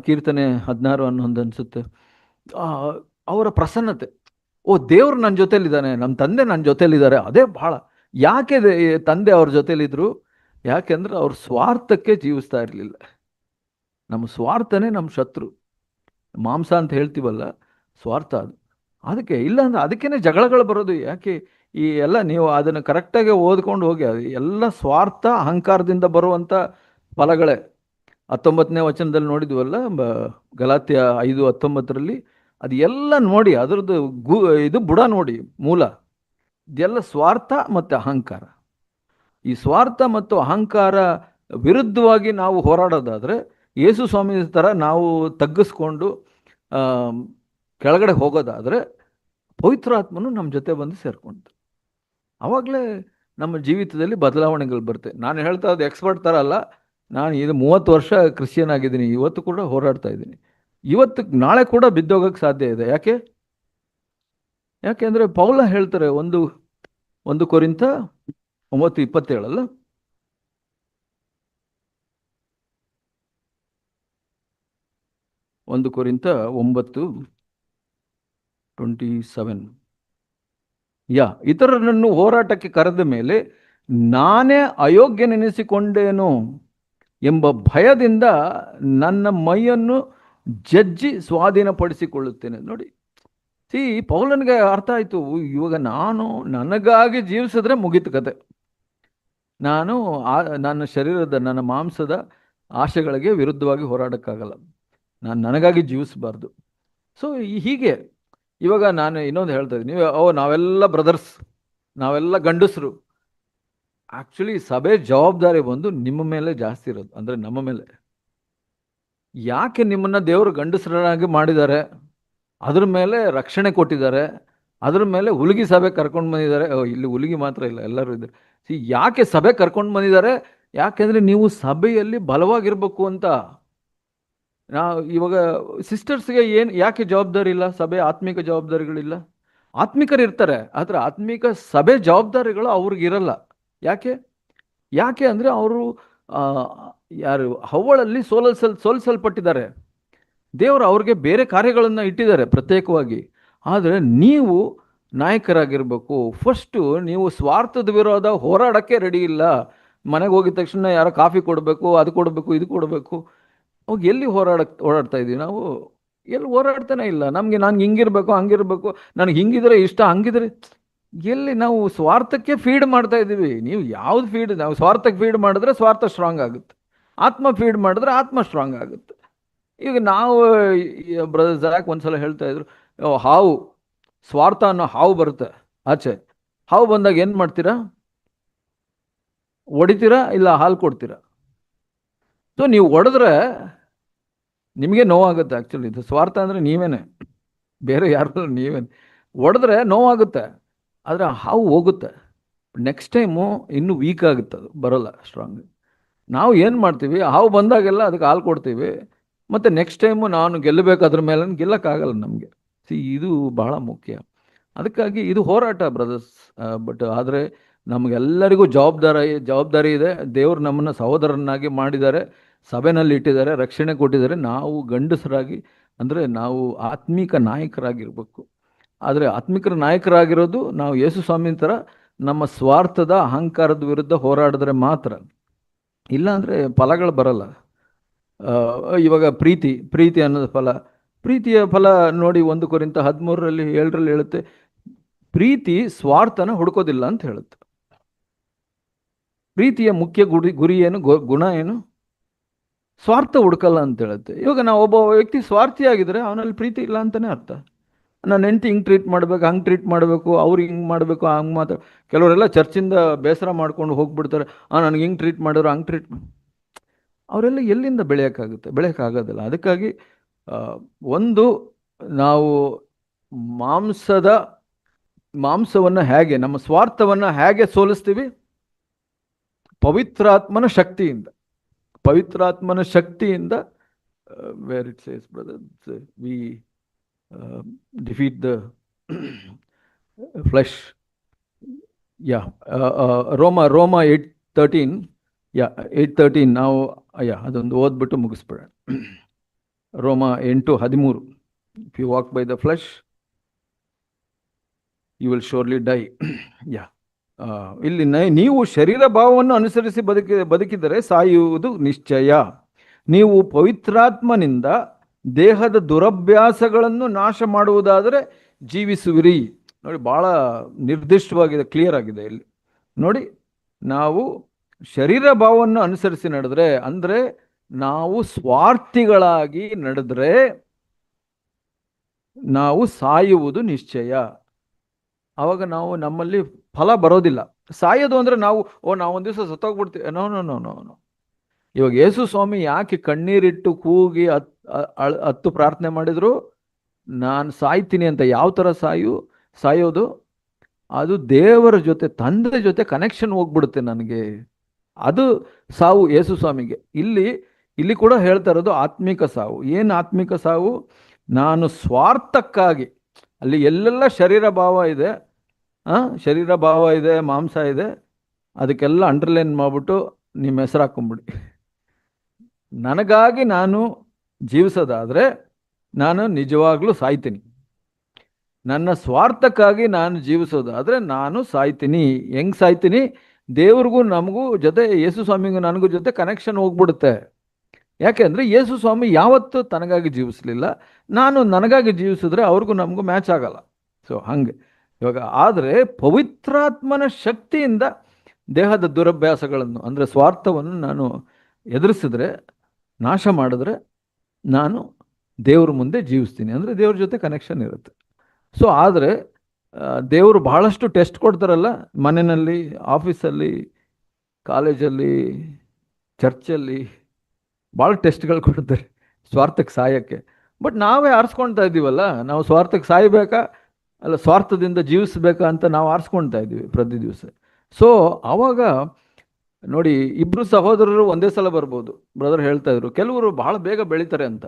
ಕೀರ್ತನೆ 16:11 ಅನಿಸುತ್ತೆ, ಅವರ ಪ್ರಸನ್ನತೆ. ದೇವ್ರು ನನ್ನ ಜೊತೆಲಿದ್ದಾನೆ, ನಮ್ಮ ತಂದೆ ನನ್ನ ಜೊತೆಲಿದ್ದಾರೆ, ಅದೇ ಬಹಳ. ಯಾಕೆ ತಂದೆ ಅವ್ರ ಜೊತೆಲಿದ್ರು? ಯಾಕೆಂದ್ರೆ ಅವ್ರ ಸ್ವಾರ್ಥಕ್ಕೆ ಜೀವಿಸ್ತಾ ಇರಲಿಲ್ಲ. ನಮ್ಮ ಸ್ವಾರ್ಥನೇ ನಮ್ಮ ಶತ್ರು. ಮಾಂಸ ಅಂತ ಹೇಳ್ತೀವಲ್ಲ, ಸ್ವಾರ್ಥ ಅದು. ಅದಕ್ಕೆ ಇಲ್ಲಾಂದ್ರೆ ಅದಕ್ಕೇ ಜಗಳಗಳು ಬರೋದು. ಯಾಕೆ? ಈ ಎಲ್ಲ ನೀವು ಅದನ್ನು ಕರೆಕ್ಟಾಗಿ ಓದ್ಕೊಂಡು ಹೋಗಿ, ಅದು ಎಲ್ಲ ಸ್ವಾರ್ಥ, ಅಹಂಕಾರದಿಂದ ಬರುವಂಥ ಫಲಗಳೇ. 19ನೇ ವಚನದಲ್ಲಿ ನೋಡಿದ್ವಲ್ಲ, ಗಲಾತ್ಯ 5:19, ಅದು ಎಲ್ಲ ನೋಡಿ, ಅದರದ್ದು ಇದು ಬುಡ ನೋಡಿ, ಮೂಲ ಇದೆಲ್ಲ ಸ್ವಾರ್ಥ ಮತ್ತು ಅಹಂಕಾರ. ಈ ಸ್ವಾರ್ಥ ಮತ್ತು ಅಹಂಕಾರ ವಿರುದ್ಧವಾಗಿ ನಾವು ಹೋರಾಡೋದಾದರೆ, ಯೇಸು ಸ್ವಾಮಿ ಥರ ನಾವು ತಗ್ಗಿಸ್ಕೊಂಡು ಕೆಳಗಡೆ ಹೋಗೋದಾದರೆ, ಪವಿತ್ರಾತ್ಮನು ನಮ್ಮ ಜೊತೆ ಬಂದು ಸೇರ್ಕೊಂಡು ಆವಾಗಲೇ ನಮ್ಮ ಜೀವಿತದಲ್ಲಿ ಬದಲಾವಣೆಗಳು ಬರುತ್ತೆ. ನಾನು ಹೇಳ್ತಾ ಇರೋದು ಎಕ್ಸ್ಪರ್ಟ್ ಥರ ಅಲ್ಲ. ನಾನು ಇದು 30 ವರ್ಷ ಕ್ರಿಶ್ಚಿಯನ್ ಆಗಿದ್ದೀನಿ, ಇವತ್ತು ಕೂಡ ಹೋರಾಡ್ತಾ ಇದ್ದೀನಿ. ನಾಳೆ ಕೂಡ ಬಿದ್ದೋಗಕ್ಕೆ ಸಾಧ್ಯ ಇದೆ. ಯಾಕೆಂದರೆ ಪೌಲ ಹೇಳ್ತಾರೆ, 1 ಕೊರಿಂಥ 9:27 ಅಲ್ಲ, 1 ಕೊರಿಂಥ 9:27, ಇತರರನ್ನು ಹೋರಾಟಕ್ಕೆ ಕರೆದ ಮೇಲೆ ನಾನೇ ಅಯೋಗ್ಯನೆನಿಸಿಕೊಂಡೇನು ಎಂಬ ಭಯದಿಂದ ನನ್ನ ಮೈಯನ್ನು ಜಜ್ಜಿ ಸ್ವಾಧೀನಪಡಿಸಿಕೊಳ್ಳುತ್ತೇನೆ. ನೋಡಿ, ಪೌಲನಿಗೆ ಅರ್ಥ ಆಯಿತು, ಇವಾಗ ನಾನು ನನಗಾಗಿ ಜೀವಿಸಿದ್ರೆ ಮುಗೀತು ಕತೆ. ನಾನು ನನ್ನ ಶರೀರದ, ನನ್ನ ಮಾಂಸದ ಆಶೆಗಳಿಗೆ ವಿರುದ್ಧವಾಗಿ ಹೋರಾಡೋಕ್ಕಾಗಲ್ಲ. ನಾನು ನನಗಾಗಿ ಜೀವಿಸಬಾರ್ದು. ಸೊ ಹೀಗೆ ಇವಾಗ ನಾನು ಇನ್ನೊಂದು ಹೇಳ್ತಾ ಇದ್ದೀನಿ, ನಾವೆಲ್ಲ ಬ್ರದರ್ಸ್, ನಾವೆಲ್ಲ ಗಂಡಸರು. ಆ್ಯಕ್ಚುಲಿ ಸಭೆ ಜವಾಬ್ದಾರಿ ಬಂದು ನಿಮ್ಮ ಮೇಲೆ ಜಾಸ್ತಿ ಇರೋದು, ಅಂದರೆ ನಮ್ಮ ಮೇಲೆ. ಯಾಕೆ ನಿಮ್ಮನ್ನು ದೇವರು ಗಂಡಸರನ್ನಾಗಿ ಮಾಡಿದ್ದಾರೆ? ಅದ್ರ ಮೇಲೆ ರಕ್ಷಣೆ ಕೊಟ್ಟಿದ್ದಾರೆ, ಅದ್ರ ಮೇಲೆ ಹುಲಿಗಿ ಸಭೆ ಕರ್ಕೊಂಡು ಬಂದಿದ್ದಾರೆ. ಇಲ್ಲಿ ಹುಲಿಗಿ ಮಾತ್ರ ಇಲ್ಲ, ಎಲ್ಲರೂ ಇದ್ದಾರೆ. ಯಾಕೆ ಸಭೆ ಕರ್ಕೊಂಡು ಬಂದಿದ್ದಾರೆ? ಯಾಕೆಂದರೆ ನೀವು ಸಭೆಯಲ್ಲಿ ಬಲವಾಗಿರ್ಬೇಕು ಅಂತ. ಇವಾಗ ಸಿಸ್ಟರ್ಸ್ಗೆ ಯಾಕೆ ಜವಾಬ್ದಾರಿ ಇಲ್ಲ? ಸಭೆ ಆತ್ಮಿಕ ಜವಾಬ್ದಾರಿಗಳಿಲ್ಲ? ಆತ್ಮಿಕರು ಇರ್ತಾರೆ, ಆದರೆ ಆತ್ಮಿಕ ಸಭೆ ಜವಾಬ್ದಾರಿಗಳು ಅವ್ರಿಗಿರಲ್ಲ. ಯಾಕೆ ಅಂದರೆ ಅವರು ಯಾರು ಹವ್ವಳಲ್ಲಿ ಸೋಲಿಸಲ್ಪಟ್ಟಿದ್ದಾರೆ. ದೇವರು ಅವ್ರಿಗೆ ಬೇರೆ ಕಾರ್ಯಗಳನ್ನು ಇಟ್ಟಿದ್ದಾರೆ ಪ್ರತ್ಯೇಕವಾಗಿ. ಆದರೆ ನೀವು ನಾಯಕರಾಗಿರ್ಬೇಕು. ಫಸ್ಟು ನೀವು ಸ್ವಾರ್ಥದ ವಿರೋಧ ಹೋರಾಡೋಕ್ಕೆ ರೆಡಿ ಇಲ್ಲ. ಮನೆಗೆ ಹೋಗಿದ ತಕ್ಷಣ ಯಾರೋ ಕಾಫಿ ಕೊಡಬೇಕು, ಅದು ಕೊಡಬೇಕು, ಇದು ಕೊಡಬೇಕು. ಅವಾಗ ಎಲ್ಲಿ ಓಡಾಡ್ತಾ ಇದ್ದೀವಿ ನಾವು? ಎಲ್ಲಿ ಓಡಾಡ್ತಾನೆ ಇಲ್ಲ. ನಾನು ಹಿಂಗಿರ್ಬೇಕು, ಹಂಗಿರ್ಬೇಕು, ನನಗೆ ಹಿಂಗಿದ್ರೆ ಇಷ್ಟ, ಹಂಗಿದ್ರೆ ಎಲ್ಲಿ? ನಾವು ಸ್ವಾರ್ಥಕ್ಕೆ ಫೀಡ್ ಮಾಡ್ತಾ ಇದ್ದೀವಿ. ನೀವು ಯಾವ್ದು ಫೀಡ್? ನಾವು ಸ್ವಾರ್ಥಕ್ಕೆ ಫೀಡ್ ಮಾಡಿದ್ರೆ ಸ್ವಾರ್ಥ ಸ್ಟ್ರಾಂಗ್ ಆಗುತ್ತೆ, ಆತ್ಮ ಫೀಡ್ ಮಾಡಿದ್ರೆ ಆತ್ಮ ಸ್ಟ್ರಾಂಗ್ ಆಗುತ್ತೆ. ಈಗ ನಾವು ಬ್ರದರ್ ಜಾಕ್ ಒಂದ್ಸಲ ಹೇಳ್ತಾ ಇದ್ರು, ಹಾವು, ಸ್ವಾರ್ಥ ಅನ್ನೋ ಹಾವು ಬರುತ್ತೆ ಆಚೆ. ಹಾವು ಬಂದಾಗ ಏನು ಮಾಡ್ತೀರಾ? ಹೊಡಿತೀರಾ ಇಲ್ಲ ಹಾಲು ಕೊಡ್ತೀರಾ? ಸೊ ನೀವು ಹೊಡೆದ್ರೆ ನಿಮಗೆ ನೋವಾಗುತ್ತೆ. ಆ್ಯಕ್ಚುಲಿ ಇದು ಸ್ವಾರ್ಥ ಅಂದರೆ ನೀವೇನೆ, ಬೇರೆ ಯಾರು ನೀವೇನೆ. ಹೊಡೆದ್ರೆ ನೋವಾಗುತ್ತೆ, ಆದರೆ ಹಾವು ಹೋಗುತ್ತೆ. ನೆಕ್ಸ್ಟ್ ಟೈಮು ಇನ್ನೂ ವೀಕ್ ಆಗುತ್ತೆ, ಅದು ಬರೋಲ್ಲ ಸ್ಟ್ರಾಂಗ್. ನಾವು ಏನು ಮಾಡ್ತೀವಿ, ಹಾವು ಬಂದಾಗೆಲ್ಲ ಅದಕ್ಕೆ ಹಾಲು ಕೊಡ್ತೀವಿ, ಮತ್ತು ನೆಕ್ಸ್ಟ್ ಟೈಮು ನಾನು ಗೆಲ್ಲಬೇಕು ಅದ್ರ ಮೇಲೆ, ಗೆಲ್ಲಕ್ಕಾಗಲ್ಲ ನಮಗೆ. ಇದು ಬಹಳ ಮುಖ್ಯ. ಅದಕ್ಕಾಗಿ ಇದು ಹೋರಾಟ ಬ್ರದರ್ಸ್. ಬಟ್ ಆದರೆ ನಮಗೆಲ್ಲರಿಗೂ ಜವಾಬ್ದಾರಿ ಇದೆ. ದೇವರು ನಮ್ಮನ್ನು ಸಹೋದರನ್ನಾಗಿ ಮಾಡಿದ್ದಾರೆ, ಸಭೆನಲ್ಲಿ ಇಟ್ಟಿದ್ದಾರೆ, ರಕ್ಷಣೆ ಕೊಟ್ಟಿದ್ದಾರೆ. ನಾವು ಗಂಡಸರಾಗಿ, ಅಂದರೆ ನಾವು ಆತ್ಮಿಕ ನಾಯಕರಾಗಿರ್ಬೇಕು. ಆದರೆ ಆತ್ಮಿಕರ ನಾಯಕರಾಗಿರೋದು ನಾವು ಯೇಸು ಸ್ವಾಮಿ ಥರ ನಮ್ಮ ಸ್ವಾರ್ಥದ ಅಹಂಕಾರದ ವಿರುದ್ಧ ಹೋರಾಡಿದ್ರೆ ಮಾತ್ರ. ಇಲ್ಲಾಂದರೆ ಫಲಗಳು ಬರಲ್ಲ. ಇವಾಗ ಪ್ರೀತಿ ಅನ್ನೋದು ಫಲ. ಪ್ರೀತಿಯ ಫಲ ನೋಡಿ, 1 ಕೊರಿಂಥ 13:7 ಹೇಳುತ್ತೆ, ಪ್ರೀತಿ ಸ್ವಾರ್ಥನ ಹುಡುಕೋದಿಲ್ಲ ಅಂತ ಹೇಳುತ್ತೆ. ಪ್ರೀತಿಯ ಮುಖ್ಯ ಗುರಿ ಏನು, ಗುಣ ಏನು? ಸ್ವಾರ್ಥ ಹುಡುಕಲ್ಲ ಅಂತ ಹೇಳುತ್ತೆ. ಇವಾಗ ನಾವು ಒಬ್ಬ ವ್ಯಕ್ತಿ ಸ್ವಾರ್ಥಿಯಾಗಿದ್ರೆ ಅವನಲ್ಲಿ ಪ್ರೀತಿ ಇಲ್ಲ ಅಂತಲೇ ಅರ್ಥ. ನಾನು ಹೆಂಡತಿ ಹಿಂಗೆ ಟ್ರೀಟ್ ಮಾಡಬೇಕು, ಹಂಗೆ ಟ್ರೀಟ್ ಮಾಡಬೇಕು, ಅವ್ರು ಹಿಂಗೆ ಮಾಡಬೇಕು, ಹಂಗೆ ಮಾತ್ರ. ಕೆಲವರೆಲ್ಲ ಚರ್ಚಿಂದ ಬೇಸರ ಮಾಡ್ಕೊಂಡು ಹೋಗ್ಬಿಡ್ತಾರೆ, ನನಗೆ ಹಿಂಗೆ ಟ್ರೀಟ್ ಮಾಡಿದ್ರು, ಹಂಗೆ ಟ್ರೀಟ್ ಮಾಡಿ. ಅವರೆಲ್ಲ ಎಲ್ಲಿಂದ ಬೆಳೆಯೋಕ್ಕಾಗೋದಿಲ್ಲ. ಅದಕ್ಕಾಗಿ ಒಂದು, ನಾವು ಮಾಂಸವನ್ನು ಹೇಗೆ, ನಮ್ಮ ಸ್ವಾರ್ಥವನ್ನು ಹೇಗೆ ಸೋಲಿಸ್ತೀವಿ? ಪವಿತ್ರಾತ್ಮನ ಶಕ್ತಿಯಿಂದ where it says brother, we defeat the flesh. Roma 8:13. 8:13 ನಾವು ಅದೊಂದು ಓದ್ಬಿಟ್ಟು ಮುಗಿಸ್ಬಿಡೋಣ. ರೋಮ 8:13. If you walk by the flesh, you will surely die. ಇಲ್ಲಿ ನೀವು ಶರೀರ ಭಾವವನ್ನು ಅನುಸರಿಸಿ ಬದುಕಿದರೆ ಸಾಯುವುದು ನಿಶ್ಚಯ. ನೀವು ಪವಿತ್ರಾತ್ಮನಿಂದ ದೇಹದ ದುರಭ್ಯಾಸಗಳನ್ನು ನಾಶ ಮಾಡುವುದಾದರೆ ಜೀವಿಸುವಿರಿ. ನೋಡಿ, ಭಾಳ ನಿರ್ದಿಷ್ಟವಾಗಿದೆ, ಕ್ಲಿಯರ್ ಆಗಿದೆ ಇಲ್ಲಿ. ನೋಡಿ, ನಾವು ಶರೀರ ಭಾವವನ್ನು ಅನುಸರಿಸಿ ನಡೆದ್ರೆ, ಅಂದರೆ ನಾವು ಸ್ವಾರ್ಥಿಗಳಾಗಿ ನಡೆದ್ರೆ ನಾವು ಸಾಯುವುದು ನಿಶ್ಚಯ. ಆವಾಗ ನಮ್ಮಲ್ಲಿ ಫಲ ಬರೋದಿಲ್ಲ. ಸಾಯೋದು ಅಂದರೆ ನಾವು ಒಂದು ದಿವಸ ಸತ್ತೋಗ್ಬಿಡ್ತೀವಿ. ನೋ. ಇವಾಗ ಯೇಸು ಸ್ವಾಮಿ ಯಾಕೆ ಕಣ್ಣೀರಿಟ್ಟು ಕೂಗಿ ಹತ್ತು ಪ್ರಾರ್ಥನೆ ಮಾಡಿದ್ರು? ನಾನು ಸಾಯ್ತೀನಿ ಅಂತ. ಯಾವ ಥರ ಸಾಯೋದು? ಅದು ದೇವರ ಜೊತೆ, ತಂದೆ ಜೊತೆ ಕನೆಕ್ಷನ್ ಹೋಗ್ಬಿಡುತ್ತೆ ನನಗೆ. ಅದು ಸಾವು ಯೇಸು ಸ್ವಾಮಿಗೆ. ಇಲ್ಲಿ ಕೂಡ ಹೇಳ್ತಾ ಇರೋದು ಆತ್ಮಿಕ ಸಾವು. ಏನು ಆತ್ಮಿಕ ಸಾವು? ನಾನು ಸ್ವಾರ್ಥಕ್ಕಾಗಿ, ಅಲ್ಲಿ ಎಲ್ಲೆಲ್ಲ ಶರೀರ ಭಾವ ಇದೆ, ಮಾಂಸ ಇದೆ, ಅದಕ್ಕೆಲ್ಲ ಅಂಡರ್ಲೈನ್ ಮಾಡಿಬಿಟ್ಟು ನಿಮ್ಮ ಹೆಸರು ಹಾಕೊಂಬಿಡಿ. ನನಗಾಗಿ ನಾನು ಜೀವಿಸೋದಾದರೆ ನಾನು ನಿಜವಾಗ್ಲೂ ಸಾಯ್ತೀನಿ. ನನ್ನ ಸ್ವಾರ್ಥಕ್ಕಾಗಿ ನಾನು ಜೀವಿಸೋದಾದರೆ ನಾನು ಸಾಯ್ತೀನಿ. ಹೆಂಗೆ ಸಾಯ್ತೀನಿ? ದೇವ್ರಿಗೂ ನಮಗೂ ಜೊತೆ, ಯೇಸು ಸ್ವಾಮಿಗೂ ನನಗೂ ಜೊತೆ ಕನೆಕ್ಷನ್ ಹೋಗ್ಬಿಡುತ್ತೆ. ಯಾಕೆಂದರೆ ಯೇಸು ಸ್ವಾಮಿ ಯಾವತ್ತೂ ತನಗಾಗಿ ಜೀವಿಸಲಿಲ್ಲ. ನಾನು ನನಗಾಗಿ ಜೀವಿಸಿದ್ರೆ ಅವ್ರಿಗೂ ನಮಗೂ ಮ್ಯಾಚ್ ಆಗಲ್ಲ. ಸೊ ಹಂಗೆ ಇವಾಗ. ಆದರೆ ಪವಿತ್ರಾತ್ಮನ ಶಕ್ತಿಯಿಂದ ದೇಹದ ದುರಭ್ಯಾಸಗಳನ್ನು, ಅಂದರೆ ಸ್ವಾರ್ಥವನ್ನು ನಾನು ಎದುರಿಸಿದ್ರೆ, ನಾಶ ಮಾಡಿದ್ರೆ, ನಾನು ದೇವ್ರ ಮುಂದೆ ಜೀವಿಸ್ತೀನಿ. ಅಂದರೆ ದೇವ್ರ ಜೊತೆ ಕನೆಕ್ಷನ್ ಇರುತ್ತೆ. ಸೊ ಆದರೆ ದೇವರು ಬಹಳಷ್ಟು ಟೆಸ್ಟ್ ಕೊಡ್ತಾರಲ್ಲ, ಮನೆಯಲ್ಲಿ, ಆಫೀಸಲ್ಲಿ, ಕಾಲೇಜಲ್ಲಿ, ಚರ್ಚಲ್ಲಿ ಭಾಳ ಟೆಸ್ಟ್ಗಳು ಕೊಡ್ತಾರೆ ಸ್ವಾರ್ಥಕ್ಕೆ ಸಾಯೋಕ್ಕೆ. ಬಟ್ ನಾವೇ ಆರಿಸ್ಕೊಳ್ತಾ ಇದ್ದೀವಲ್ಲ, ನಾವು ಸ್ವಾರ್ಥಕ್ಕೆ ಸಾಯಬೇಕಾ ಅಲ್ಲ ಸ್ವಾರ್ಥದಿಂದ ಜೀವಿಸಬೇಕಾ ಅಂತ ನಾವು ಆರಿಸ್ಕೊಳ್ತಾ ಇದ್ದೀವಿ ಪ್ರತಿ ದಿವಸ. ಸೊ ಆವಾಗ ನೋಡಿ, ಇಬ್ಬರು ಸಹೋದರರು ಒಂದೇ ಸಲ ಬರ್ಬೋದು. ಬ್ರದರ್ ಹೇಳ್ತಾ ಇದ್ರು, ಕೆಲವರು ಭಾಳ ಬೇಗ ಬೆಳೀತಾರೆ ಅಂತ.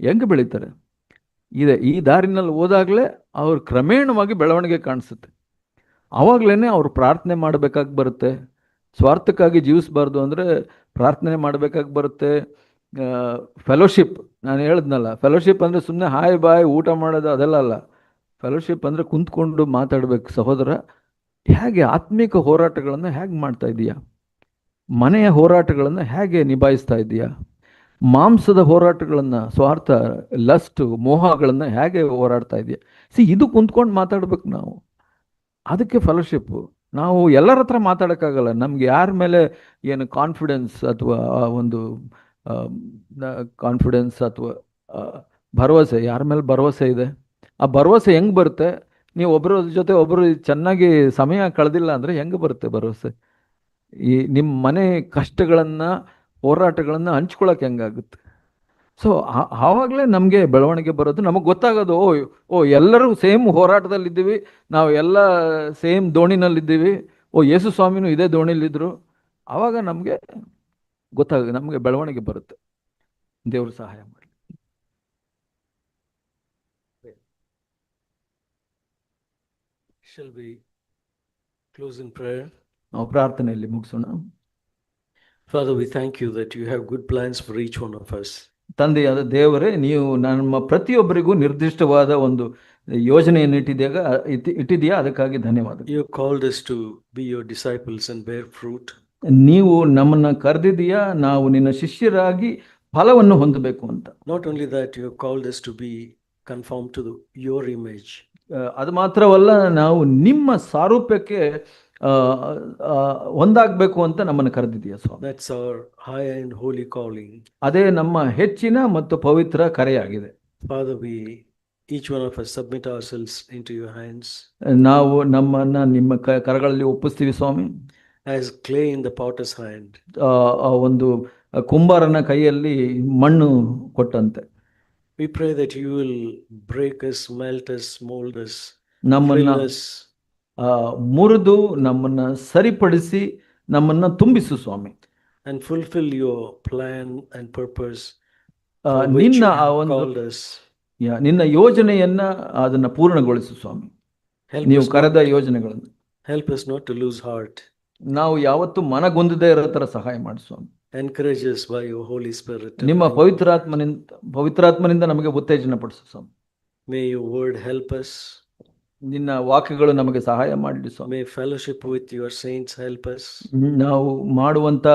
ಹೆಂಗೆ ಬೆಳೀತಾರೆ? ಈ ದಾರಿನಲ್ಲಿ ಹೋದಾಗಲೇ ಅವ್ರು ಕ್ರಮೇಣವಾಗಿ ಬೆಳವಣಿಗೆ ಕಾಣಿಸುತ್ತೆ. ಆವಾಗಲೇ ಅವ್ರು ಪ್ರಾರ್ಥನೆ ಮಾಡಬೇಕಾಗಿ ಬರುತ್ತೆ. ಸ್ವಾರ್ಥಕ್ಕಾಗಿ ಜೀವಿಸಬಾರ್ದು ಅಂದರೆ ಪ್ರಾರ್ಥನೆ ಮಾಡಬೇಕಾಗಿ ಬರುತ್ತೆ. ಫೆಲೋಶಿಪ್, ನಾನು ಹೇಳಿದ್ನಲ್ಲ, ಫೆಲೋಶಿಪ್ ಅಂದರೆ ಸುಮ್ಮನೆ ಹಾಯ್ ಬಾಯ್ ಊಟ ಮಾಡೋದು ಅದೆಲ್ಲ ಅಲ್ಲ. ಫೆಲೋಶಿಪ್ ಅಂದರೆ ಕುಂತ್ಕೊಂಡು ಮಾತಾಡಬೇಕು. ಸಹೋದರ, ಹೇಗೆ ಆತ್ಮಿಕ ಹೋರಾಟಗಳನ್ನು ಹೇಗೆ ಮಾಡ್ತಾ ಇದೀಯಾ? ಮನೆಯ ಹೋರಾಟಗಳನ್ನು ಹೇಗೆ ನಿಭಾಯಿಸ್ತಾ ಇದೆಯಾ? ಮಾಂಸದ ಹೋರಾಟಗಳನ್ನು, ಸ್ವಾರ್ಥ, ಲಸ್ಟ್, ಮೋಹಗಳನ್ನು ಹೇಗೆ ಹೋರಾಡ್ತಾ ಇದೆಯಾ? ಇದು ಕುಂತ್ಕೊಂಡು ಮಾತಾಡ್ಬೇಕು ನಾವು. ಅದಕ್ಕೆ ಫೆಲೋಶಿಪ್ಪು. ನಾವು ಎಲ್ಲರ ಹತ್ರ ಮಾತಾಡೋಕ್ಕಾಗಲ್ಲ. ನಮ್ಗೆ ಯಾರ ಮೇಲೆ ಏನು ಕಾನ್ಫಿಡೆನ್ಸ್ ಅಥವಾ ಭರವಸೆ, ಯಾರ ಮೇಲೆ ಭರವಸೆ ಇದೆ? ಆ ಭರವಸೆ ಹೆಂಗೆ ಬರುತ್ತೆ? ನೀವು ಒಬ್ಬರ ಜೊತೆ ಒಬ್ಬರು ಚೆನ್ನಾಗಿ ಸಮಯ ಕಳೆದಿಲ್ಲ ಅಂದರೆ ಹೆಂಗೆ ಬರುತ್ತೆ ಭರವಸೆ? ನಿಮ್ಮ ಮನೆ ಕಷ್ಟಗಳನ್ನು, ಹೋರಾಟಗಳನ್ನು ಹಂಚ್ಕೊಳ್ಳೋಕೆ ಹೆಂಗಾಗುತ್ತೆ? ಸೊ ಆವಾಗಲೇ ನಮಗೆ ಬೆಳವಣಿಗೆ ಬರೋದು, ನಮಗೆ ಗೊತ್ತಾಗೋದು, ಎಲ್ಲರೂ ಸೇಮ್ ಹೋರಾಟದಲ್ಲಿದ್ದೀವಿ, ನಾವು ಎಲ್ಲ ಸೇಮ್ ದೋಣಿನಲ್ಲಿದ್ದೀವಿ, ಯೇಸು ಸ್ವಾಮಿನೂ ಇದೇ ದೋಣಿಲಿದ್ರು. ಆವಾಗ ನಮಗೆ ನಮಗೆ ಬೆಳವಣಿಗೆ ಬರುತ್ತೆ. ದೇವರು ಸಹಾಯ ಮಾಡಿ. Shall we close in prayer? ನಾವು ಪ್ರಾರ್ಥನೆಯಲ್ಲಿ ಮುಗಿಸೋಣ. Father, we thank you that you have good plans for each one of us. ತಂದೆಯಾದ ದೇವರೇ, ನೀವು ನಮ್ಮ ಪ್ರತಿಯೊಬ್ಬರಿಗೂ ನಿರ್ದಿಷ್ಟವಾದ ಒಂದು ಯೋಜನೆಯನ್ನು ಇಟ್ಟಿದೆಯಾ, ಅದಕ್ಕಾಗಿ ಧನ್ಯವಾದ. You have called us to be your disciples and bear fruit. ನೀವು ನಮ್ಮನ್ನ ಕರೆದಿದೆಯಾ, ನಾವು ನಿನ್ನ ಶಿಷ್ಯರಾಗಿ ಫಲವನ್ನು ಹೊಂದಬೇಕು ಅಂತ. Not only that, you have called us to be conformed to your image. ಅದು ಮಾತ್ರವಲ್ಲ, ನಾವು ನಿಮ್ಮ ಸಾರೂಪ್ಯಕ್ಕೆ ಒಂದಾಗಬೇಕು ಅಂತ ನಮ್ಮನ್ನು ಕರೆದಿದೆಯಾ ಸ್ವಾಮಿ. That's our high and holy calling. ಅದೇ ನಮ್ಮ ಹೆಚ್ಚಿನ ಮತ್ತು ಪವಿತ್ರ ಕರೆಯಾಗಿದೆ. Father, each one of us submit ourselves into your hands. ನಾವು ನಮ್ಮನ್ನ ನಿಮ್ಮ ಕರಗಳಲ್ಲಿ ಒಪ್ಪಿಸ್ತೀವಿ ಸ್ವಾಮಿ. As clay in the potter's hand. ಒಂದು ಕುಂಬಾರನ ಕೈಯಲ್ಲಿ ಮಣ್ಣು ಕೊಟ್ಟಂತೆ. We pray that you will break us, melt us, mold us, ನಮ್ಮನ್ನ fill us. ಮುರಿದು ನಮ್ಮನ್ನ ಸರಿಪಡಿಸಿ ನಮ್ಮನ್ನ ತುಂಬಿಸು ಸ್ವಾಮಿ. And fulfill your plan and purpose. ನಿನ್ನ called us. ನಿನ್ನ ಯೋಜನೆಯನ್ನ ಅದನ್ನ ಪೂರ್ಣಗೊಳಿಸು ಸ್ವಾಮಿ. ನೀವು ಕರೆದ ಯೋಜನೆಗಳನ್ನು. Help us not to lose heart. ನಾವು ಯಾವತ್ತೂ ಮನಗೊಂದದೇ ಇರೋ ತರ ಸಹಾಯ ಮಾಡಿ ಸ್ವಾಮಿ. Encourage us by your Holy Spirit. ನಿಮ್ಮ ಪವಿತ್ರಾತ್ಮನಿಂದ ನಮಗೆ ಉತ್ತೇಜನ ಪಡಿಸು ಸ್ವಾಮಿ. May your word help us. ನಿನ್ನ ವಾಕ್ಯಗಳು ನಮಗೆ ಸಹಾಯ ಮಾಡಲಿ ಸ್ವಾಮಿ. May fellowship with your saints help us. ನಾವು ಮಾಡುವಂತ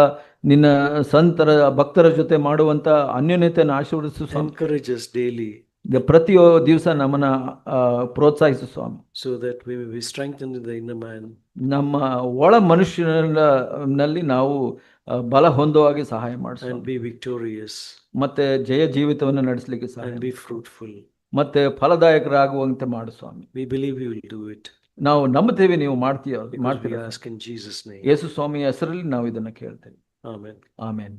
ನಿನ್ನ ಸಂತರ ಭಕ್ತರ ಜೊತೆ ಮಾಡುವಂತ ಅನ್ಯೋನ್ಯತೆಯನ್ನು ಆಶೀರ್ವದಿಸು ಸ್ವಾಮಿ. Encourage us daily. ಪ್ರತಿ ದಿವಸ ನಮ್ಮನ್ನ ಪ್ರೋತ್ಸಾಹಿಸು ಸ್ವಾಮಿ. So that we may be strengthened in the inner man. ನಮ್ಮ ಒಳ ಮನುಷ್ಯನಲ್ಲಿ ನಾವು ಬಲ ಹೊಂದುವಾಗೆ ಸಹಾಯ ಮಾಡಿ. And be victorious. ಮತ್ತೆ ಜಯ ಜೀವಿತವನ್ನು ನಡೆಸಲಿಕ್ಕೆ ಸಹಾಯ. And be fruitful. ಮತ್ತೆ ಫಲದಾಯಕರಾಗುವಂತೆ ಮಾಡು ಸ್ವಾಮಿ. We believe you will do it. ನಾವು ನಂಬುತ್ತೇವೆ, ನೀವು ಮಾಡ್ತೀವಿ. We ask in Jesus' name. ಯೇಸು ಸ್ವಾಮಿಯ ಹೆಸರಲ್ಲಿ ನಾವು ಇದನ್ನು ಕೇಳ್ತೇವೆ. Amen. ಆಮೆನ್.